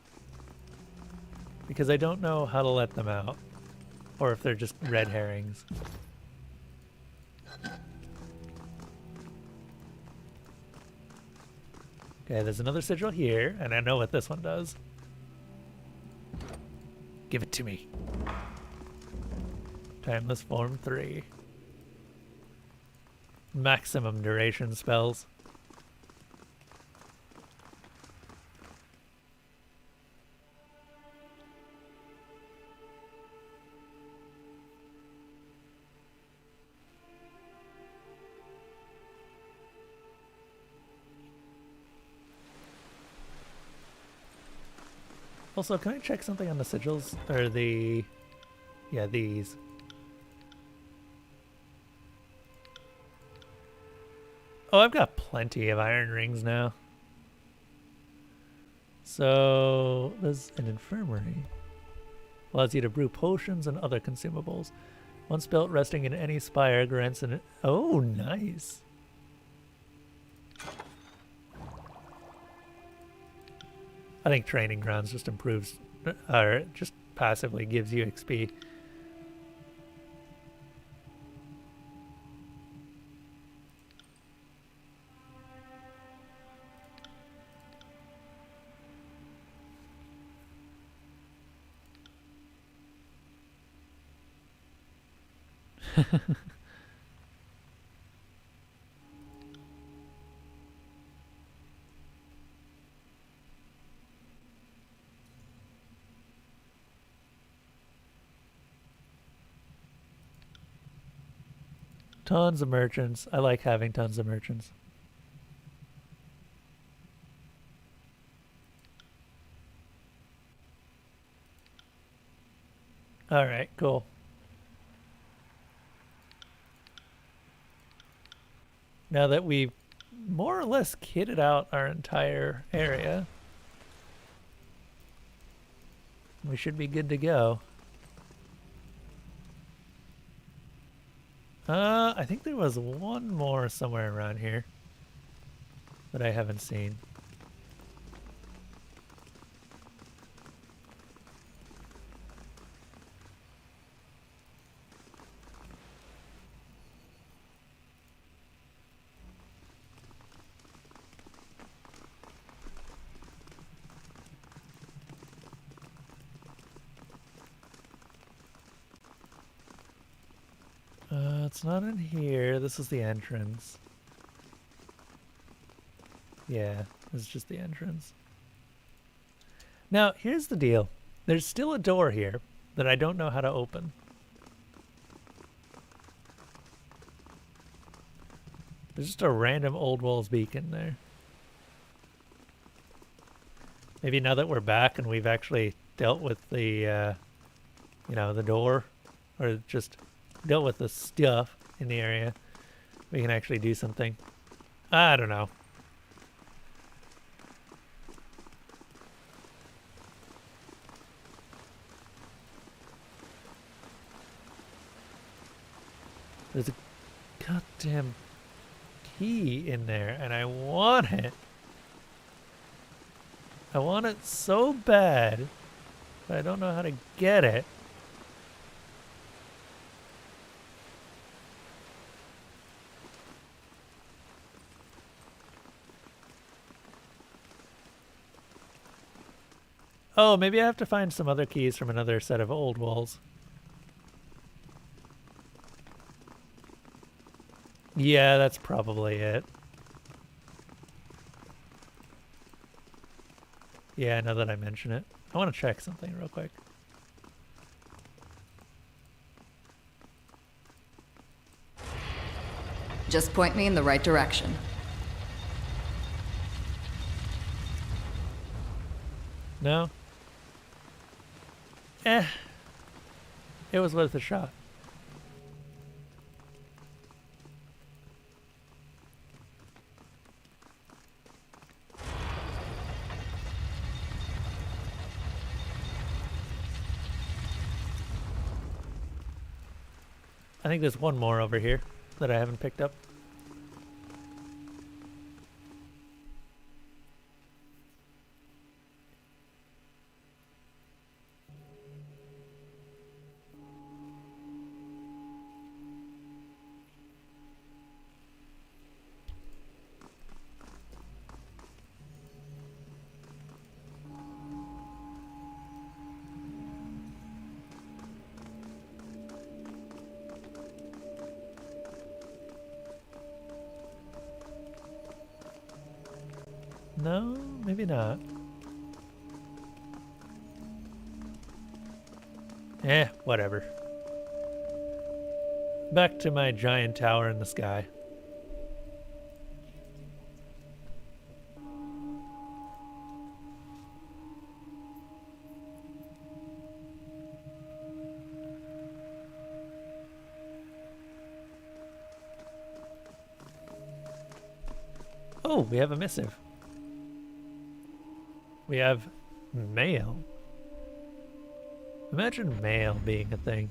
Because I don't know how to let them out. Or if they're just red herrings. Okay, there's another sigil here, and I know what this one does. Give it to me. Timeless Form 3. Maximum duration spells. Also, can I check something on the sigils? Or the... Yeah, these. Oh, I've got plenty of iron rings now. So, there's an infirmary. Allows you to brew potions and other consumables. Once built, resting in any spire grants an... Oh, nice. I think training grounds just improves, or just passively gives you XP. Tons of merchants. I like having tons of merchants. All right, cool. Now that we've more or less kitted out our entire area, we should be good to go. I think there was one more somewhere around here that I haven't seen. It's not in here. This is the entrance. Yeah, this is just the entrance. Now, here's the deal. There's still a door here that I don't know how to open. There's just a random Old Walls beacon there. Maybe now that we're back and we've actually dealt with the, you know, the door, or just dealt with the stuff in the area, we can actually do something. I don't know. There's a goddamn key in there, and I want it. I want it so bad, but I don't know how to get it. Oh, maybe I have to find some other keys from another set of Old Walls. Yeah, that's probably it. Yeah, now that I mention it. I want to check something real quick. Just point me in the right direction. No? It was worth a shot. I think there's one more over here that I haven't picked up. No, maybe not. Whatever. Back to my giant tower in the sky. Oh, we have a missive. We have mail. Imagine mail being a thing.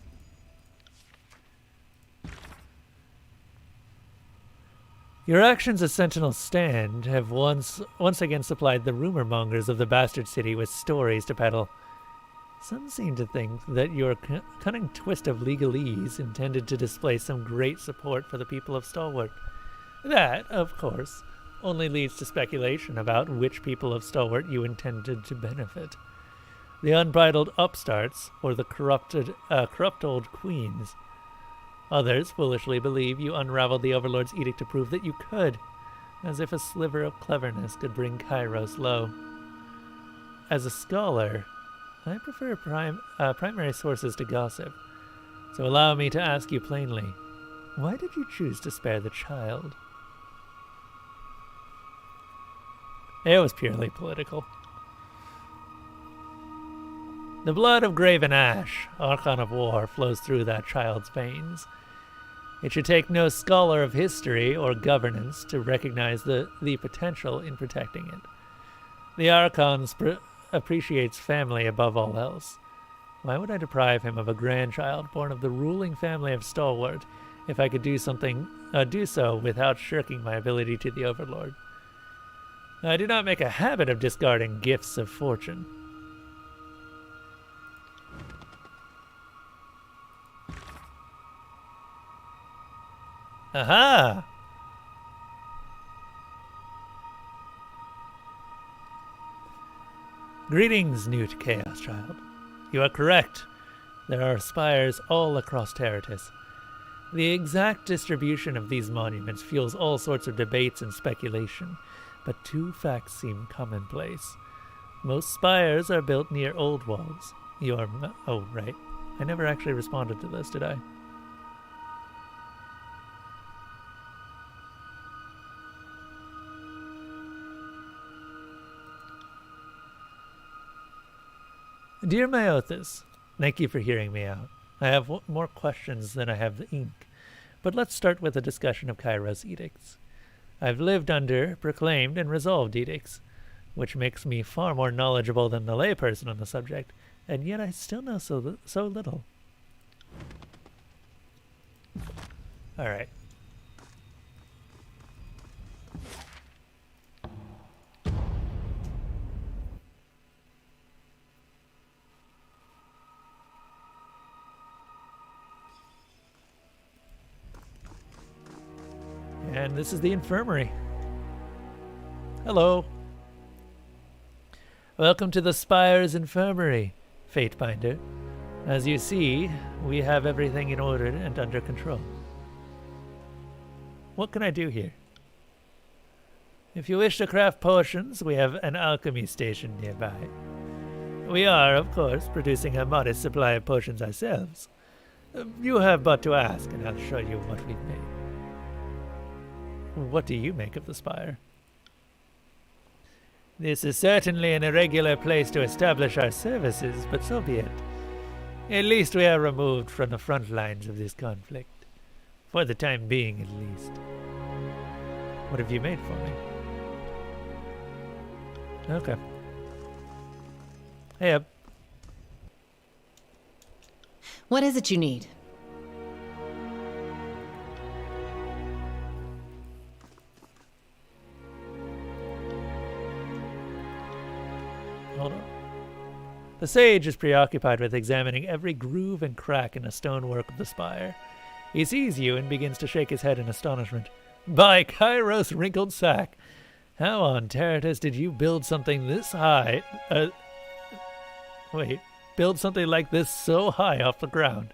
Your actions as Sentinel's stand have once again supplied the rumor mongers of the bastard city with stories to peddle. Some seem to think that your cunning twist of legalese intended to display some great support for the people of Stalwart. That, of course, only leads to speculation about which people of Stalwart you intended to benefit. The unbridled upstarts, or the corrupt old queens. Others foolishly believe you unraveled the Overlord's edict to prove that you could, as if a sliver of cleverness could bring Kairos low. As a scholar, I prefer primary sources to gossip, so allow me to ask you plainly, why did you choose to spare the child? It was purely political. The blood of Graven Ash, Archon of War, flows through that child's veins. It should take no scholar of history or governance to recognize the potential in protecting it. The Archon appreciates family above all else. Why would I deprive him of a grandchild born of the ruling family of Stalwart if I could do so without shirking my ability to the Overlord? I do not make a habit of discarding gifts of fortune. Aha! Greetings, Newt Chaos Child. You are correct. There are spires all across Terratus. The exact distribution of these monuments fuels all sorts of debates and speculation, but two facts seem commonplace. Most spires are built near old walls. Oh, right. I never actually responded to this, did I? Dear Myothis, thank you for hearing me out. I have more questions than I have the ink, but let's start with a discussion of Kairos edicts. I've lived under, proclaimed, and resolved edicts, which makes me far more knowledgeable than the layperson on the subject, and yet I still know so little. All right. And this is the infirmary. Hello. Welcome to the Spire's Infirmary, Fatebinder. As you see, we have everything in order and under control. What can I do here? If you wish to craft potions, we have an alchemy station nearby. We are, of course, producing a modest supply of potions ourselves. You have but to ask, and I'll show you what we've made. What do you make of the Spire? This is certainly an irregular place to establish our services, but so be it. At least we are removed from the front lines of this conflict. For the time being, at least. What have you made for me? Okay. Hey up. What is it you need? Hold on. The sage is preoccupied with examining every groove and crack in the stonework of the spire. He sees you and begins to shake his head in astonishment. By Kairos' wrinkled sack! How on Terratus did you build something this high? Build something like this so high off the ground?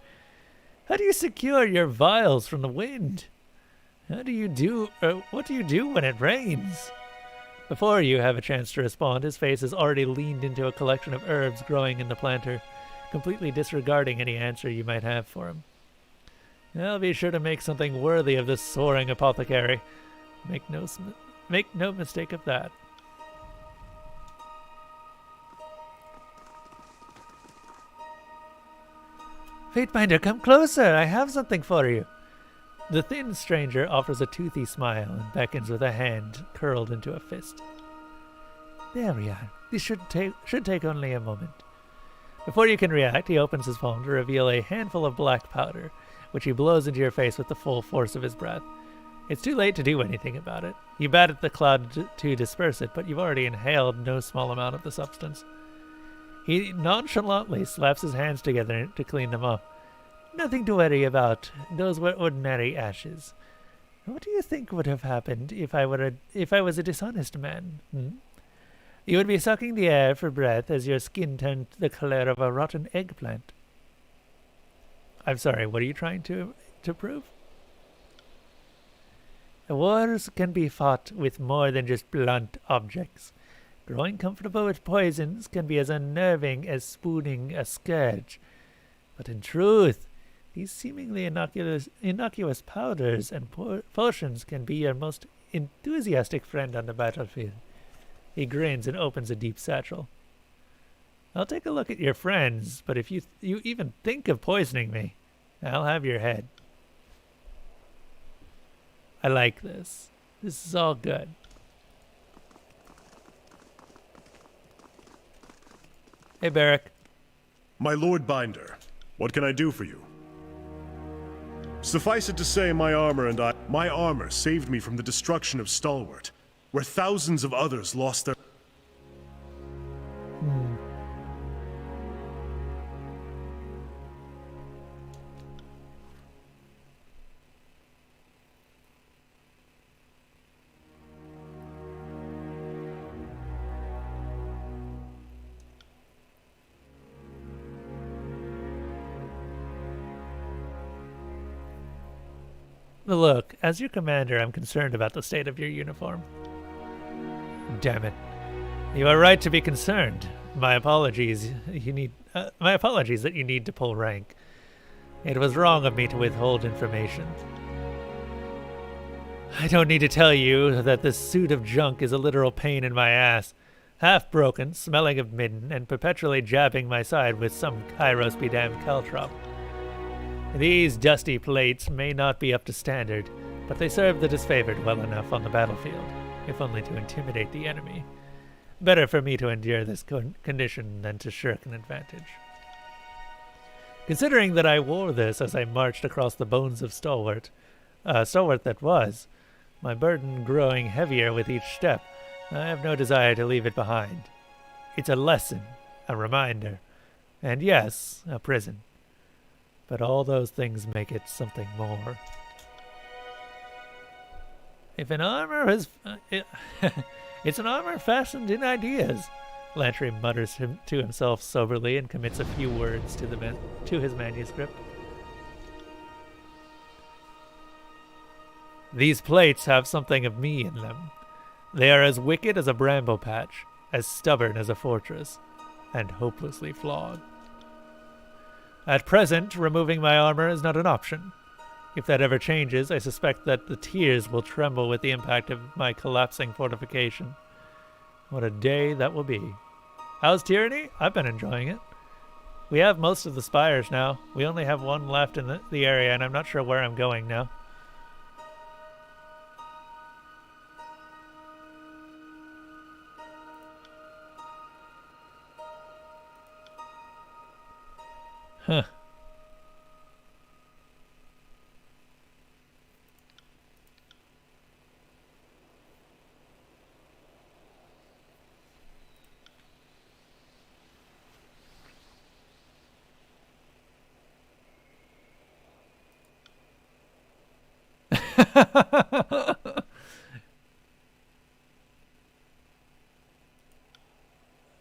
How do you secure your vials from the wind? What do you do when it rains? Before you have a chance to respond, his face is already leaned into a collection of herbs growing in the planter, completely disregarding any answer you might have for him. I'll be sure to make something worthy of this soaring apothecary. Make no mistake of that. Fateminder, come closer. I have something for you. The thin stranger offers a toothy smile and beckons with a hand curled into a fist. There we are. This should take only a moment. Before you can react, he opens his palm to reveal a handful of black powder, which he blows into your face with the full force of his breath. It's too late to do anything about it. You bat at the cloud to disperse it, but you've already inhaled no small amount of the substance. He nonchalantly slaps his hands together to clean them off. Nothing to worry about. Those were ordinary ashes. What do you think would have happened if I was a dishonest man? You would be sucking the air for breath as your skin turned the color of a rotten eggplant. I'm sorry, what are you trying to prove? Wars can be fought with more than just blunt objects. Growing comfortable with poisons can be as unnerving as spooning a scourge. But in truth, these seemingly innocuous powders and potions can be your most enthusiastic friend on the battlefield. He grins and opens a deep satchel. I'll take a look at your friends, but if you even think of poisoning me, I'll have your head. I like this. This is all good. Hey, Barrack. My Lord Binder, what can I do for you? Suffice it to say, my armor saved me from the destruction of Stalwart, where thousands of others lost their... Look, as your commander, I'm concerned about the state of your uniform. Damn it. You are right to be concerned. My apologies. My apologies that you need to pull rank. It was wrong of me to withhold information. I don't need to tell you that this suit of junk is a literal pain in my ass. Half broken, smelling of midden, and perpetually jabbing my side with some Kairos be damned caltrop. These dusty plates may not be up to standard, but they serve the disfavored well enough on the battlefield, if only to intimidate the enemy. Better for me to endure this condition than to shirk an advantage. Considering that I wore this as I marched across the bones of Stalwart that was, my burden growing heavier with each step, I have no desire to leave it behind. It's a lesson, a reminder, and yes, a prison. But all those things make it something more. If an armor is... it's an armor fastened in ideas. Lantry mutters to himself soberly and commits a few words to his manuscript. These plates have something of me in them. They are as wicked as a bramble patch, as stubborn as a fortress, and hopelessly flawed. At present, removing my armor is not an option. If that ever changes, I suspect that the tiers will tremble with the impact of my collapsing fortification. What a day that will be. How's Tyranny? I've been enjoying it. We have most of the spires now. We only have one left in the area, and I'm not sure where I'm going now. Huh.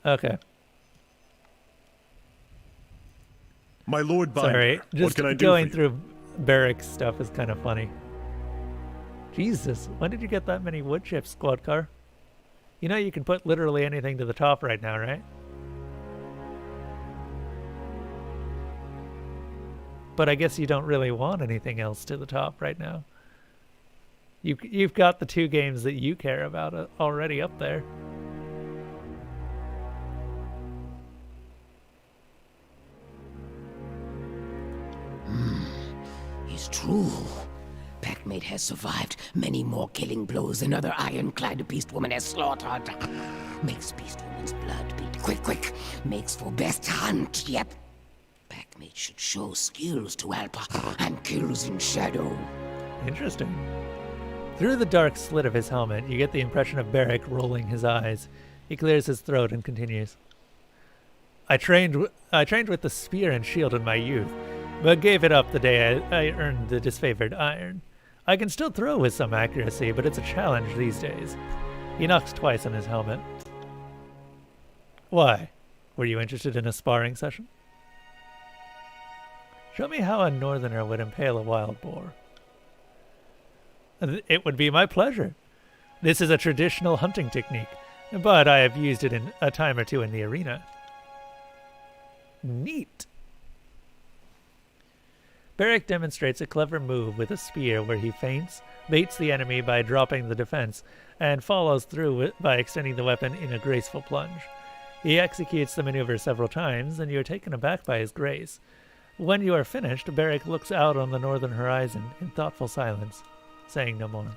Okay. My Lord Binder, Sorry, what just can I do going for you? through barracks stuff is kind of funny. Jesus, when did you get that many wood chips, squad car? You know you can put literally anything to the top right now, right? But I guess you don't really want anything else to the top right now. You've got the 2 games that you care about already up there. It's true. Packmate has survived many more killing blows than other ironclad beast woman has slaughtered. Makes beast woman's blood beat quick. Makes for best hunt, yep. Packmate should show skills to help her and kills in shadow. Interesting. Through the dark slit of his helmet, you get the impression of Barrick rolling his eyes. He clears his throat and continues. I trained with the spear and shield in my youth, but gave it up the day I earned the disfavored iron. I can still throw with some accuracy, but it's a challenge these days. He knocks twice on his helmet. Why? Were you interested in a sparring session? Show me how a northerner would impale a wild boar. It would be my pleasure. This is a traditional hunting technique, but I have used it in a time or two in the arena. Neat. Barrick demonstrates a clever move with a spear where he feints, baits the enemy by dropping the defense, and follows through by extending the weapon in a graceful plunge. He executes the maneuver several times, and you are taken aback by his grace. When you are finished, Barrick looks out on the northern horizon in thoughtful silence, saying no more.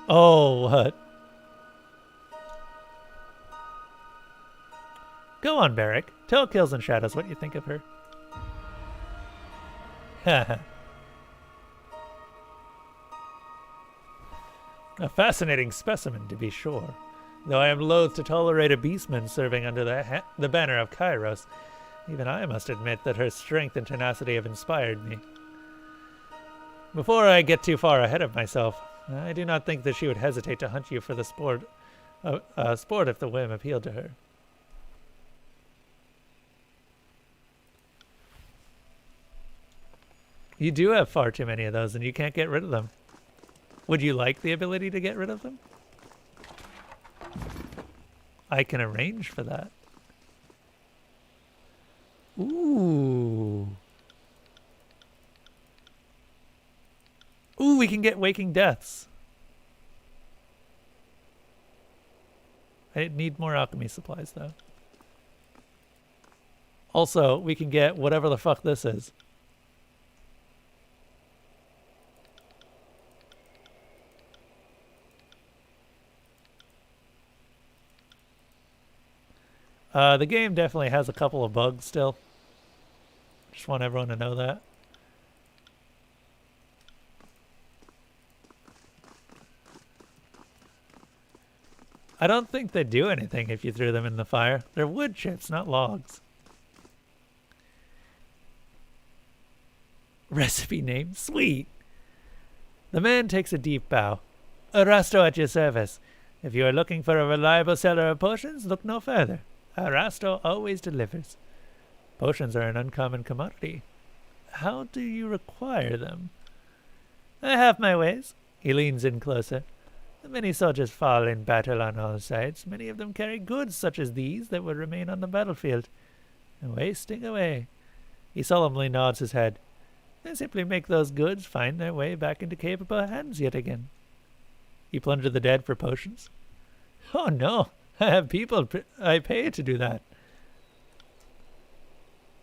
Oh, what? Go on, Barrick. Tell Kills and Shadows what you think of her. Haha. A fascinating specimen, to be sure. Though I am loath to tolerate a beastman serving under the banner of Kairos, even I must admit that her strength and tenacity have inspired me. Before I get too far ahead of myself, I do not think that she would hesitate to hunt you for the sport if the whim appealed to her. You do have far too many of those, and you can't get rid of them. Would you like the ability to get rid of them? I can arrange for that. Ooh. Ooh, we can get Waking Deaths. I need more alchemy supplies, though. Also, we can get whatever the fuck this is. The game definitely has a couple of bugs still. Just want everyone to know that. I don't think they do anything if you threw them in the fire. They're wood chips, not logs. Recipe name? Sweet. The man takes a deep bow. Arasto at your service. If you are looking for a reliable seller of potions, look no further. Arasto always delivers. Potions are an uncommon commodity. How do you require them? I have my ways. He leans in closer. Many soldiers fall in battle on all sides. Many of them carry goods such as these that would remain on the battlefield. Wasting away. He solemnly nods his head. They simply make those goods find their way back into capable hands yet again. You plunder the dead for potions? Oh no, I have people I pay to do that.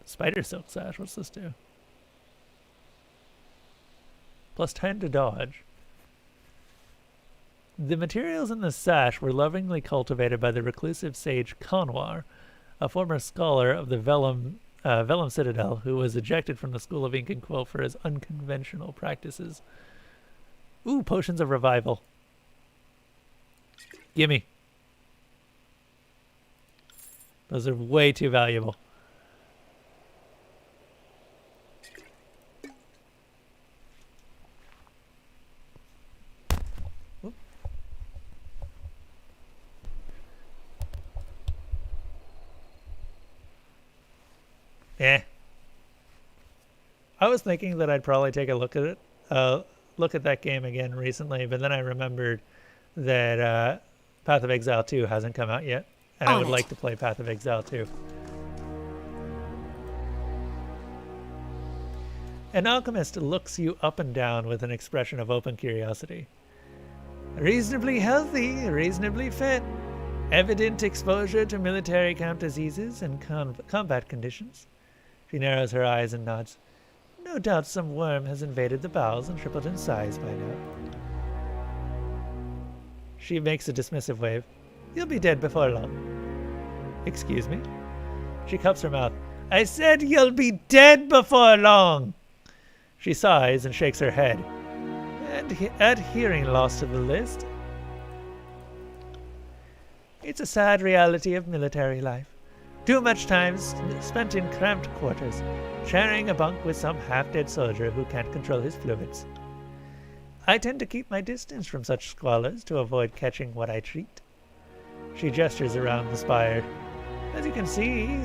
Spider silk sash, what's this do? Plus 10 to dodge. The materials in the sash were lovingly cultivated by the reclusive sage Conwar, a former scholar of the Vellum Citadel who was ejected from the School of Ink and Quill for his unconventional practices. Ooh, potions of revival. Gimme. Those are way too valuable. Whoop. I was thinking that I'd probably take a look at it, look at that game again recently, but then I remembered that Path of Exile 2 hasn't come out yet, and I would like to play Path of Exile 2. An alchemist looks you up and down with an expression of open curiosity. Reasonably healthy, reasonably fit. Evident exposure to military camp diseases and combat conditions. She narrows her eyes and nods. No doubt some worm has invaded the bowels and tripled in size by now. She makes a dismissive wave. You'll be dead before long. Excuse me? She cups her mouth. I said you'll be dead before long. She sighs and shakes her head. And add hearing loss to the list. It's a sad reality of military life. Too much time spent in cramped quarters, sharing a bunk with some half-dead soldier who can't control his fluids. I tend to keep my distance from such squalors to avoid catching what I treat. She gestures around the spire. As you can see,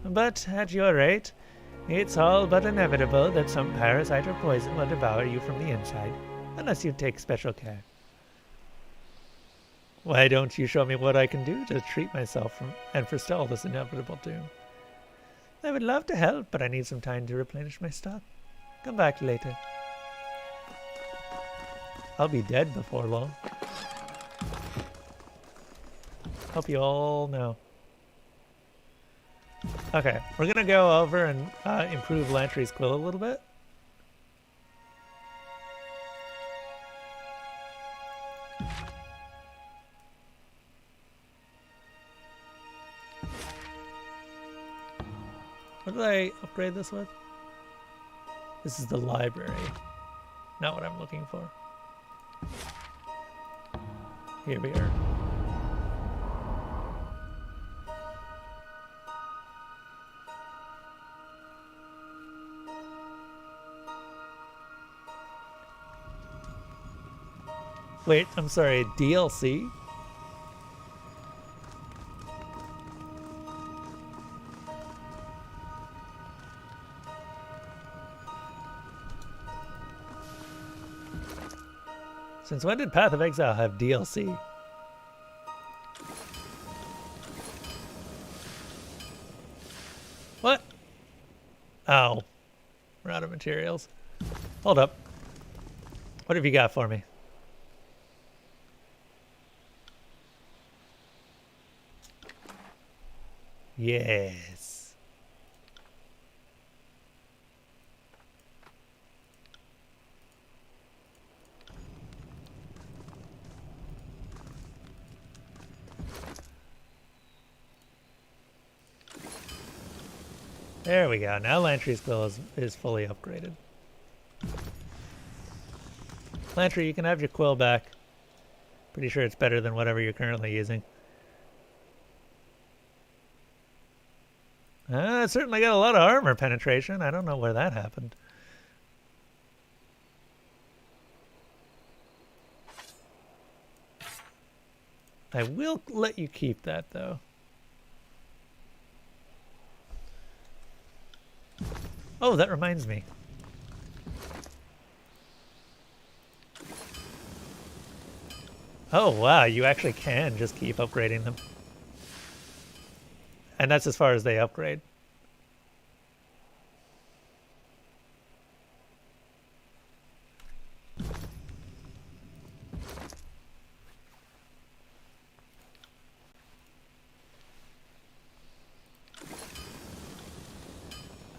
but at your rate, it's all but inevitable that some parasite or poison will devour you from the inside, unless you take special care. Why don't you show me what I can do to treat myself and forestall this inevitable doom? I would love to help, but I need some time to replenish my stock. Come back later. I'll be dead before long. Hope you all know. Okay, we're gonna go over and improve Lantry's quill a little bit. What did I upgrade this with? This is the library. Not what I'm looking for. Here we are. Wait, I'm sorry, DLC? Since when did Path of Exile have DLC? What? Oh. We're out of materials. Hold up. What have you got for me? Yes. There we go. Now Lantry's quill is fully upgraded. Lantry, you can have your quill back. Pretty sure it's better than whatever you're currently using. It certainly got a lot of armor penetration. I don't know where that happened. I will let you keep that, though. Oh, that reminds me. Oh, wow, you actually can just keep upgrading them. And that's as far as they upgrade.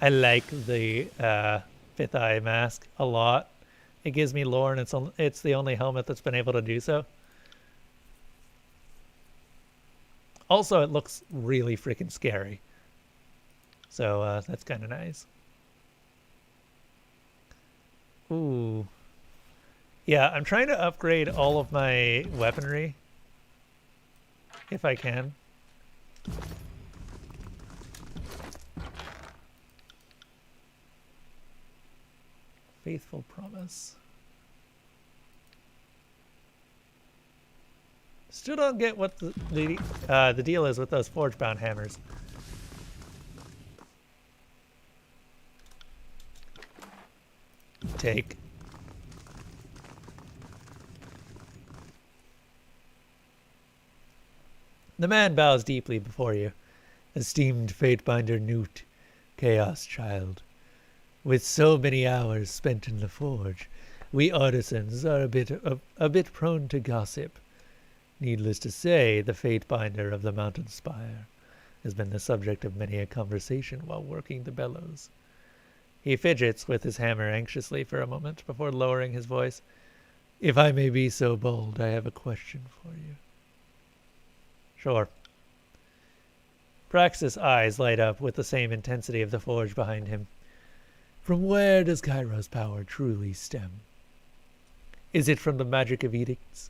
I like the Fifth Eye mask a lot. It gives me lore, and it's the only helmet that's been able to do so. Also, it looks really freaking scary. So that's kind of nice. Ooh. Yeah, I'm trying to upgrade all of my weaponry. If I can. Faithful Promise. Still don't get what the deal is with those forge-bound hammers. Take. The man bows deeply before you. Esteemed Fatebinder Newt, Chaos Child. With so many hours spent in the forge, we artisans are a bit prone to gossip. Needless to say, the Fatebinder of the Mountain Spire has been the subject of many a conversation while working the bellows. He fidgets with his hammer anxiously for a moment before lowering his voice. If I may be so bold, I have a question for you. Sure. Praxis' eyes light up with the same intensity of the forge behind him. From where does Kairos' power truly stem? Is it from the magic of edicts?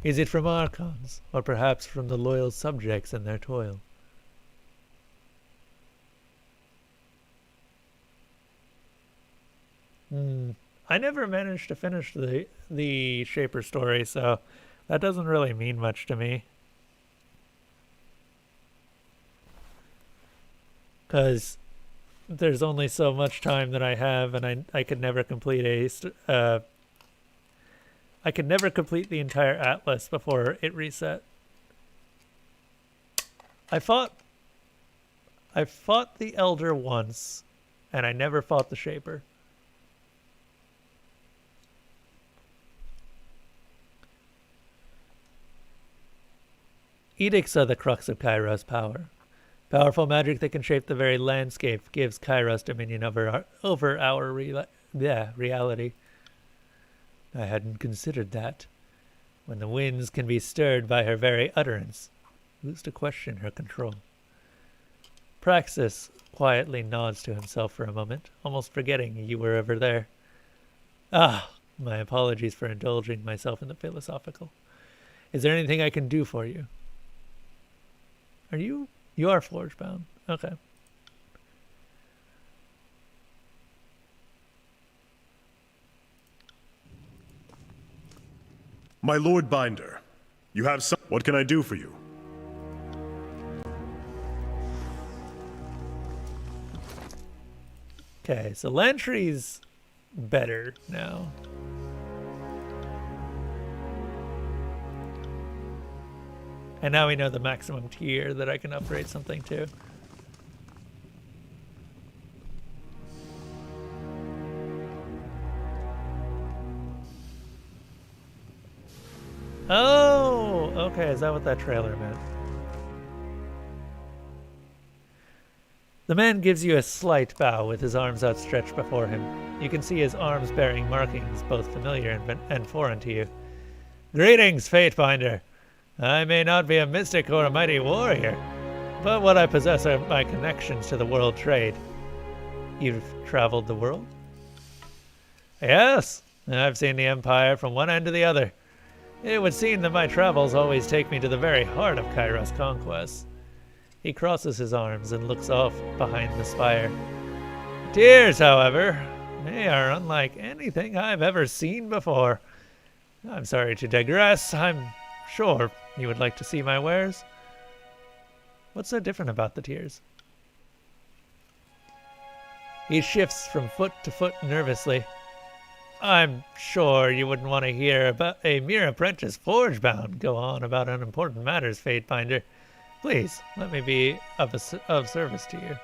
Is it from archons, or perhaps from the loyal subjects and their toil? I never managed to finish the Shaper story, so that doesn't really mean much to me. Because there's only so much time that I have, and I could never complete I could never complete the entire Atlas before it reset. I fought the Elder once, and I never fought the Shaper. Edicts are the crux of Kairos' power. Powerful magic that can shape the very landscape gives Kairos dominion over our reality. I hadn't considered that. When the winds can be stirred by her very utterance, who's to question her control? Praxis quietly nods to himself for a moment, almost forgetting you were ever there. Ah, my apologies for indulging myself in the philosophical. Is there anything I can do for you? You are forge bound. Okay. My Lord Binder, you have some... What can I do for you? Okay, so Lantry's better now. And now we know the maximum tier that I can upgrade something to. Oh, okay, is that what that trailer meant? The man gives you a slight bow with his arms outstretched before him. You can see his arms bearing markings both familiar and foreign to you. Greetings, Fatebinder. I may not be a mystic or a mighty warrior, but what I possess are my connections to the world trade. You've traveled the world? Yes, I've seen the Empire from one end to the other. It would seem that my travels always take me to the very heart of Kairos' conquests. He crosses his arms and looks off behind the spire. Tears, however, they are unlike anything I've ever seen before. I'm sorry to digress. I'm sure you would like to see my wares. What's so different about the tears? He shifts from foot to foot nervously. I'm sure you wouldn't want to hear about a mere apprentice forge-bound go on about unimportant matters, Fatebinder. Please, let me be of service to you.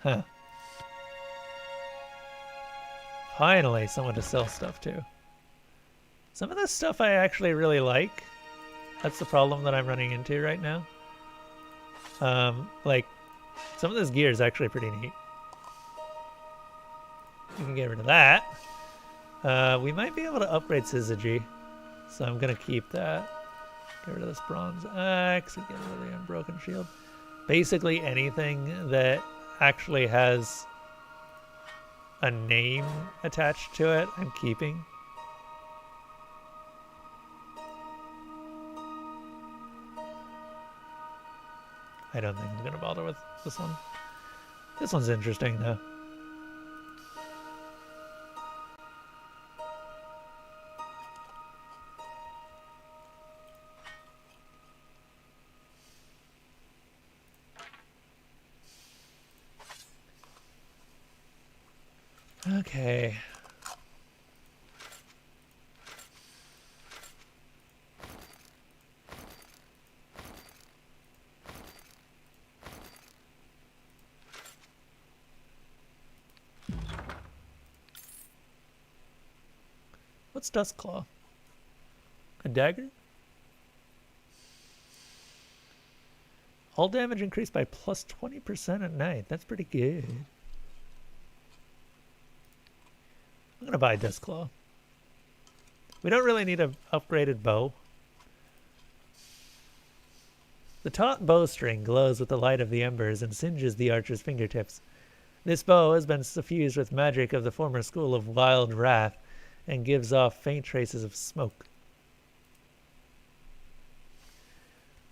Huh. Finally, someone to sell stuff to. Some of this stuff I actually really like. That's the problem that I'm running into right now. Like, Some of this gear is actually pretty neat. We can get rid of that. We might be able to upgrade Syzygy, so I'm gonna keep that. Get rid of this bronze axe, get rid of the unbroken shield. Basically anything that actually has a name attached to it, I'm keeping. I don't think I'm gonna bother with this one. This one's interesting though. Okay. What's Dustclaw? A dagger? All damage increased by plus 20% at night. That's pretty good. I'm gonna buy Dustclaw. We don't really need an upgraded bow. The taut bowstring glows with the light of the embers and singes the archer's fingertips. This bow has been suffused with magic of the former school of wild wrath and gives off faint traces of smoke.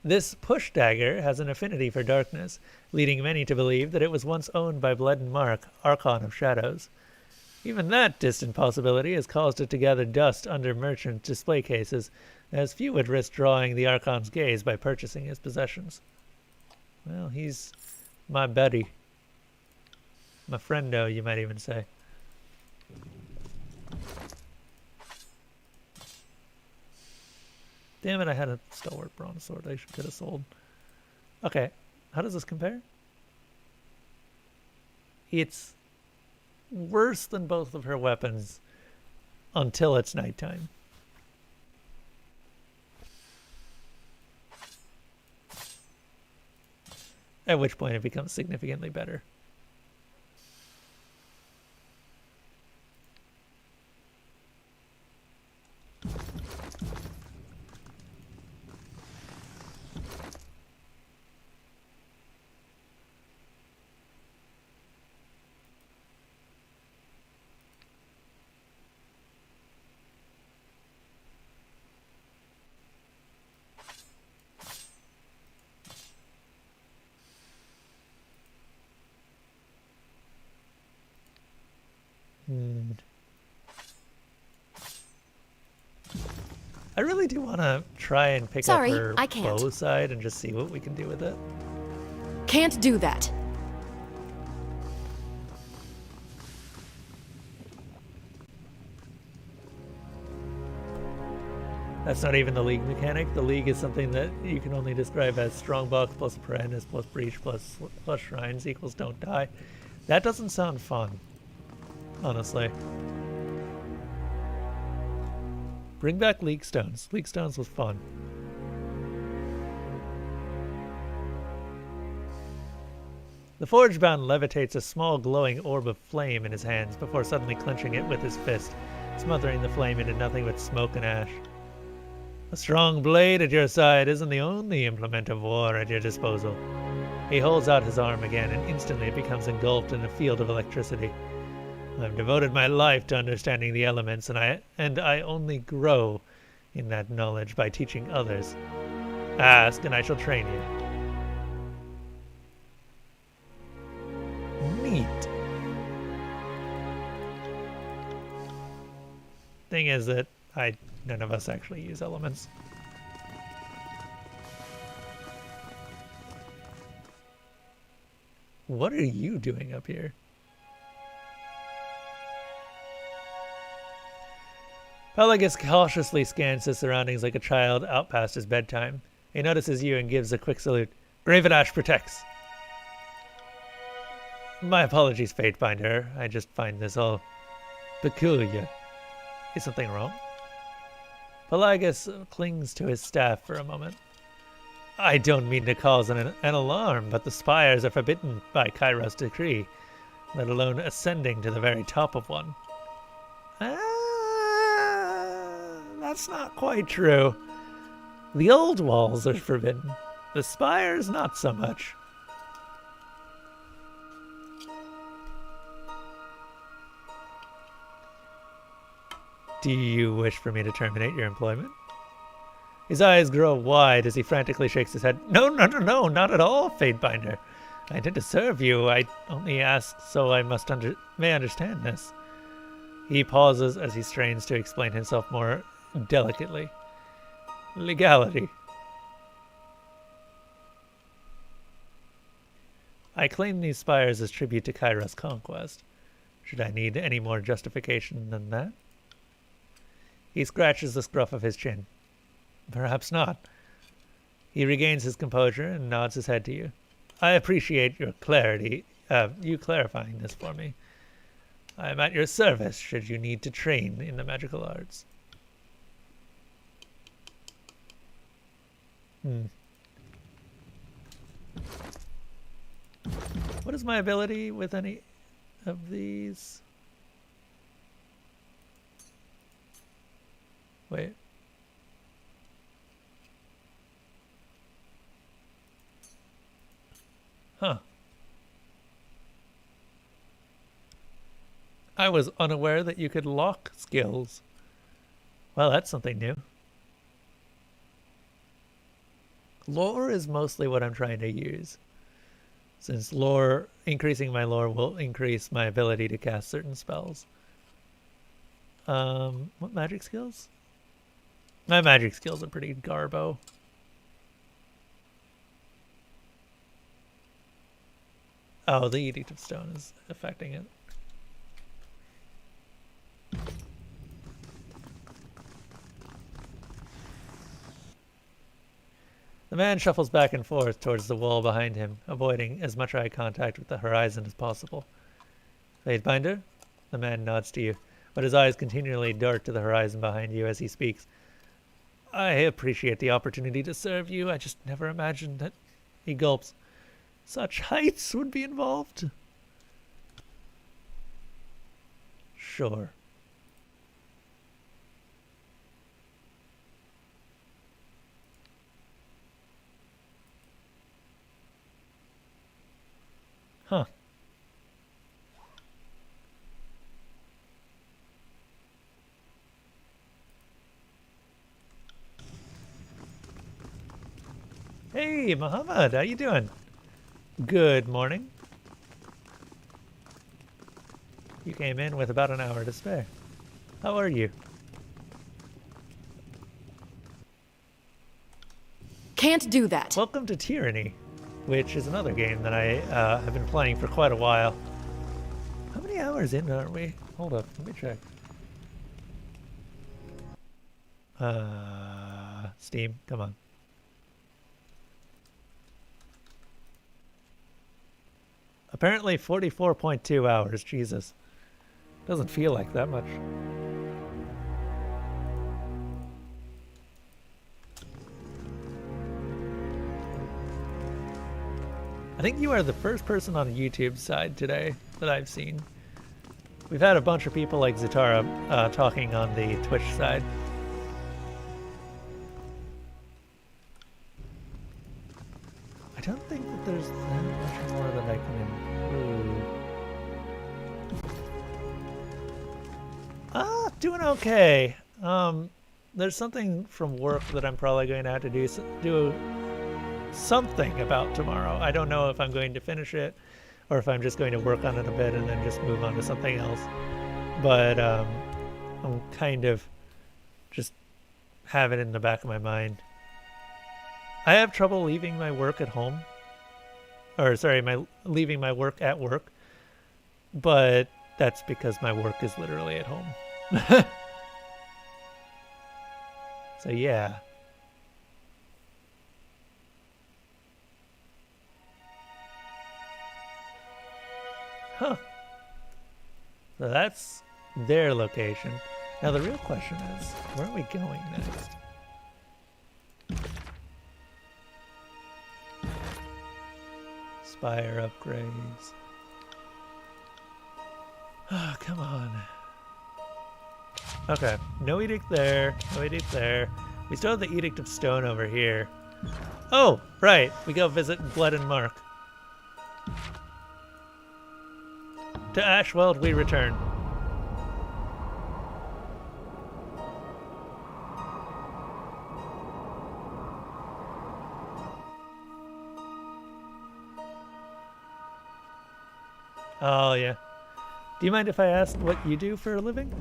This push dagger has an affinity for darkness, leading many to believe that it was once owned by Bleden Mark, Archon of Shadows. Even that distant possibility has caused it to gather dust under merchant display cases, as few would risk drawing the Archon's gaze by purchasing his possessions. Well, he's my buddy. My friendo, you might even say. Damn it, I had a stalwart bronze sword I could have sold. Okay, how does this compare? It's worse than both of her weapons until it's nighttime. At which point it becomes significantly better. I really do want to try and pick up her bow side and just see what we can do with it. Can't do that. That's not even the league mechanic. The league is something that you can only describe as strongbox plus perennis plus breach plus shrines equals don't die. That doesn't sound fun, honestly. Bring back League Stones. League Stones was fun. The Forgebound levitates a small glowing orb of flame in his hands before suddenly clenching it with his fist, smothering the flame into nothing but smoke and ash. A strong blade at your side isn't the only implement of war at your disposal. He holds out his arm again, and instantly it becomes engulfed in a field of electricity. I've devoted my life to understanding the elements, and I only grow in that knowledge by teaching others. Ask, and I shall train you. Neat. Thing is that none of us actually use elements. What are you doing up here? Pelagus cautiously scans his surroundings like a child out past his bedtime. He notices you and gives a quick salute. Gravinash protects. My apologies, Fatebinder. I just find this all peculiar. Is something wrong? Pelagus clings to his staff for a moment. I don't mean to cause an alarm, but the spires are forbidden by Kairos' decree, let alone ascending to the very top of one. That's not quite true. The old walls are forbidden. The spires, not so much. Do you wish for me to terminate your employment? His eyes grow wide as he frantically shakes his head. No, not at all, Fatebinder. I intend to serve you. I only ask so I may understand this. He pauses as he strains to explain himself more delicately. Legality. I claim these spires as tribute to Kairos' conquest. Should I need any more justification than that? He scratches the scruff of his chin. Perhaps not. He regains his composure and nods his head to you. I appreciate your clarity, you clarifying this for me. I am at your service should you need to train in the magical arts. What is my ability with any of these? Wait. Huh. I was unaware that you could lock skills. Well, that's something new. Lore is mostly what I'm trying to use. Since increasing my lore will increase my ability to cast certain spells. What magic skills? My magic skills are pretty garbo. Oh, the Edict of Stone is affecting it. The man shuffles back and forth towards the wall behind him, avoiding as much eye contact with the horizon as possible. Fatebinder? The man nods to you, but his eyes continually dart to the horizon behind you as he speaks. I appreciate the opportunity to serve you. I just never imagined that... He gulps. Such heights would be involved. Sure. Huh. Hey, Muhammad, how you doing? Good morning. You came in with about an hour to spare. How are you? Can't do that. Welcome to Tyranny, which is another game that I have been playing for quite a while. How many hours in are we? Hold up, let me check. Steam, come on. Apparently 44.2 hours, Jesus. Doesn't feel like that much. I think you are the first person on the YouTube side today that I've seen. We've had a bunch of people like Zutara talking on the Twitch side. I don't think that there's that much more that I can improve. Doing okay. There's something from work that I'm probably going to have to do something about tomorrow. I don't know if I'm going to finish it or if I'm just going to work on it a bit and then just move on to something else. But I'm kind of just have it in the back of my mind. I have trouble leaving my work at home. Or sorry, leaving my work at work. But that's because my work is literally at home. So yeah. Huh. So that's their location. Now the real question is, where are we going next? Spire upgrades. Oh, come on. Okay, no edict there, no edict there. We still have the Edict of Stone over here. Oh, right, we go visit Blood and Mark. To Ashweld we return. Oh, yeah. Do you mind if I ask what you do for a living?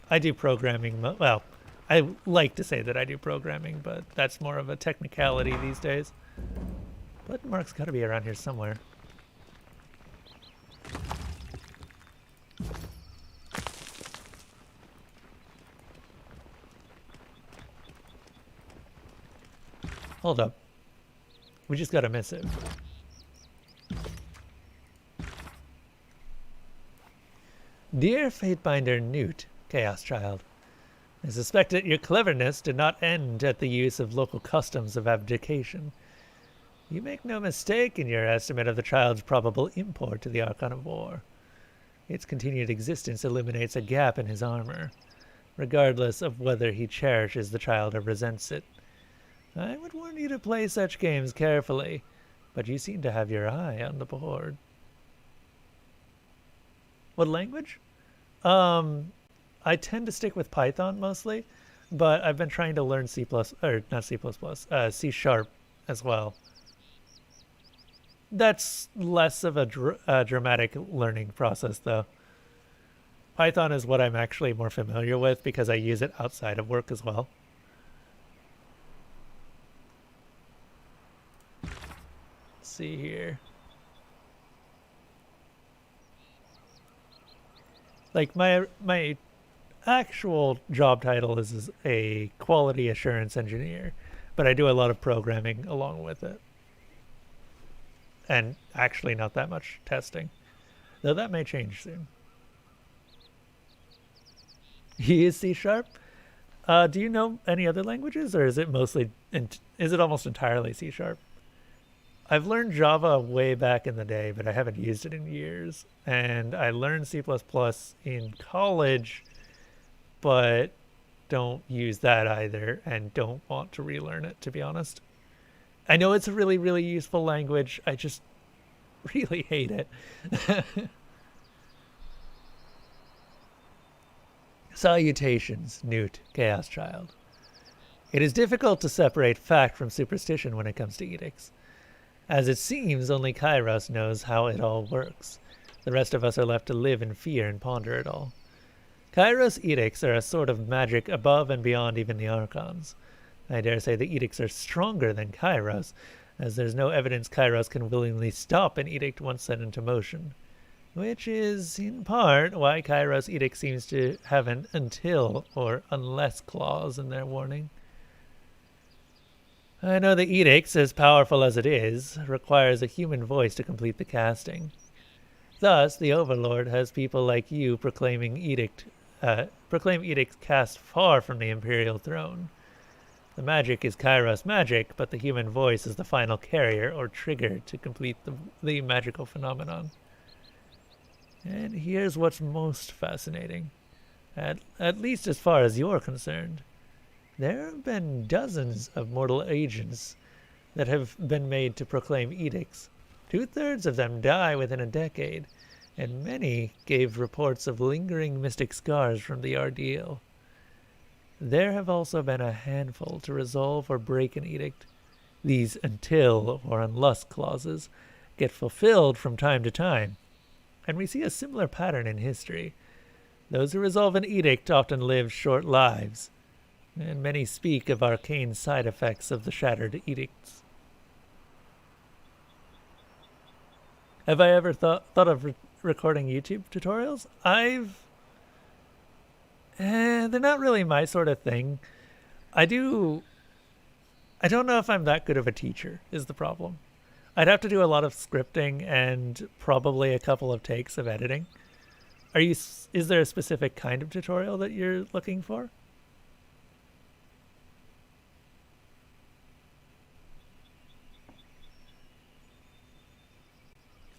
I do programming. Well, I like to say that I do programming, but that's more of a technicality these days. But Mark's got to be around here somewhere. Hold up. We just got a missive. Dear Fatebinder Newt, Chaos Child, I suspect that your cleverness did not end at the use of local customs of abdication. You make no mistake in your estimate of the child's probable import to the Archon of War. Its continued existence illuminates a gap in his armor, regardless of whether he cherishes the child or resents it. I would warn you to play such games carefully, but you seem to have your eye on the board. What language? I tend to stick with Python mostly, but I've been trying to learn C++, or not C++, C# as well. That's less of a dramatic learning process, though. Python is what I'm actually more familiar with because I use it outside of work as well. Let's see here. Like my actual job title is a quality assurance engineer, but I do a lot of programming along with it. And actually not that much testing, though that may change soon. He is C#. Do you know any other languages, or is it mostly, is it almost entirely C#? I've learned Java way back in the day, but I haven't used it in years. And I learned C++ in college, but don't use that either, and don't want to relearn it, to be honest. I know it's a really, really useful language. I just really hate it. Salutations, Newt, Chaos Child. It is difficult to separate fact from superstition when it comes to edicts. As it seems, only Kairos knows how it all works. The rest of us are left to live in fear and ponder it all. Kairos edicts are a sort of magic above and beyond even the Archons. I dare say the edicts are stronger than Kairos, as there's no evidence Kairos can willingly stop an edict once set into motion. Which is, in part, why Kairos edict seems to have an until or unless clause in their warning. I know the edicts, as powerful as it is, requires a human voice to complete the casting. Thus, the Overlord has people like you proclaim edicts cast far from the Imperial throne. The magic is Kairos magic, but the human voice is the final carrier or trigger to complete the magical phenomenon. And here's what's most fascinating, at least as far as you're concerned. There have been dozens of mortal agents that have been made to proclaim edicts. 2/3 of them die within a decade, and many gave reports of lingering mystic scars from the ordeal. There have also been a handful to resolve or break an edict. These until or unless clauses get fulfilled from time to time, and we see a similar pattern in history. Those who resolve an edict often live short lives, and many speak of arcane side effects of the shattered edicts. Have I ever thought of recording YouTube tutorials? They're not really my sort of thing. I don't know if I'm that good of a teacher, is the problem. I'd have to do a lot of scripting and probably a couple of takes of editing. Is there a specific kind of tutorial that you're looking for?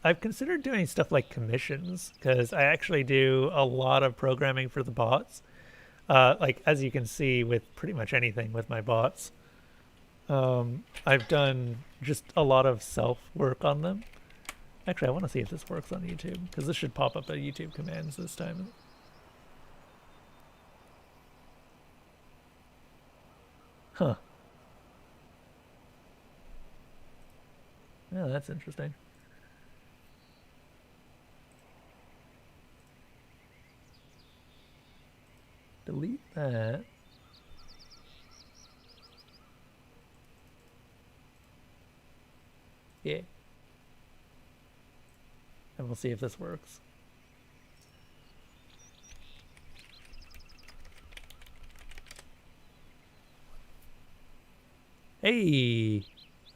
I've considered doing stuff like commissions, because I actually do a lot of programming for the bots. Like, as you can see with pretty much anything with my bots. I've done just a lot of self-work on them. Actually, I want to see if this works on YouTube, because this should pop up at YouTube commands this time. Huh. Yeah, that's interesting. Delete that. Yeah. And we'll see if this works. Hey!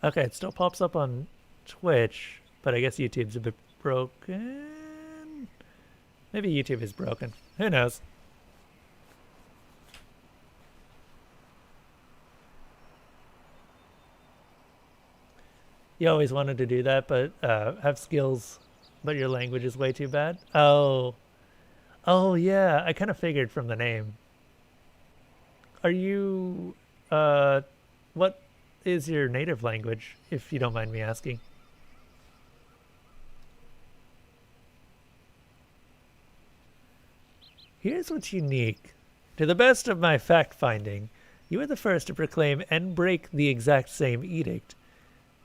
Okay, it still pops up on Twitch, but I guess YouTube's a bit broken? Maybe YouTube is broken. Who knows? You always wanted to do that, but have skills, but your language is way too bad? Oh. Oh, yeah. I kind of figured from the name. Are you... what is your native language, if you don't mind me asking? Here's what's unique. To the best of my fact-finding, you are the first to proclaim and break the exact same edict.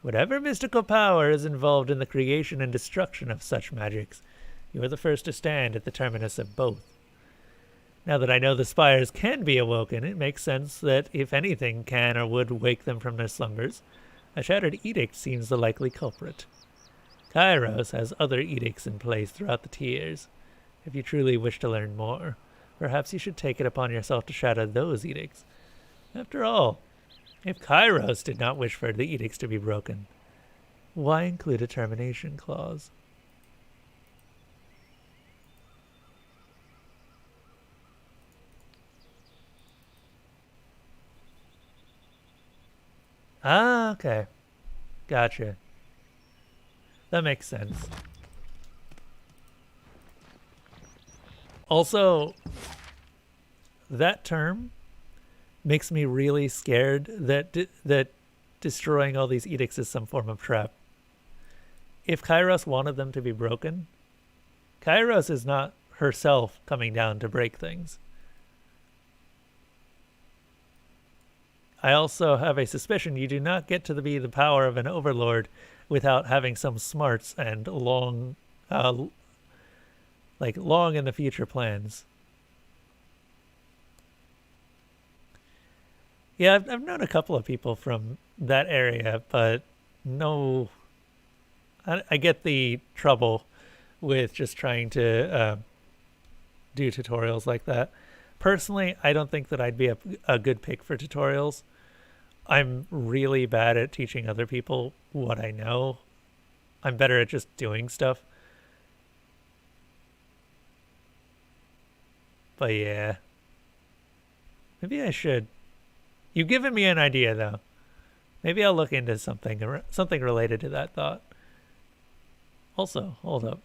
Whatever mystical power is involved in the creation and destruction of such magics, you are the first to stand at the terminus of both. Now that I know the spires can be awoken, it makes sense that if anything can or would wake them from their slumbers, a shattered edict seems the likely culprit. Kairos has other edicts in place throughout the tiers. If you truly wish to learn more, perhaps you should take it upon yourself to shatter those edicts. After all, if Kairos did not wish for the edicts to be broken, why include a termination clause? Ah, okay. Gotcha. That makes sense. Also, that term makes me really scared that that destroying all these edicts is some form of trap. If Kairos wanted them to be broken, Kairos is not herself coming down to break things. I also have a suspicion you do not get to be the power of an overlord without having some smarts and long in the future plans. Yeah, I've known a couple of people from that area, but no, I get the trouble with just trying to do tutorials like that. Personally, I don't think that I'd be a good pick for tutorials. I'm really bad at teaching other people what I know. I'm better at just doing stuff. But yeah. Maybe I should. You've given me an idea, though. Maybe I'll look into something related to that thought. Also, hold up.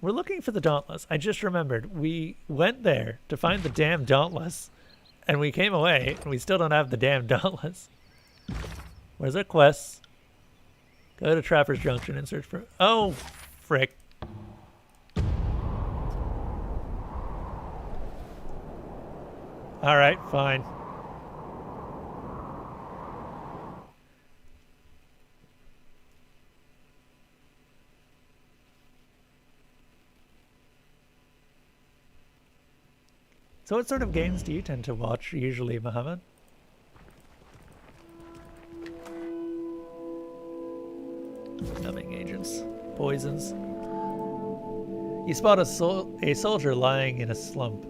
We're looking for the Dauntless. I just remembered. We went there to find the damn Dauntless, and we came away, and we still don't have the damn Dauntless. Where's our quests? Go to Trapper's Junction and search for... Oh, frick. Alright, fine. So what sort of games do you tend to watch usually, Muhammad? Numbing agents. Poisons. You spot a soldier lying in a slump.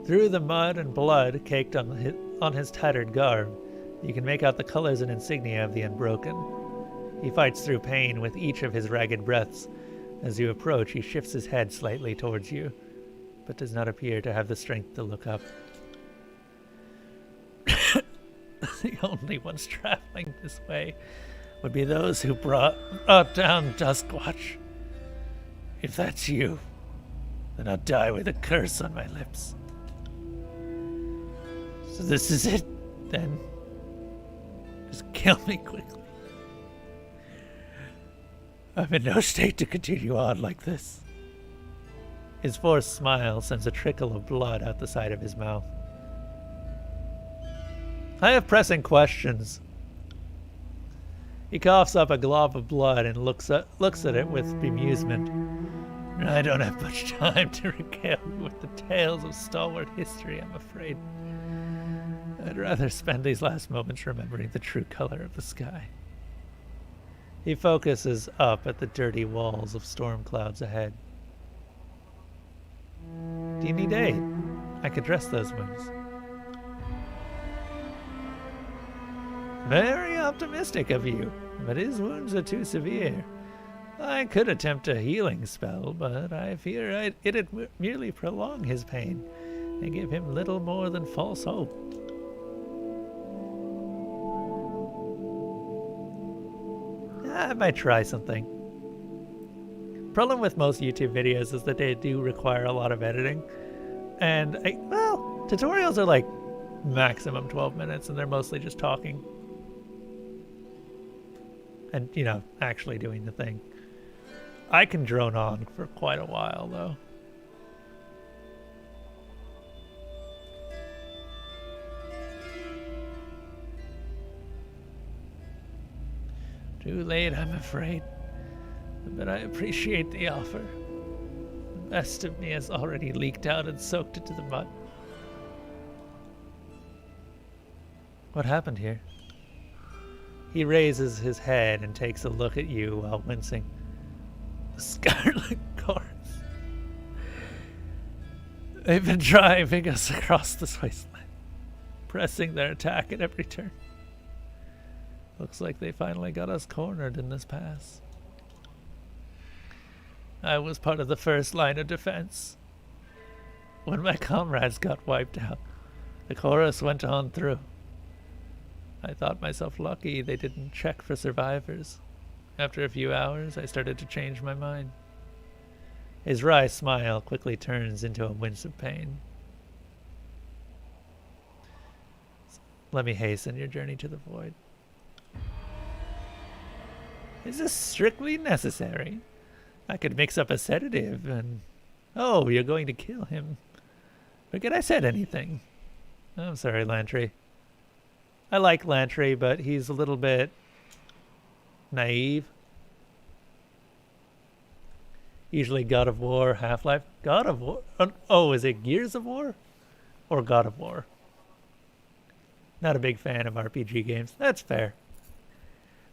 Through the mud and blood caked on his tattered garb, you can make out the colors and insignia of the Unbroken. He fights through pain with each of his ragged breaths. As you approach, he shifts his head slightly towards you, but does not appear to have the strength to look up. The only ones traveling this way would be those who brought down Duskwatch. If that's you, then I'll die with a curse on my lips. So this is it, then. Just kill me quickly. I'm in no state to continue on like this. His forced smile sends a trickle of blood out the side of his mouth. I have pressing questions. He coughs up a glob of blood and looks at it with bemusement. I don't have much time to regale you with the tales of stalwart history, I'm afraid. I'd rather spend these last moments remembering the true color of the sky. He focuses up at the dirty walls of storm clouds ahead. Do you need aid? I could dress those wounds. Very optimistic of you, but his wounds are too severe. I could attempt a healing spell, but I fear it'd merely prolong his pain and give him little more than false hope. I might try something. Problem with most YouTube videos is that they do require a lot of editing. And, tutorials are like maximum 12 minutes and they're mostly just talking. And, actually doing the thing. I can drone on for quite a while, though. Too late, I'm afraid. But I appreciate the offer. The best of me has already leaked out and soaked into the mud. What happened here? He raises his head and takes a look at you while wincing. The Scarlet Chorus. They've been driving us across this wasteland, pressing their attack at every turn. Looks like they finally got us cornered in this pass. I was part of the first line of defense. When my comrades got wiped out, the chorus went on through. I thought myself lucky they didn't check for survivors. After a few hours, I started to change my mind. His wry smile quickly turns into a wince of pain. Let me hasten your journey to the void. Is this strictly necessary? I could mix up a sedative and... Oh, you're going to kill him. Forget I said anything. I'm sorry, Lantry. I like Lantry, but he's a little bit naive. Usually God of War, Half-Life. God of War? Oh, is it Gears of War? Or God of War? Not a big fan of RPG games. That's fair.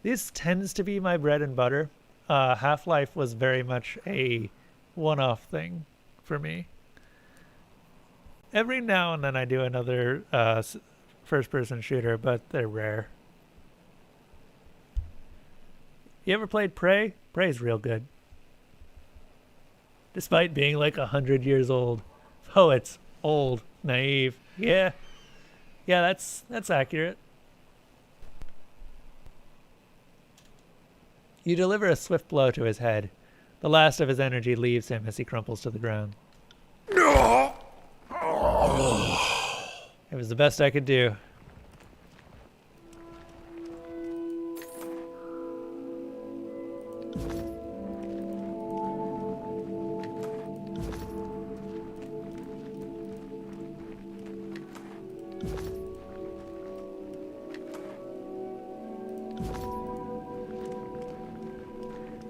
This tends to be my bread and butter. Half-Life was very much a one-off thing for me. Every now and then I do another first-person shooter, but they're rare. You ever played Prey? Prey's real good. Despite being like 100 years old. Oh, it's old, naive. Yeah. Yeah, that's accurate. You deliver a swift blow to his head. The last of his energy leaves him as he crumples to the ground. It was the best I could do.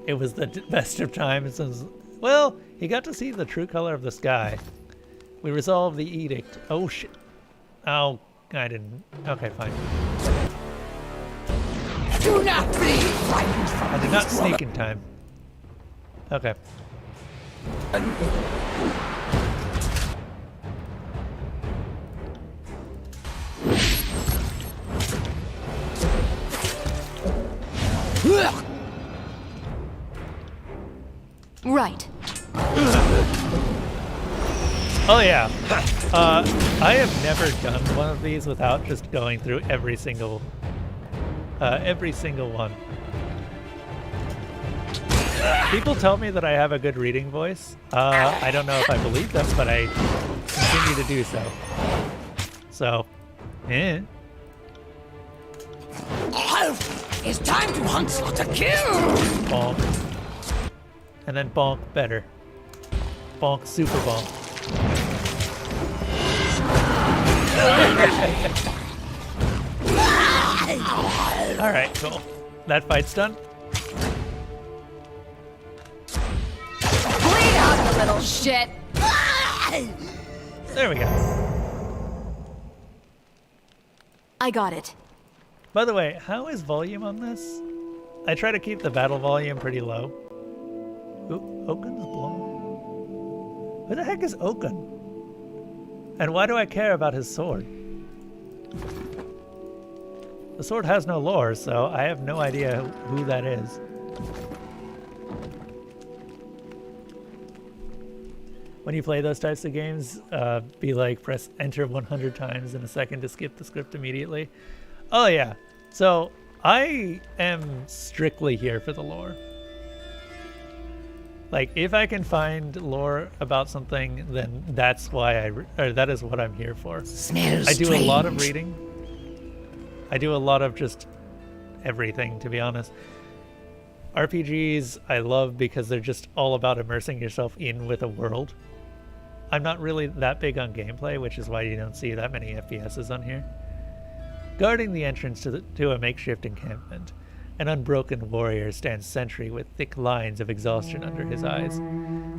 It was the best of times. Well, he got to see the true color of the sky. We resolved the edict. Oh, shit. Oh, I didn't. Okay, fine. Do not be frightened from I did not sneak in time. Okay. Right. Oh yeah. I have never done one of these without just going through every single one. People tell me that I have a good reading voice. I don't know if I believe them, but I continue to do so. So, eh. It's time to hunt, slaughter, kill! Bonk. And then bonk better. Bonk super bonk. Alright, cool. That fight's done. Bleed out, you little shit. There we go. I got it. By the way, how is volume on this? I try to keep the battle volume pretty low. Ooh, Oaken's blown. Who the heck is Oaken? And why do I care about his sword? The sword has no lore, so I have no idea who that is. When you play those types of games, be like, press enter 100 times in a second to skip the script immediately. Oh yeah, so I am strictly here for the lore. Like, if I can find lore about something, then that's why that is what I'm here for. Smells I do strange. a lot of reading. I do a lot of just everything, to be honest. RPGs I love because they're just all about immersing yourself in with a world. I'm not really that big on gameplay, which is why you don't see that many FPSs on here. Guarding the entrance to a makeshift encampment, an unbroken warrior stands sentry with thick lines of exhaustion under his eyes.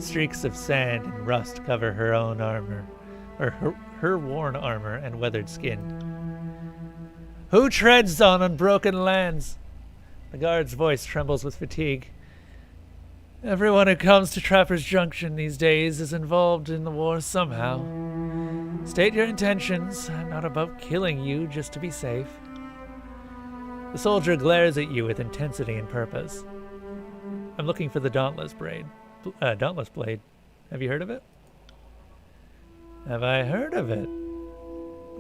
Streaks of sand and rust cover her own armor, or her worn armor and weathered skin. Who treads on unbroken lands? The guard's voice trembles with fatigue. Everyone who comes to Trapper's Junction these days is involved in the war somehow. State your intentions. I'm not about killing you just to be safe. The soldier glares at you with intensity and purpose. I'm looking for the Dauntless Blade. Have you heard of it? Have I heard of it?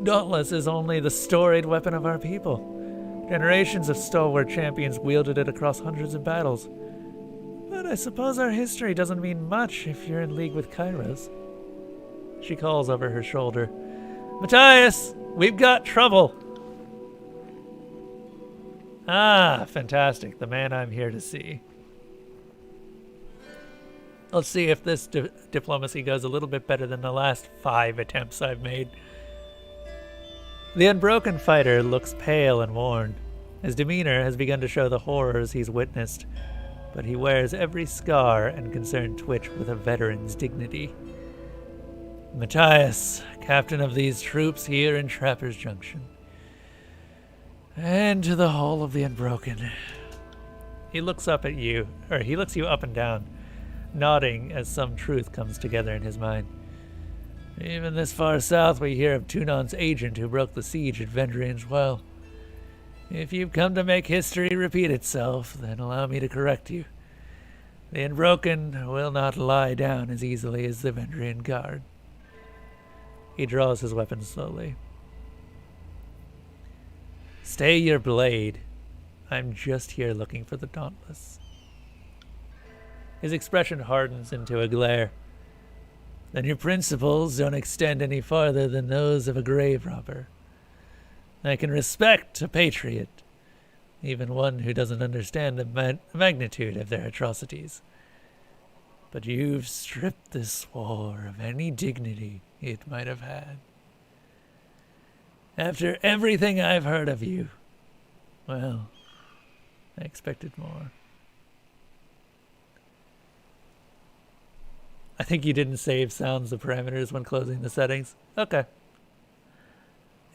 Dauntless is only the storied weapon of our people. Generations of stalwart champions wielded it across hundreds of battles. But I suppose our history doesn't mean much if you're in league with Kairos. She calls over her shoulder. Matthias, we've got trouble. Ah, fantastic. The man I'm here to see. Let's see if this diplomacy goes a little bit better than the last 5 attempts I've made. The unbroken fighter looks pale and worn. His demeanor has begun to show the horrors he's witnessed, but he wears every scar and concerned twitch with a veteran's dignity. Matthias, captain of these troops here in Trapper's Junction. And to the Hall of the Unbroken. He looks up at you, or he looks you up and down, nodding as some truth comes together in his mind. Even this far south we hear of Tunon's agent who broke the siege at Vendrian's Well. If you've come to make history repeat itself, then allow me to correct you. The Unbroken will not lie down as easily as the Vendrian Guard. He draws his weapon slowly. Stay your blade. I'm just here looking for the Dauntless. His expression hardens into a glare. Then your principles don't extend any farther than those of a grave robber. I can respect a patriot, even one who doesn't understand the magnitude of their atrocities. But you've stripped this war of any dignity it might have had. After everything I've heard of you, well, I expected more. I think you didn't save sounds of parameters when closing the settings. Okay.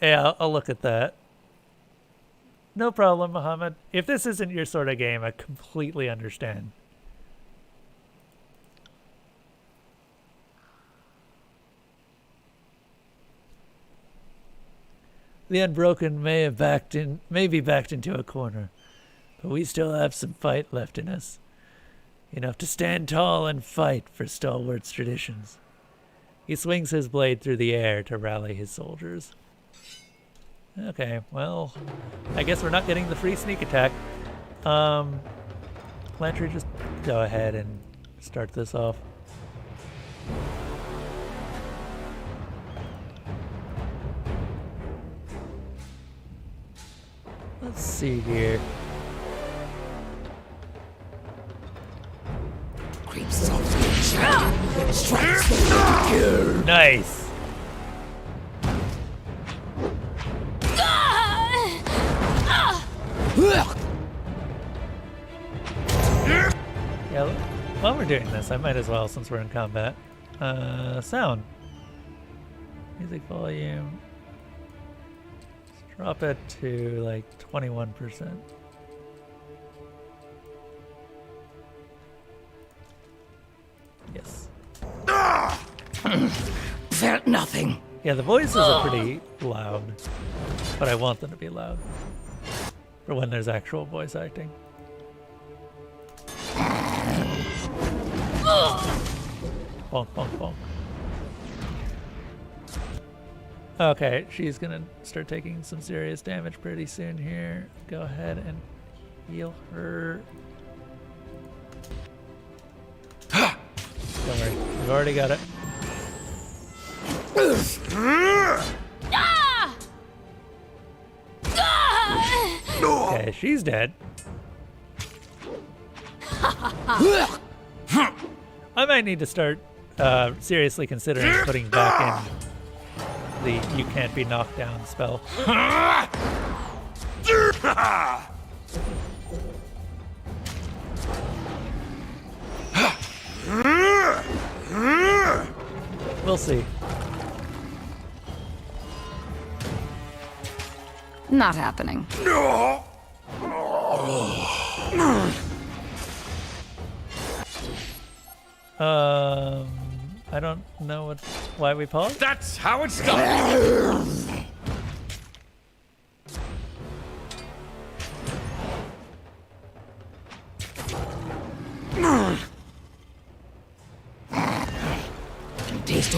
Yeah, I'll look at that. No problem, Muhammad. If this isn't your sort of game, I completely understand. The Unbroken may be backed into a corner, but we still have some fight left in us. Enough to stand tall and fight for stalwart's traditions. He swings his blade through the air to rally his soldiers. Okay, well, I guess we're not getting the free sneak attack. Plantry, just go ahead and start this off. Let's see here. Creep softly, child. Strikes the kill. Nice. Yeah, while we're doing this, I might as well, since we're in combat. Sound. Music volume. Let's drop it to like 21%. Yes. Felt nothing. Yeah, the voices are pretty loud, but I want them to be loud for when there's actual voice acting. Bonk, bonk, bonk. Okay, she's gonna start taking some serious damage pretty soon here. Go ahead and heal her. Don't worry, we've already got it. Okay, she's dead. I might need to start seriously considering putting back in the "you can't be knocked down" spell. We'll see. Not happening. I don't know why we paused. That's how it's done.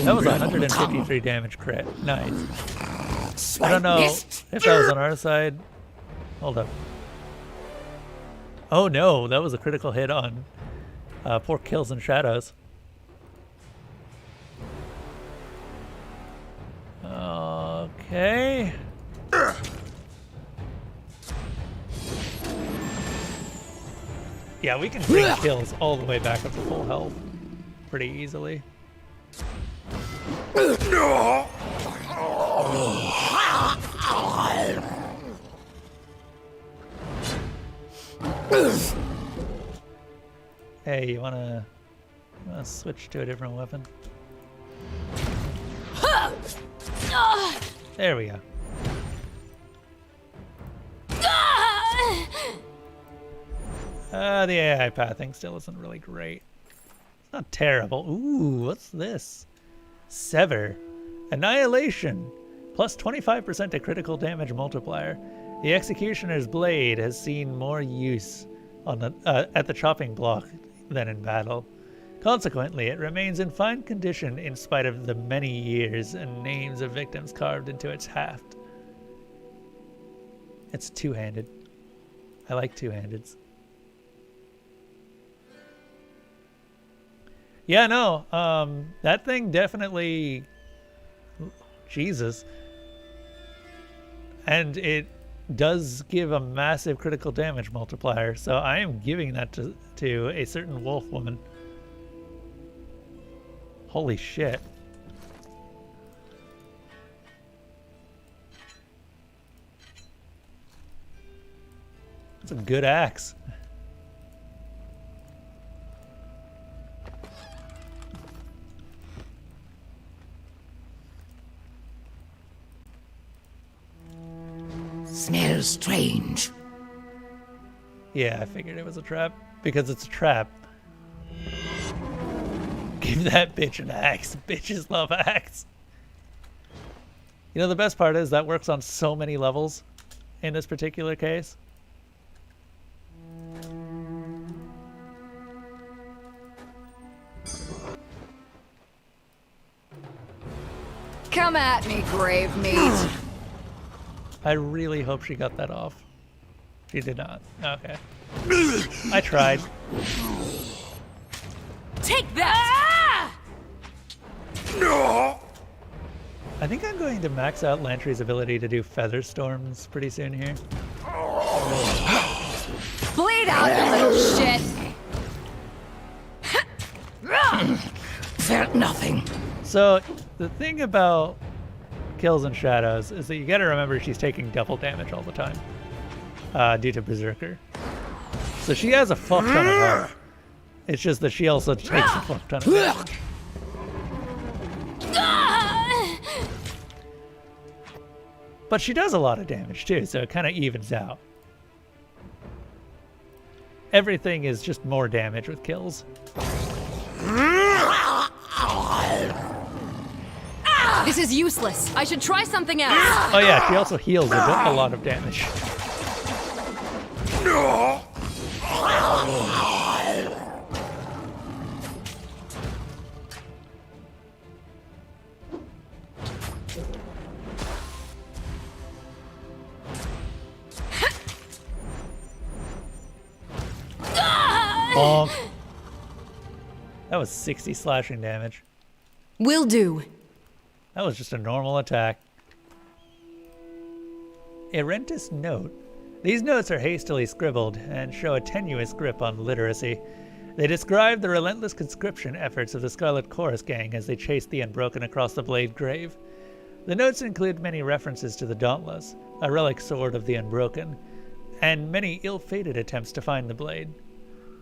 That was 153 damage crit. Nice. I don't know if that was on our side. Hold up. Oh no, that was a critical hit on poor Kills and Shadows. Okay. Yeah, we can bring Kills all the way back up to full health pretty easily. Hey, you wanna switch to a different weapon? There we go. The AI pathing still isn't really great. It's not terrible. Ooh, what's this? Sever. Annihilation. Plus 25% to critical damage multiplier. The Executioner's Blade has seen more use on the, at the chopping block than in battle. Consequently, it remains in fine condition in spite of the many years and names of victims carved into its haft. It's two-handed. I like two-handeds. Yeah, no, that thing definitely... Jesus. And it does give a massive critical damage multiplier, so I am giving that to a certain wolf woman. Holy shit. That's a good axe. Smells strange. Yeah, I figured it was a trap. Because it's a trap. Give that bitch an axe. Bitches love axe. You know, the best part is that works on so many levels in this particular case. Come at me, grave meat. I really hope she got that off. She did not. Okay. I tried. Take that! I think I'm going to max out Lantry's ability to do feather storms pretty soon here. Bleed out, you little shit! Felt nothing. So the thing about kills and shadows is that you gotta remember she's taking double damage all the time due to Berserker. So she has a fuck ton of health. It's just that she also takes a fuck ton of damage. But she does a lot of damage too, so it kind of evens out. Everything is just more damage with kills. This is useless. I should try something else. Oh yeah, she also heals a lot of damage. Bonk. That was 60 slashing damage. Will do. That was just a normal attack. Errentus note. These notes are hastily scribbled and show a tenuous grip on literacy. They describe the relentless conscription efforts of the Scarlet Chorus gang as they chase the Unbroken across the Blade Grave. The notes include many references to the Dauntless, a relic sword of the Unbroken, and many ill-fated attempts to find the blade.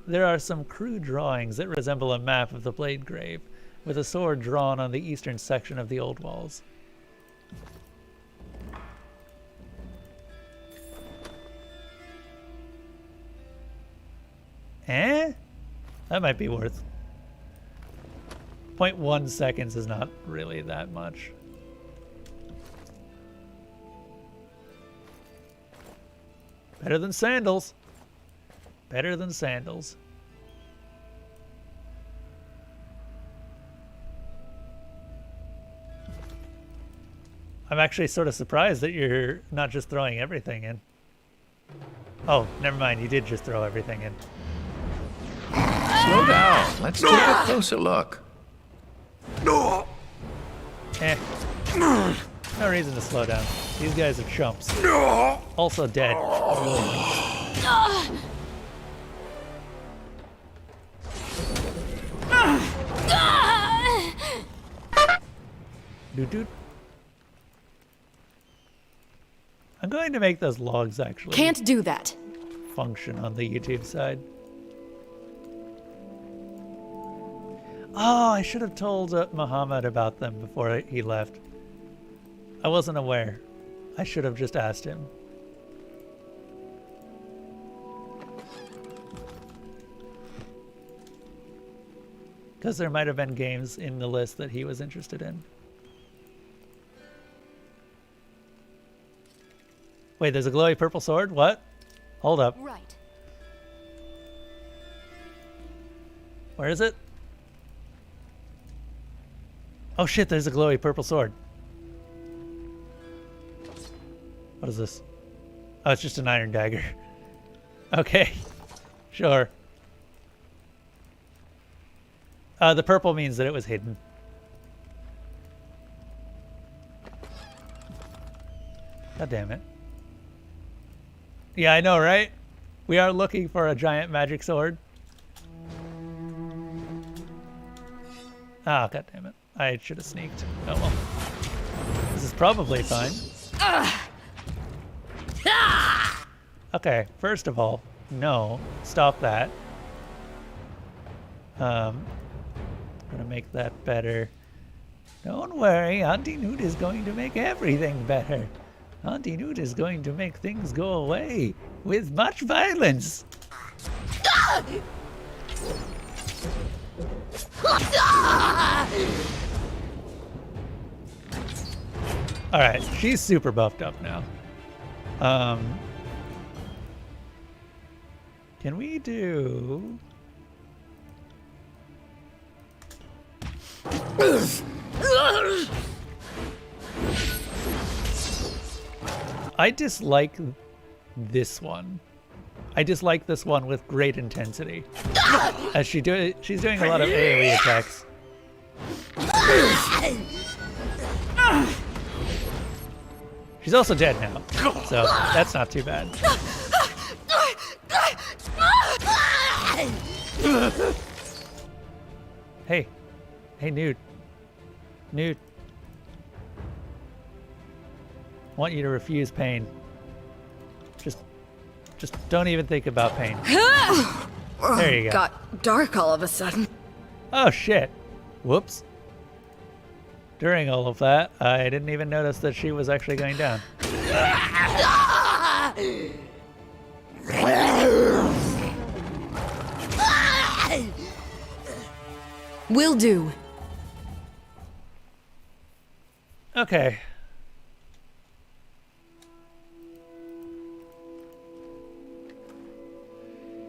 There are some crude drawings that resemble a map of the Blade Grave, with a sword drawn on the eastern section of the old walls. Eh? That might be worth. 0.1 seconds is not really that much. Better than sandals. Better than sandals. I'm actually sort of surprised that you're not just throwing everything in. Oh, never mind. You did just throw everything in. Slow down. Let's take a closer look. Eh. No reason to slow down. These guys are chumps. Also dead. Doot. I'm going to make those logs actually Can't do that. function on the YouTube side. Oh, I should have told Muhammad about them before he left. I wasn't aware. I should have just asked him. Because there might have been games in the list that he was interested in. Wait, there's a glowy purple sword? What? Hold up. Right. Where is it? Oh shit, there's a glowy purple sword. What is this? Oh, it's just an iron dagger. Okay, sure. The purple means that it was hidden. God damn it. Yeah, I know, right? We are looking for a giant magic sword. Ah, god damn it. I should have sneaked. Oh well. This is probably fine. Okay, first of all, no. Stop that. Gonna make that better. Don't worry, Auntie Newt is going to make everything better. Auntie Newt is going to make things go away with much violence. Alright, she's super buffed up now. Can we do... I dislike this one I dislike this one with great intensity. As she's doing a lot of AoE attacks. She's also dead now, so that's not too bad. Hey, Nude. Nude. I want you to refuse pain. Just don't even think about pain. There you go. Got dark all of a sudden. Oh shit. Whoops. During all of that, I didn't even notice that she was actually going down. Will do. Okay.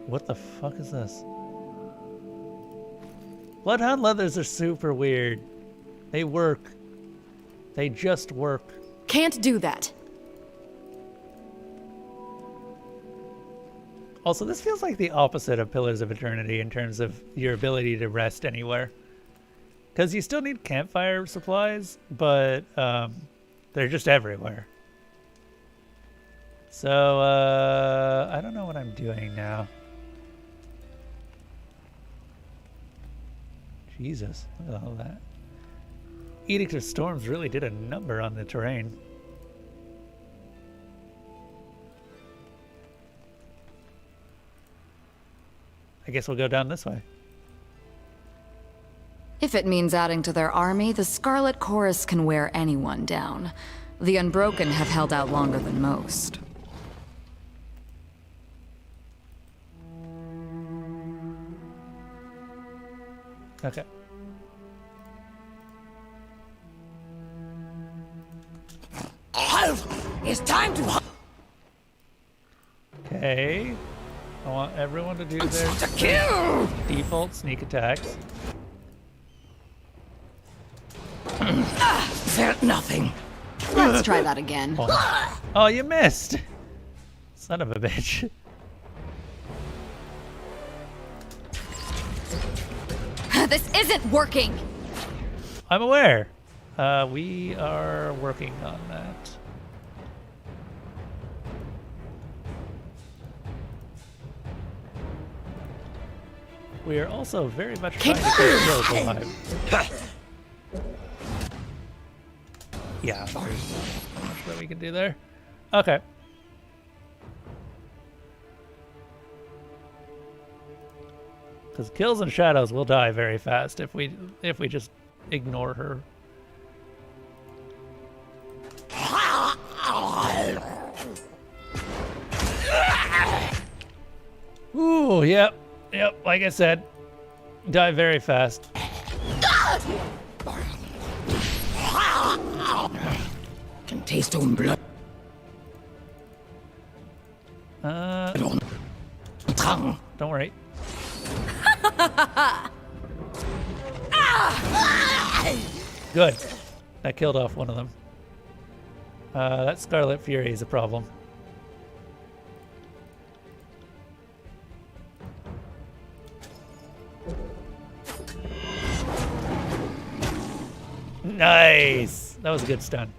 What the fuck is this? Bloodhound leathers are super weird. They work. They just work. Can't do that. Also, this feels like the opposite of Pillars of Eternity in terms of your ability to rest anywhere. Because you still need campfire supplies, but they're just everywhere. So, I don't know what I'm doing now. Jesus, look at all that. Edict of Storms really did a number on the terrain. I guess we'll go down this way. If it means adding to their army, the Scarlet Chorus can wear anyone down. The Unbroken have held out longer than most. Okay. It's time to Okay. I want everyone to do their kill. default sneak attacks. Felt nothing. Let's try that again. Oh, you missed! Son of a bitch. This isn't working! I'm aware. We are working on that. We are also very much trying to keep Kills alive. Yeah, there's not much that we can do there. Okay. Because Kills and Shadows will die very fast if we just ignore her. Ooh, yep, like I said, die very fast. Can taste own blood. Tongue. Don't worry. Good. That killed off one of them. That Scarlet Fury is a problem. Nice! That was a good stun.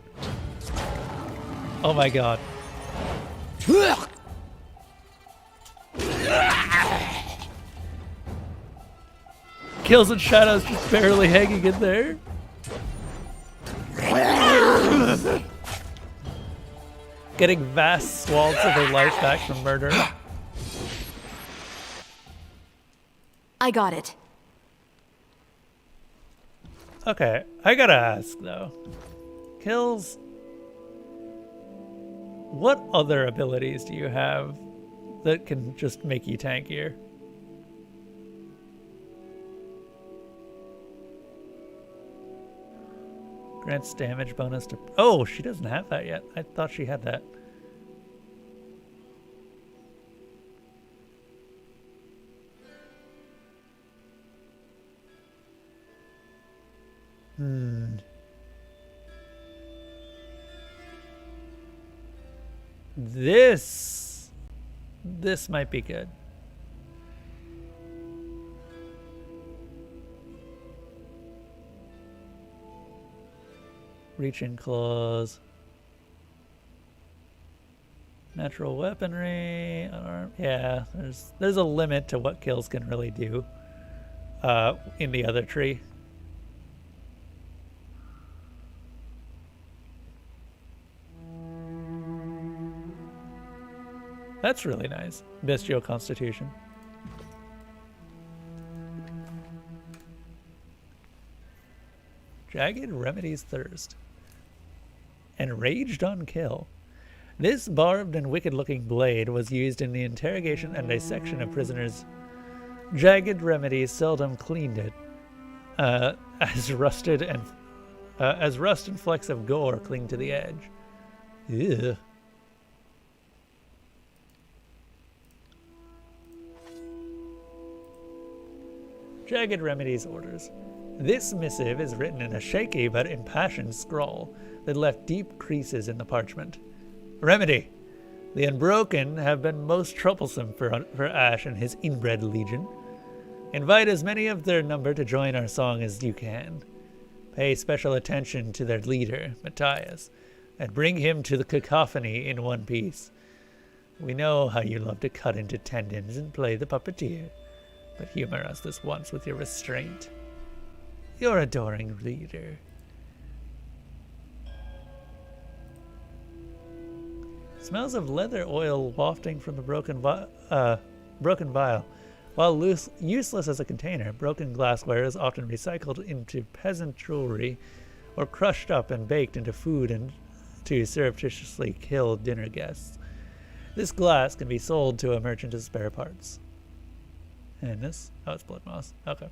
Oh my god. Kills and Shadows just barely hanging in there. Getting vast swaths of her life back from murder. I got it. Okay, I gotta ask though. Kills, what other abilities do you have that can just make you tankier? Grants damage bonus to... Oh, she doesn't have that yet. I thought she had that. This This might be good. Reaching claws. Natural weaponry. Yeah, there's a limit to what kills can really do in the other tree. That's really nice. Bestial Constitution. Jagged Remedy's Thirst. Enraged on Kill. This barbed and wicked-looking blade was used in the interrogation and dissection of prisoners. Jagged Remedy seldom cleaned it, as rust and flecks of gore cling to the edge. Ew. Jagged Remedy's orders. This missive is written in a shaky but impassioned scrawl that left deep creases in the parchment. Remedy, the Unbroken have been most troublesome for Ash and his inbred legion. Invite as many of their number to join our song as you can. Pay special attention to their leader, Matthias, and bring him to the cacophony in one piece. We know how you love to cut into tendons and play the puppeteer, but humor us this once with your restraint. Your adoring leader. Smells of leather oil wafting from the broken vial. While useless as a container, broken glassware is often recycled into peasant jewelry or crushed up and baked into food and to surreptitiously kill dinner guests. This glass can be sold to a merchant as spare parts. And this? Oh, it's blood moss. Okay.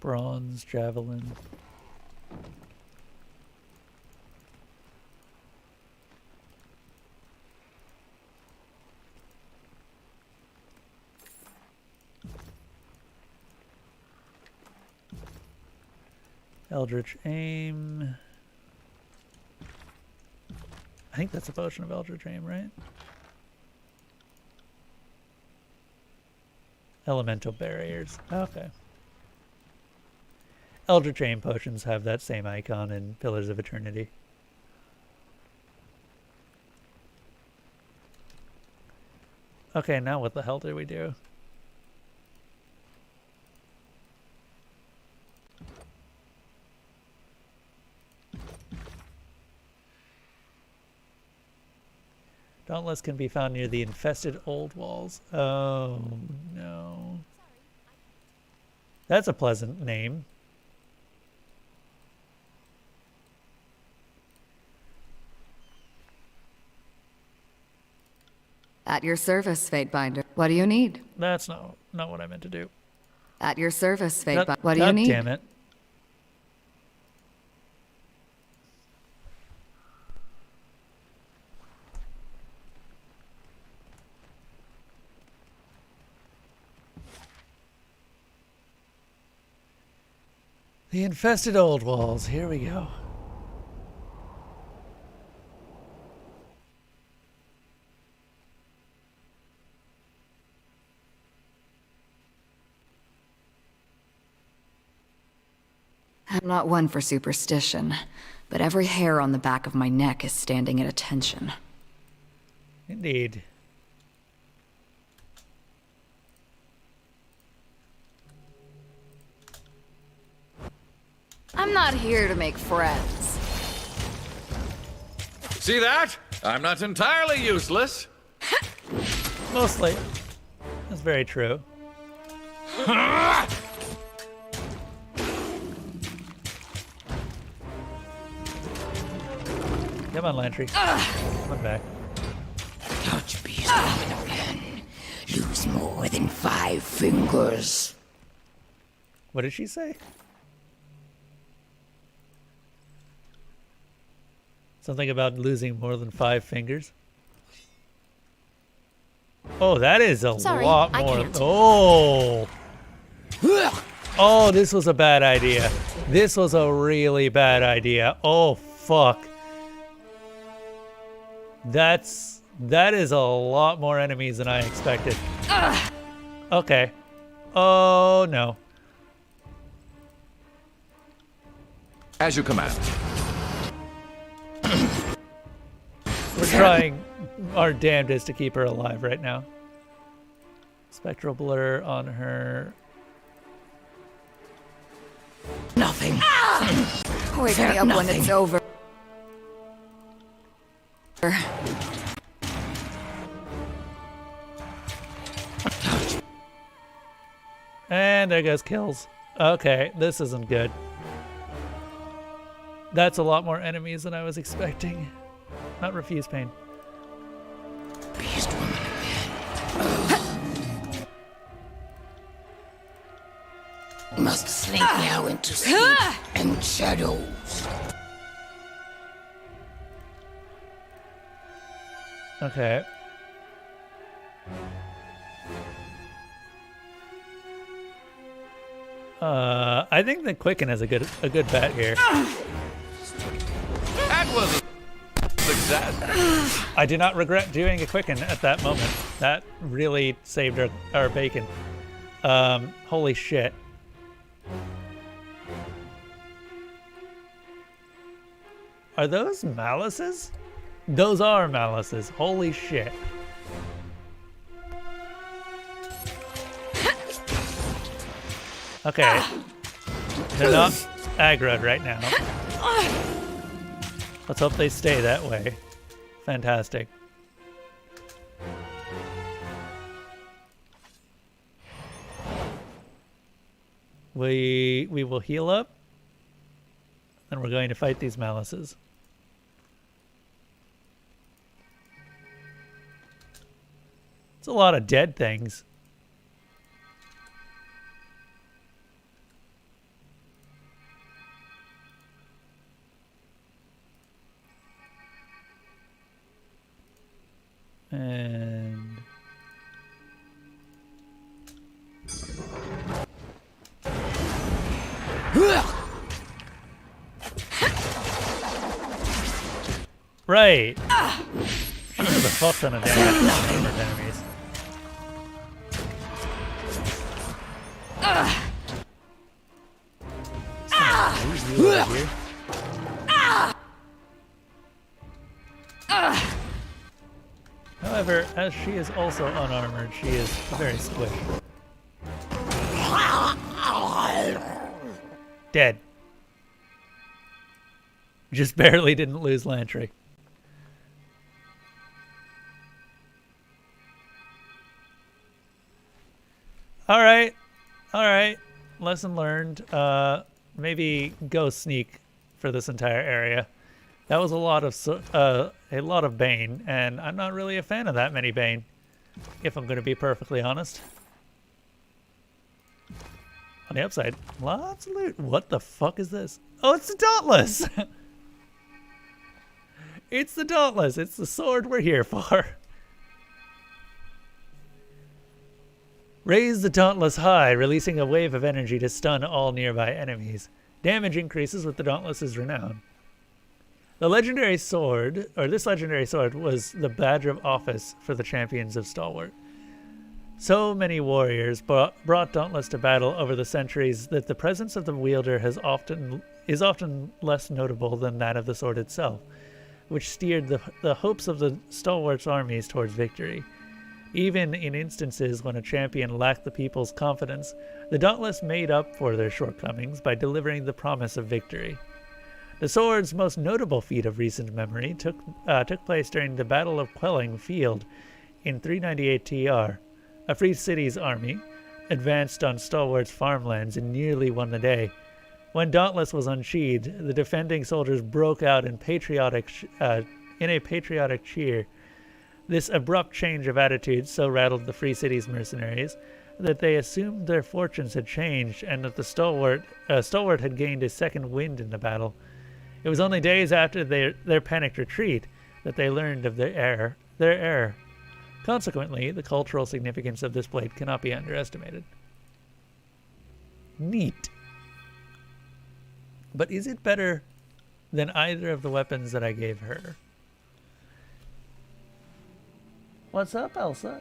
Bronze javelin. Eldritch Aim. I think that's a potion of Eldritch Aim, right? Elemental Barriers. Okay. Eldritch Aim potions have that same icon in Pillars of Eternity. Okay, now what the hell do we do? Dauntless can be found near the infested old walls. Oh, no. That's a pleasant name. At your service, Fatebinder. What do you need? That's not what I meant to do. At your service, Fatebinder. What do you need? God damn it. The infested old walls. Here we go. I'm not one for superstition, but every hair on the back of my neck is standing at attention. Indeed. I'm not here to make friends. See that? I'm not entirely useless. Mostly. That's very true. Come on, Lantry. Come on back. Touch beast woman again. lose more than 5 fingers. What did she say? Something about losing more than 5 fingers? Oh, that is a Sorry, lot I more. can't. Oh. Oh, this was a bad idea. This was a really bad idea. Oh, fuck. That is a lot more enemies than I expected. Okay. Oh, no. As you command. We're trying our damnedest to keep her alive right now. Spectral blur on her. Nothing. Wake me up when it's over. And there goes kills. Okay, this isn't good. That's a lot more enemies than I was expecting. Not refuse pain. Beast woman again. Must slink now into sleep and shadows. Okay. I think the Quicken is a good bet here. That was a success. I do not regret doing a Quicken at that moment. That really saved our bacon. Holy shit. Are those malices? Those are malices. Holy shit. Okay. They're not aggroed right now. Let's hope they stay that way. Fantastic. We will heal up. And we're going to fight these malices. It's a lot of dead things. And right. She does a fuck ton of damage to those enemies. Who's you over here? However, as she is also unarmored, she is very squishy. Dead. Just barely didn't lose Lantry. Alright. Alright. Lesson learned. Maybe go sneak for this entire area. That was a lot of Bane, and I'm not really a fan of that many Bane, if I'm going to be perfectly honest. On the upside, lots of loot. What the fuck is this? Oh, it's the Dauntless! It's the Dauntless. It's the sword we're here for. Raise the Dauntless high, releasing a wave of energy to stun all nearby enemies. Damage increases with the Dauntless's renown. The legendary sword, or this legendary sword, was the badge of office for the champions of Stalwart. So many warriors brought Dauntless to battle over the centuries that the presence of the wielder is often less notable than that of the sword itself, which steered the hopes of the Stalwart's armies towards victory. Even in instances when a champion lacked the people's confidence, the Dauntless made up for their shortcomings by delivering the promise of victory. The sword's most notable feat of recent memory took place during the Battle of Quelling Field in 398 TR. A free city's army advanced on Stalwart's farmlands and nearly won the day. When Dauntless was unsheathed, the defending soldiers broke out in a patriotic cheer. This abrupt change of attitude so rattled the Free City's mercenaries that they assumed their fortunes had changed and that the stalwart had gained a second wind in the battle. It was only days after their panicked retreat that they learned of their error. Consequently, the cultural significance of this blade cannot be underestimated. Neat. But is it better than either of the weapons that I gave her? What's up, Elsa?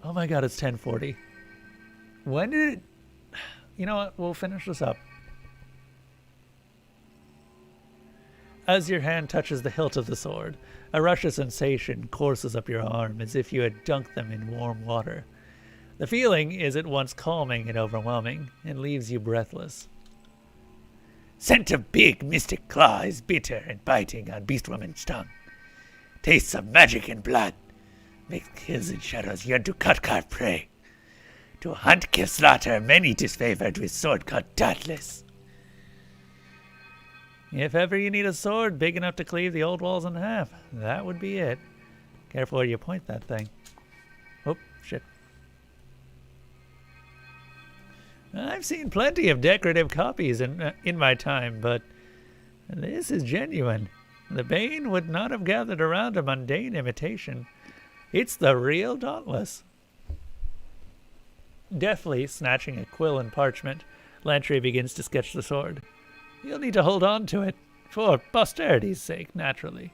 Oh my god, it's 10:40. When did it... You know what? We'll finish this up. As your hand touches the hilt of the sword, a rush of sensation courses up your arm as if you had dunked them in warm water. The feeling is at once calming and overwhelming, and leaves you breathless. Scent of big, mystic claw is bitter and biting on Beastwoman's tongue. Tastes of magic and blood. Makes hills and shadows yearn to cut carve prey. To hunt, kill, slaughter, many disfavored with sword cut doubtless. If ever you need a sword big enough to cleave the old walls in half, that would be it. Careful where you point that thing. Oh, shit. I've seen plenty of decorative copies in my time, but this is genuine. The Bane would not have gathered around a mundane imitation. It's the real Dauntless. Deftly snatching a quill and parchment, Lantry begins to sketch the sword. You'll need to hold on to it, for posterity's sake, naturally.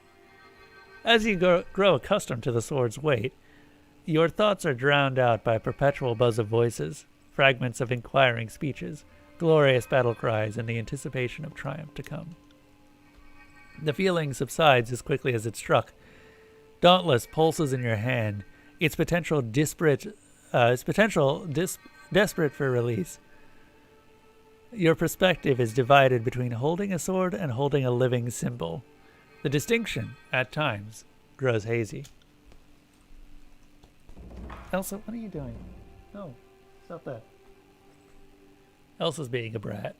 As you grow accustomed to the sword's weight, your thoughts are drowned out by a perpetual buzz of voices, fragments of inquiring speeches, glorious battle cries, and the anticipation of triumph to come. The feeling subsides as quickly as it struck. Dauntless pulses in your hand, its potential desperate for release. Your perspective is divided between holding a sword and holding a living symbol. The distinction, at times, grows hazy. Elsa, what are you doing? No, stop that. Elsa's being a brat.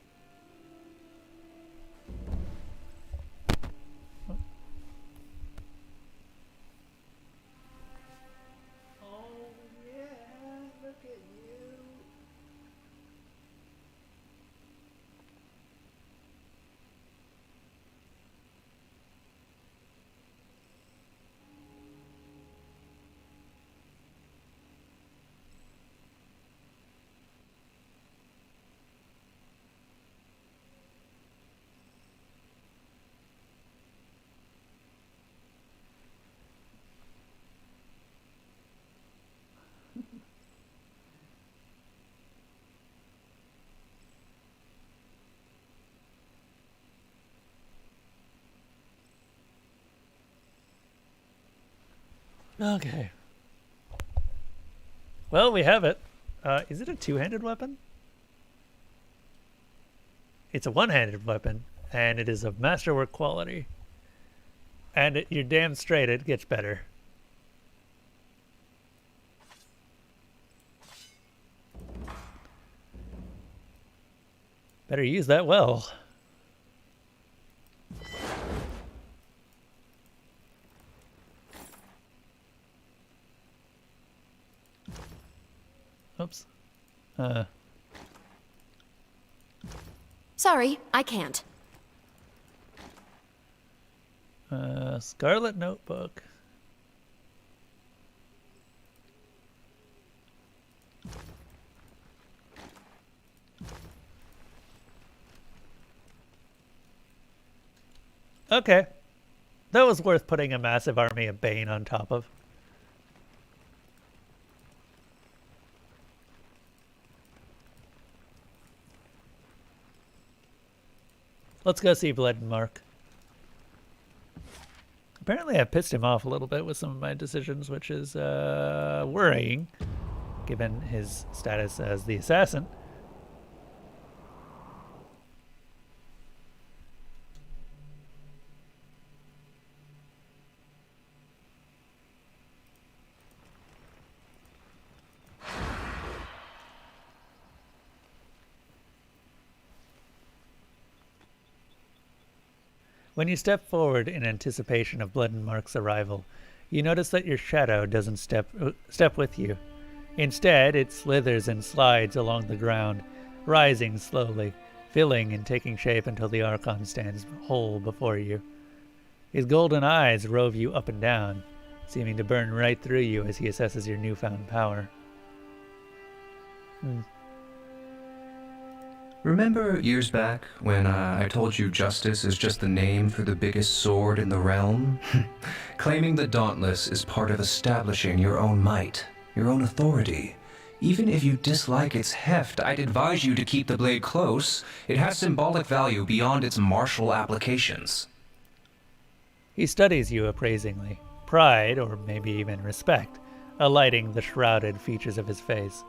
Okay. Well, we have it. Is it a two-handed weapon? It's a one-handed weapon, and it is of masterwork quality. And you're damn straight, it gets better. Better use that well. Oops. Sorry, I can't. Scarlet Notebook. Okay. That was worth putting a massive army of Bane on top of. Let's go see Blood and Mark. Apparently I pissed him off a little bit with some of my decisions, which is worrying, given his status as the assassin. When you step forward in anticipation of Blood and Mark's arrival, you notice that your shadow doesn't step with you. Instead, it slithers and slides along the ground, rising slowly, filling and taking shape until the Archon stands whole before you. His golden eyes rove you up and down, seeming to burn right through you as he assesses your newfound power. Remember years back when I told you justice is just the name for the biggest sword in the realm? Claiming the Dauntless is part of establishing your own might, your own authority. Even if you dislike its heft, I'd advise you to keep the blade close. It has symbolic value beyond its martial applications. He studies you appraisingly, pride, or maybe even respect, alighting the shrouded features of his face.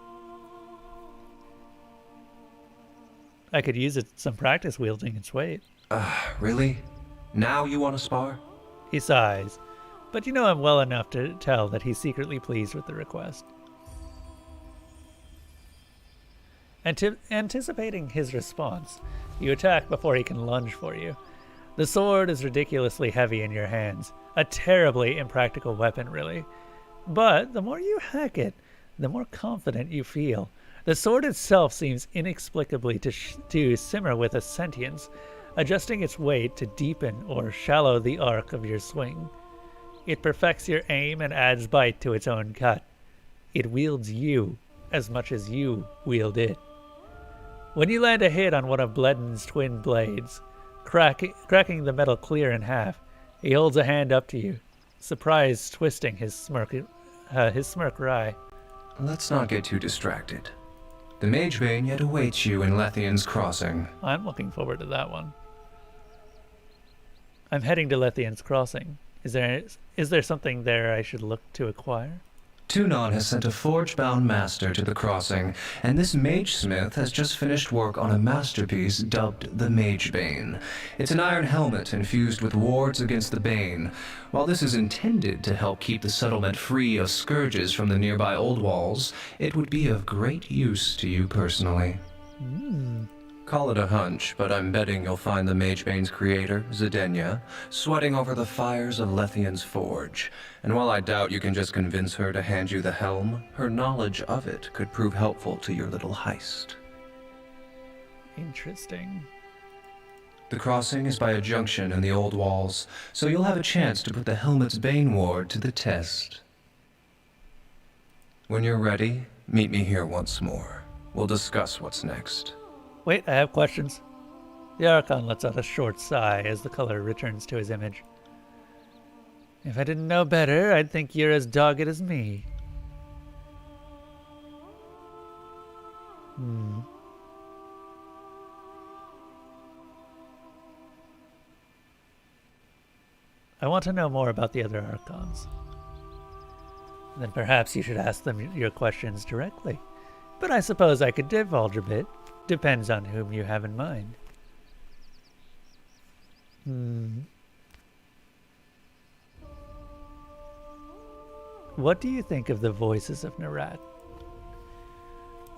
I could use some practice wielding its weight. Really? Now you want to spar? He sighs, but you know him well enough to tell that he's secretly pleased with the request. Anticipating his response, you attack before he can lunge for you. The sword is ridiculously heavy in your hands, a terribly impractical weapon, really. But the more you hack it, the more confident you feel. The sword itself seems inexplicably to simmer with a sentience, adjusting its weight to deepen or shallow the arc of your swing. It perfects your aim and adds bite to its own cut. It wields you as much as you wield it. When you land a hit on one of Bledden's twin blades, cracking the metal clear in half, he holds a hand up to you, surprise twisting his smirk wry. Let's not get too distracted. The Magebane yet awaits you in Lethian's Crossing. I'm looking forward to that one. I'm heading to Lethian's Crossing. Is there something there I should look to acquire? Tunon has sent a forge-bound master to the Crossing, and this magesmith has just finished work on a masterpiece dubbed the Magebane. It's an iron helmet infused with wards against the Bane. While this is intended to help keep the settlement free of scourges from the nearby old walls, it would be of great use to you personally. Call it a hunch, but I'm betting you'll find the Magebane's creator, Zedenya, sweating over the fires of Lethian's forge. And while I doubt you can just convince her to hand you the helm, her knowledge of it could prove helpful to your little heist. Interesting. The crossing is by a junction in the old walls, so you'll have a chance to put the helmet's Bane ward to the test. When you're ready, meet me here once more. We'll discuss what's next. Wait, I have questions. The Archon lets out a short sigh as the color returns to his image. If I didn't know better, I'd think you're as dogged as me. I want to know more about the other Archons. Then perhaps you should ask them your questions directly. But I suppose I could divulge a bit. Depends on whom you have in mind. What do you think of the voices of Nerat?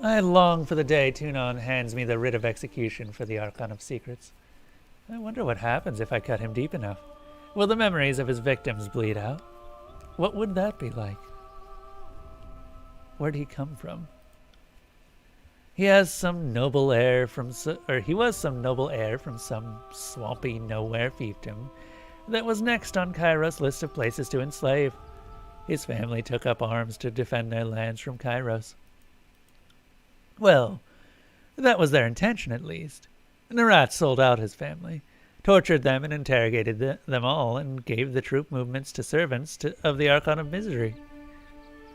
I long for the day Tunon hands me the writ of execution for the Archon of Secrets. I wonder what happens if I cut him deep enough. Will the memories of his victims bleed out? What would that be like? Where'd he come from? He was some noble heir from some swampy nowhere fiefdom that was next on Kairos' list of places to enslave. His family took up arms to defend their lands from Kairos. Well, that was their intention at least. Nerat sold out his family, tortured them and interrogated them all, and gave the troop movements to servants of the Archon of Misery.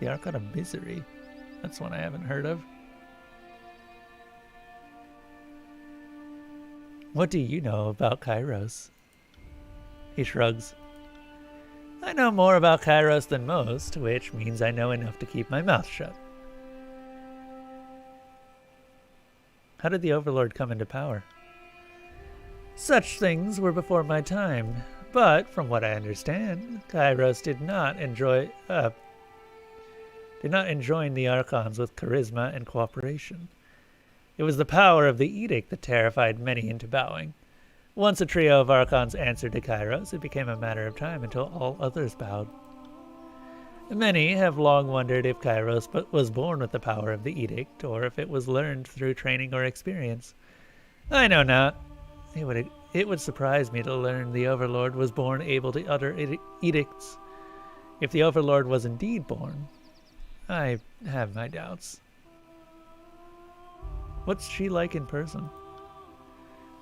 The Archon of Misery? That's one I haven't heard of. What do you know about Kairos? He shrugs. I know more about Kairos than most, which means I know enough to keep my mouth shut. How did the Overlord come into power? Such things were before my time, but from what I understand, Kairos did not enjoin the Archons with charisma and cooperation. It was the power of the edict that terrified many into bowing. Once a trio of Archons answered to Kairos, it became a matter of time until all others bowed. Many have long wondered if Kairos was born with the power of the edict, or if it was learned through training or experience. I know not. It would surprise me to learn the Overlord was born able to utter edicts. If the Overlord was indeed born, I have my doubts. What's she like in person?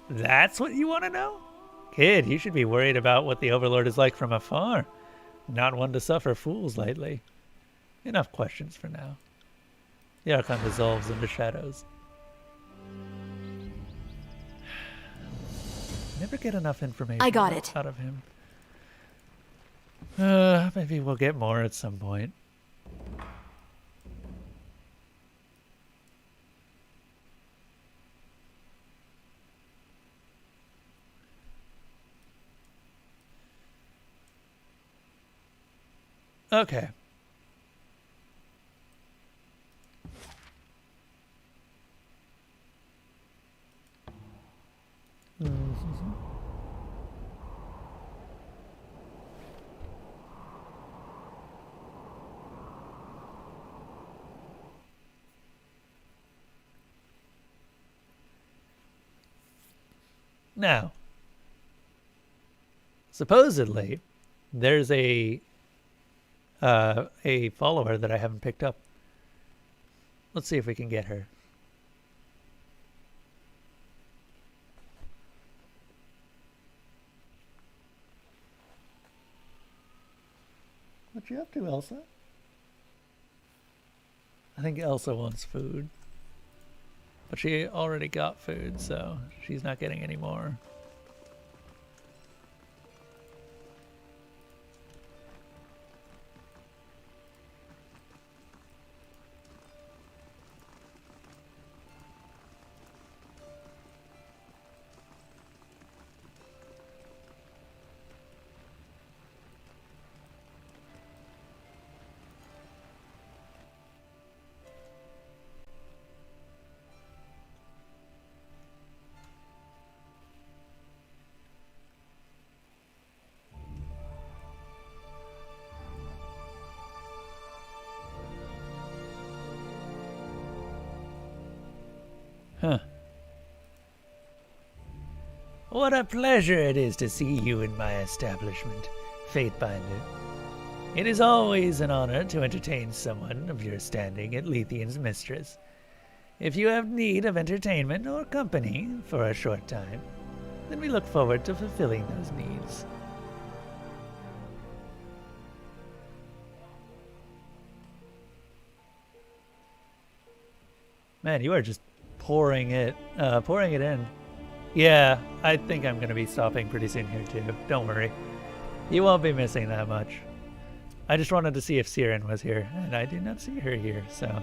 That's what you want to know? Kid, you should be worried about what the Overlord is like from afar. Not one to suffer fools lightly. Enough questions for now. The Archon dissolves into shadows. Never get enough information I got it. out of him. Maybe we'll get more at some point. Okay. Now, supposedly, there's a follower that I haven't picked up. Let's see if we can get her. What you up to, Elsa? I think Elsa wants food. But she already got food, so she's not getting any more. Huh. What a pleasure it is to see you in my establishment, Fatebinder. It is always an honor to entertain someone of your standing at Lethian's mistress. If you have need of entertainment or company for a short time, then we look forward to fulfilling those needs. Man, you are just pouring it in. Yeah, I think I'm going to be stopping pretty soon here too. Don't worry. You won't be missing that much. I just wanted to see if Siren was here, and I did not see her here, so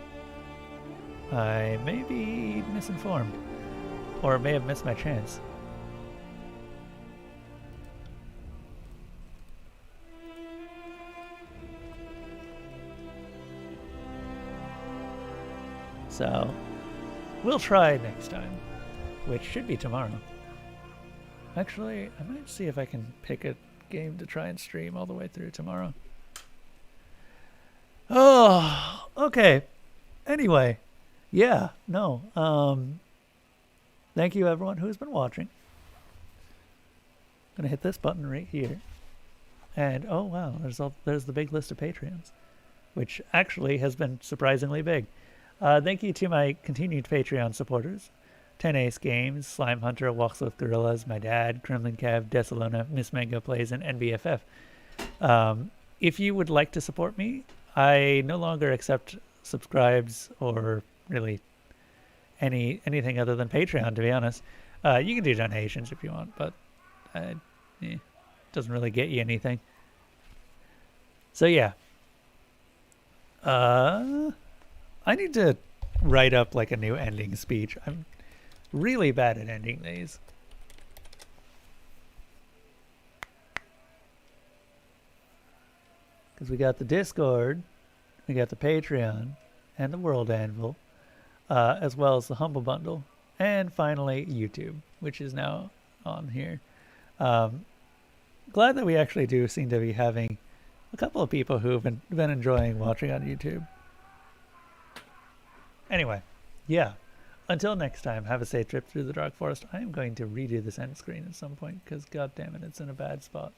I may be misinformed, or may have missed my chance. So, we'll try next time, which should be tomorrow. Actually, I might see if I can pick a game to try and stream all the way through tomorrow. Oh, okay. Anyway, yeah, no. Thank you everyone who's been watching. I'm gonna hit this button right here. And oh wow, there's the big list of Patreons, which actually has been surprisingly big. Thank you to my continued Patreon supporters. 10 Ace Games, Slime Hunter, Walks with Gorillas, my dad, Kremlin Cav, Desalona, Miss Mango Plays, and NBFF. If you would like to support me, I no longer accept subscribes or really anything other than Patreon, to be honest. You can do donations if you want, but it doesn't really get you anything. So yeah. I need to write up like a new ending speech. I'm really bad at ending these. Because we got the Discord, we got the Patreon, and the World Anvil, as well as the Humble Bundle, and finally YouTube, which is now on here. Glad that we actually do seem to be having a couple of people who've been enjoying watching on YouTube. Anyway, yeah. Until next time, have a safe trip through the Dark Forest. I am going to redo this end screen at some point because, god damn it, it's in a bad spot.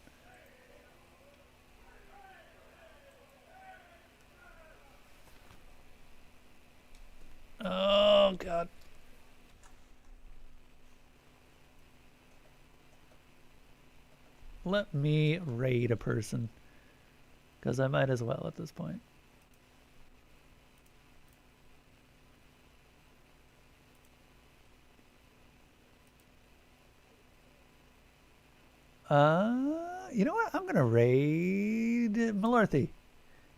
Oh, God. Let me raid a person, because I might as well at this point. You know what? I'm going to raid Malorthy.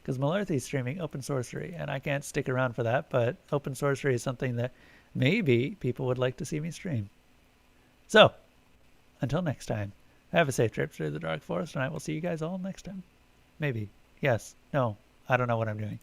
Because Malorthy's streaming Open Sorcery, and I can't stick around for that, but Open Sorcery is something that maybe people would like to see me stream. So, until next time, have a safe trip through the Dark Forest, and I will see you guys all next time. Maybe. Yes. No. I don't know what I'm doing.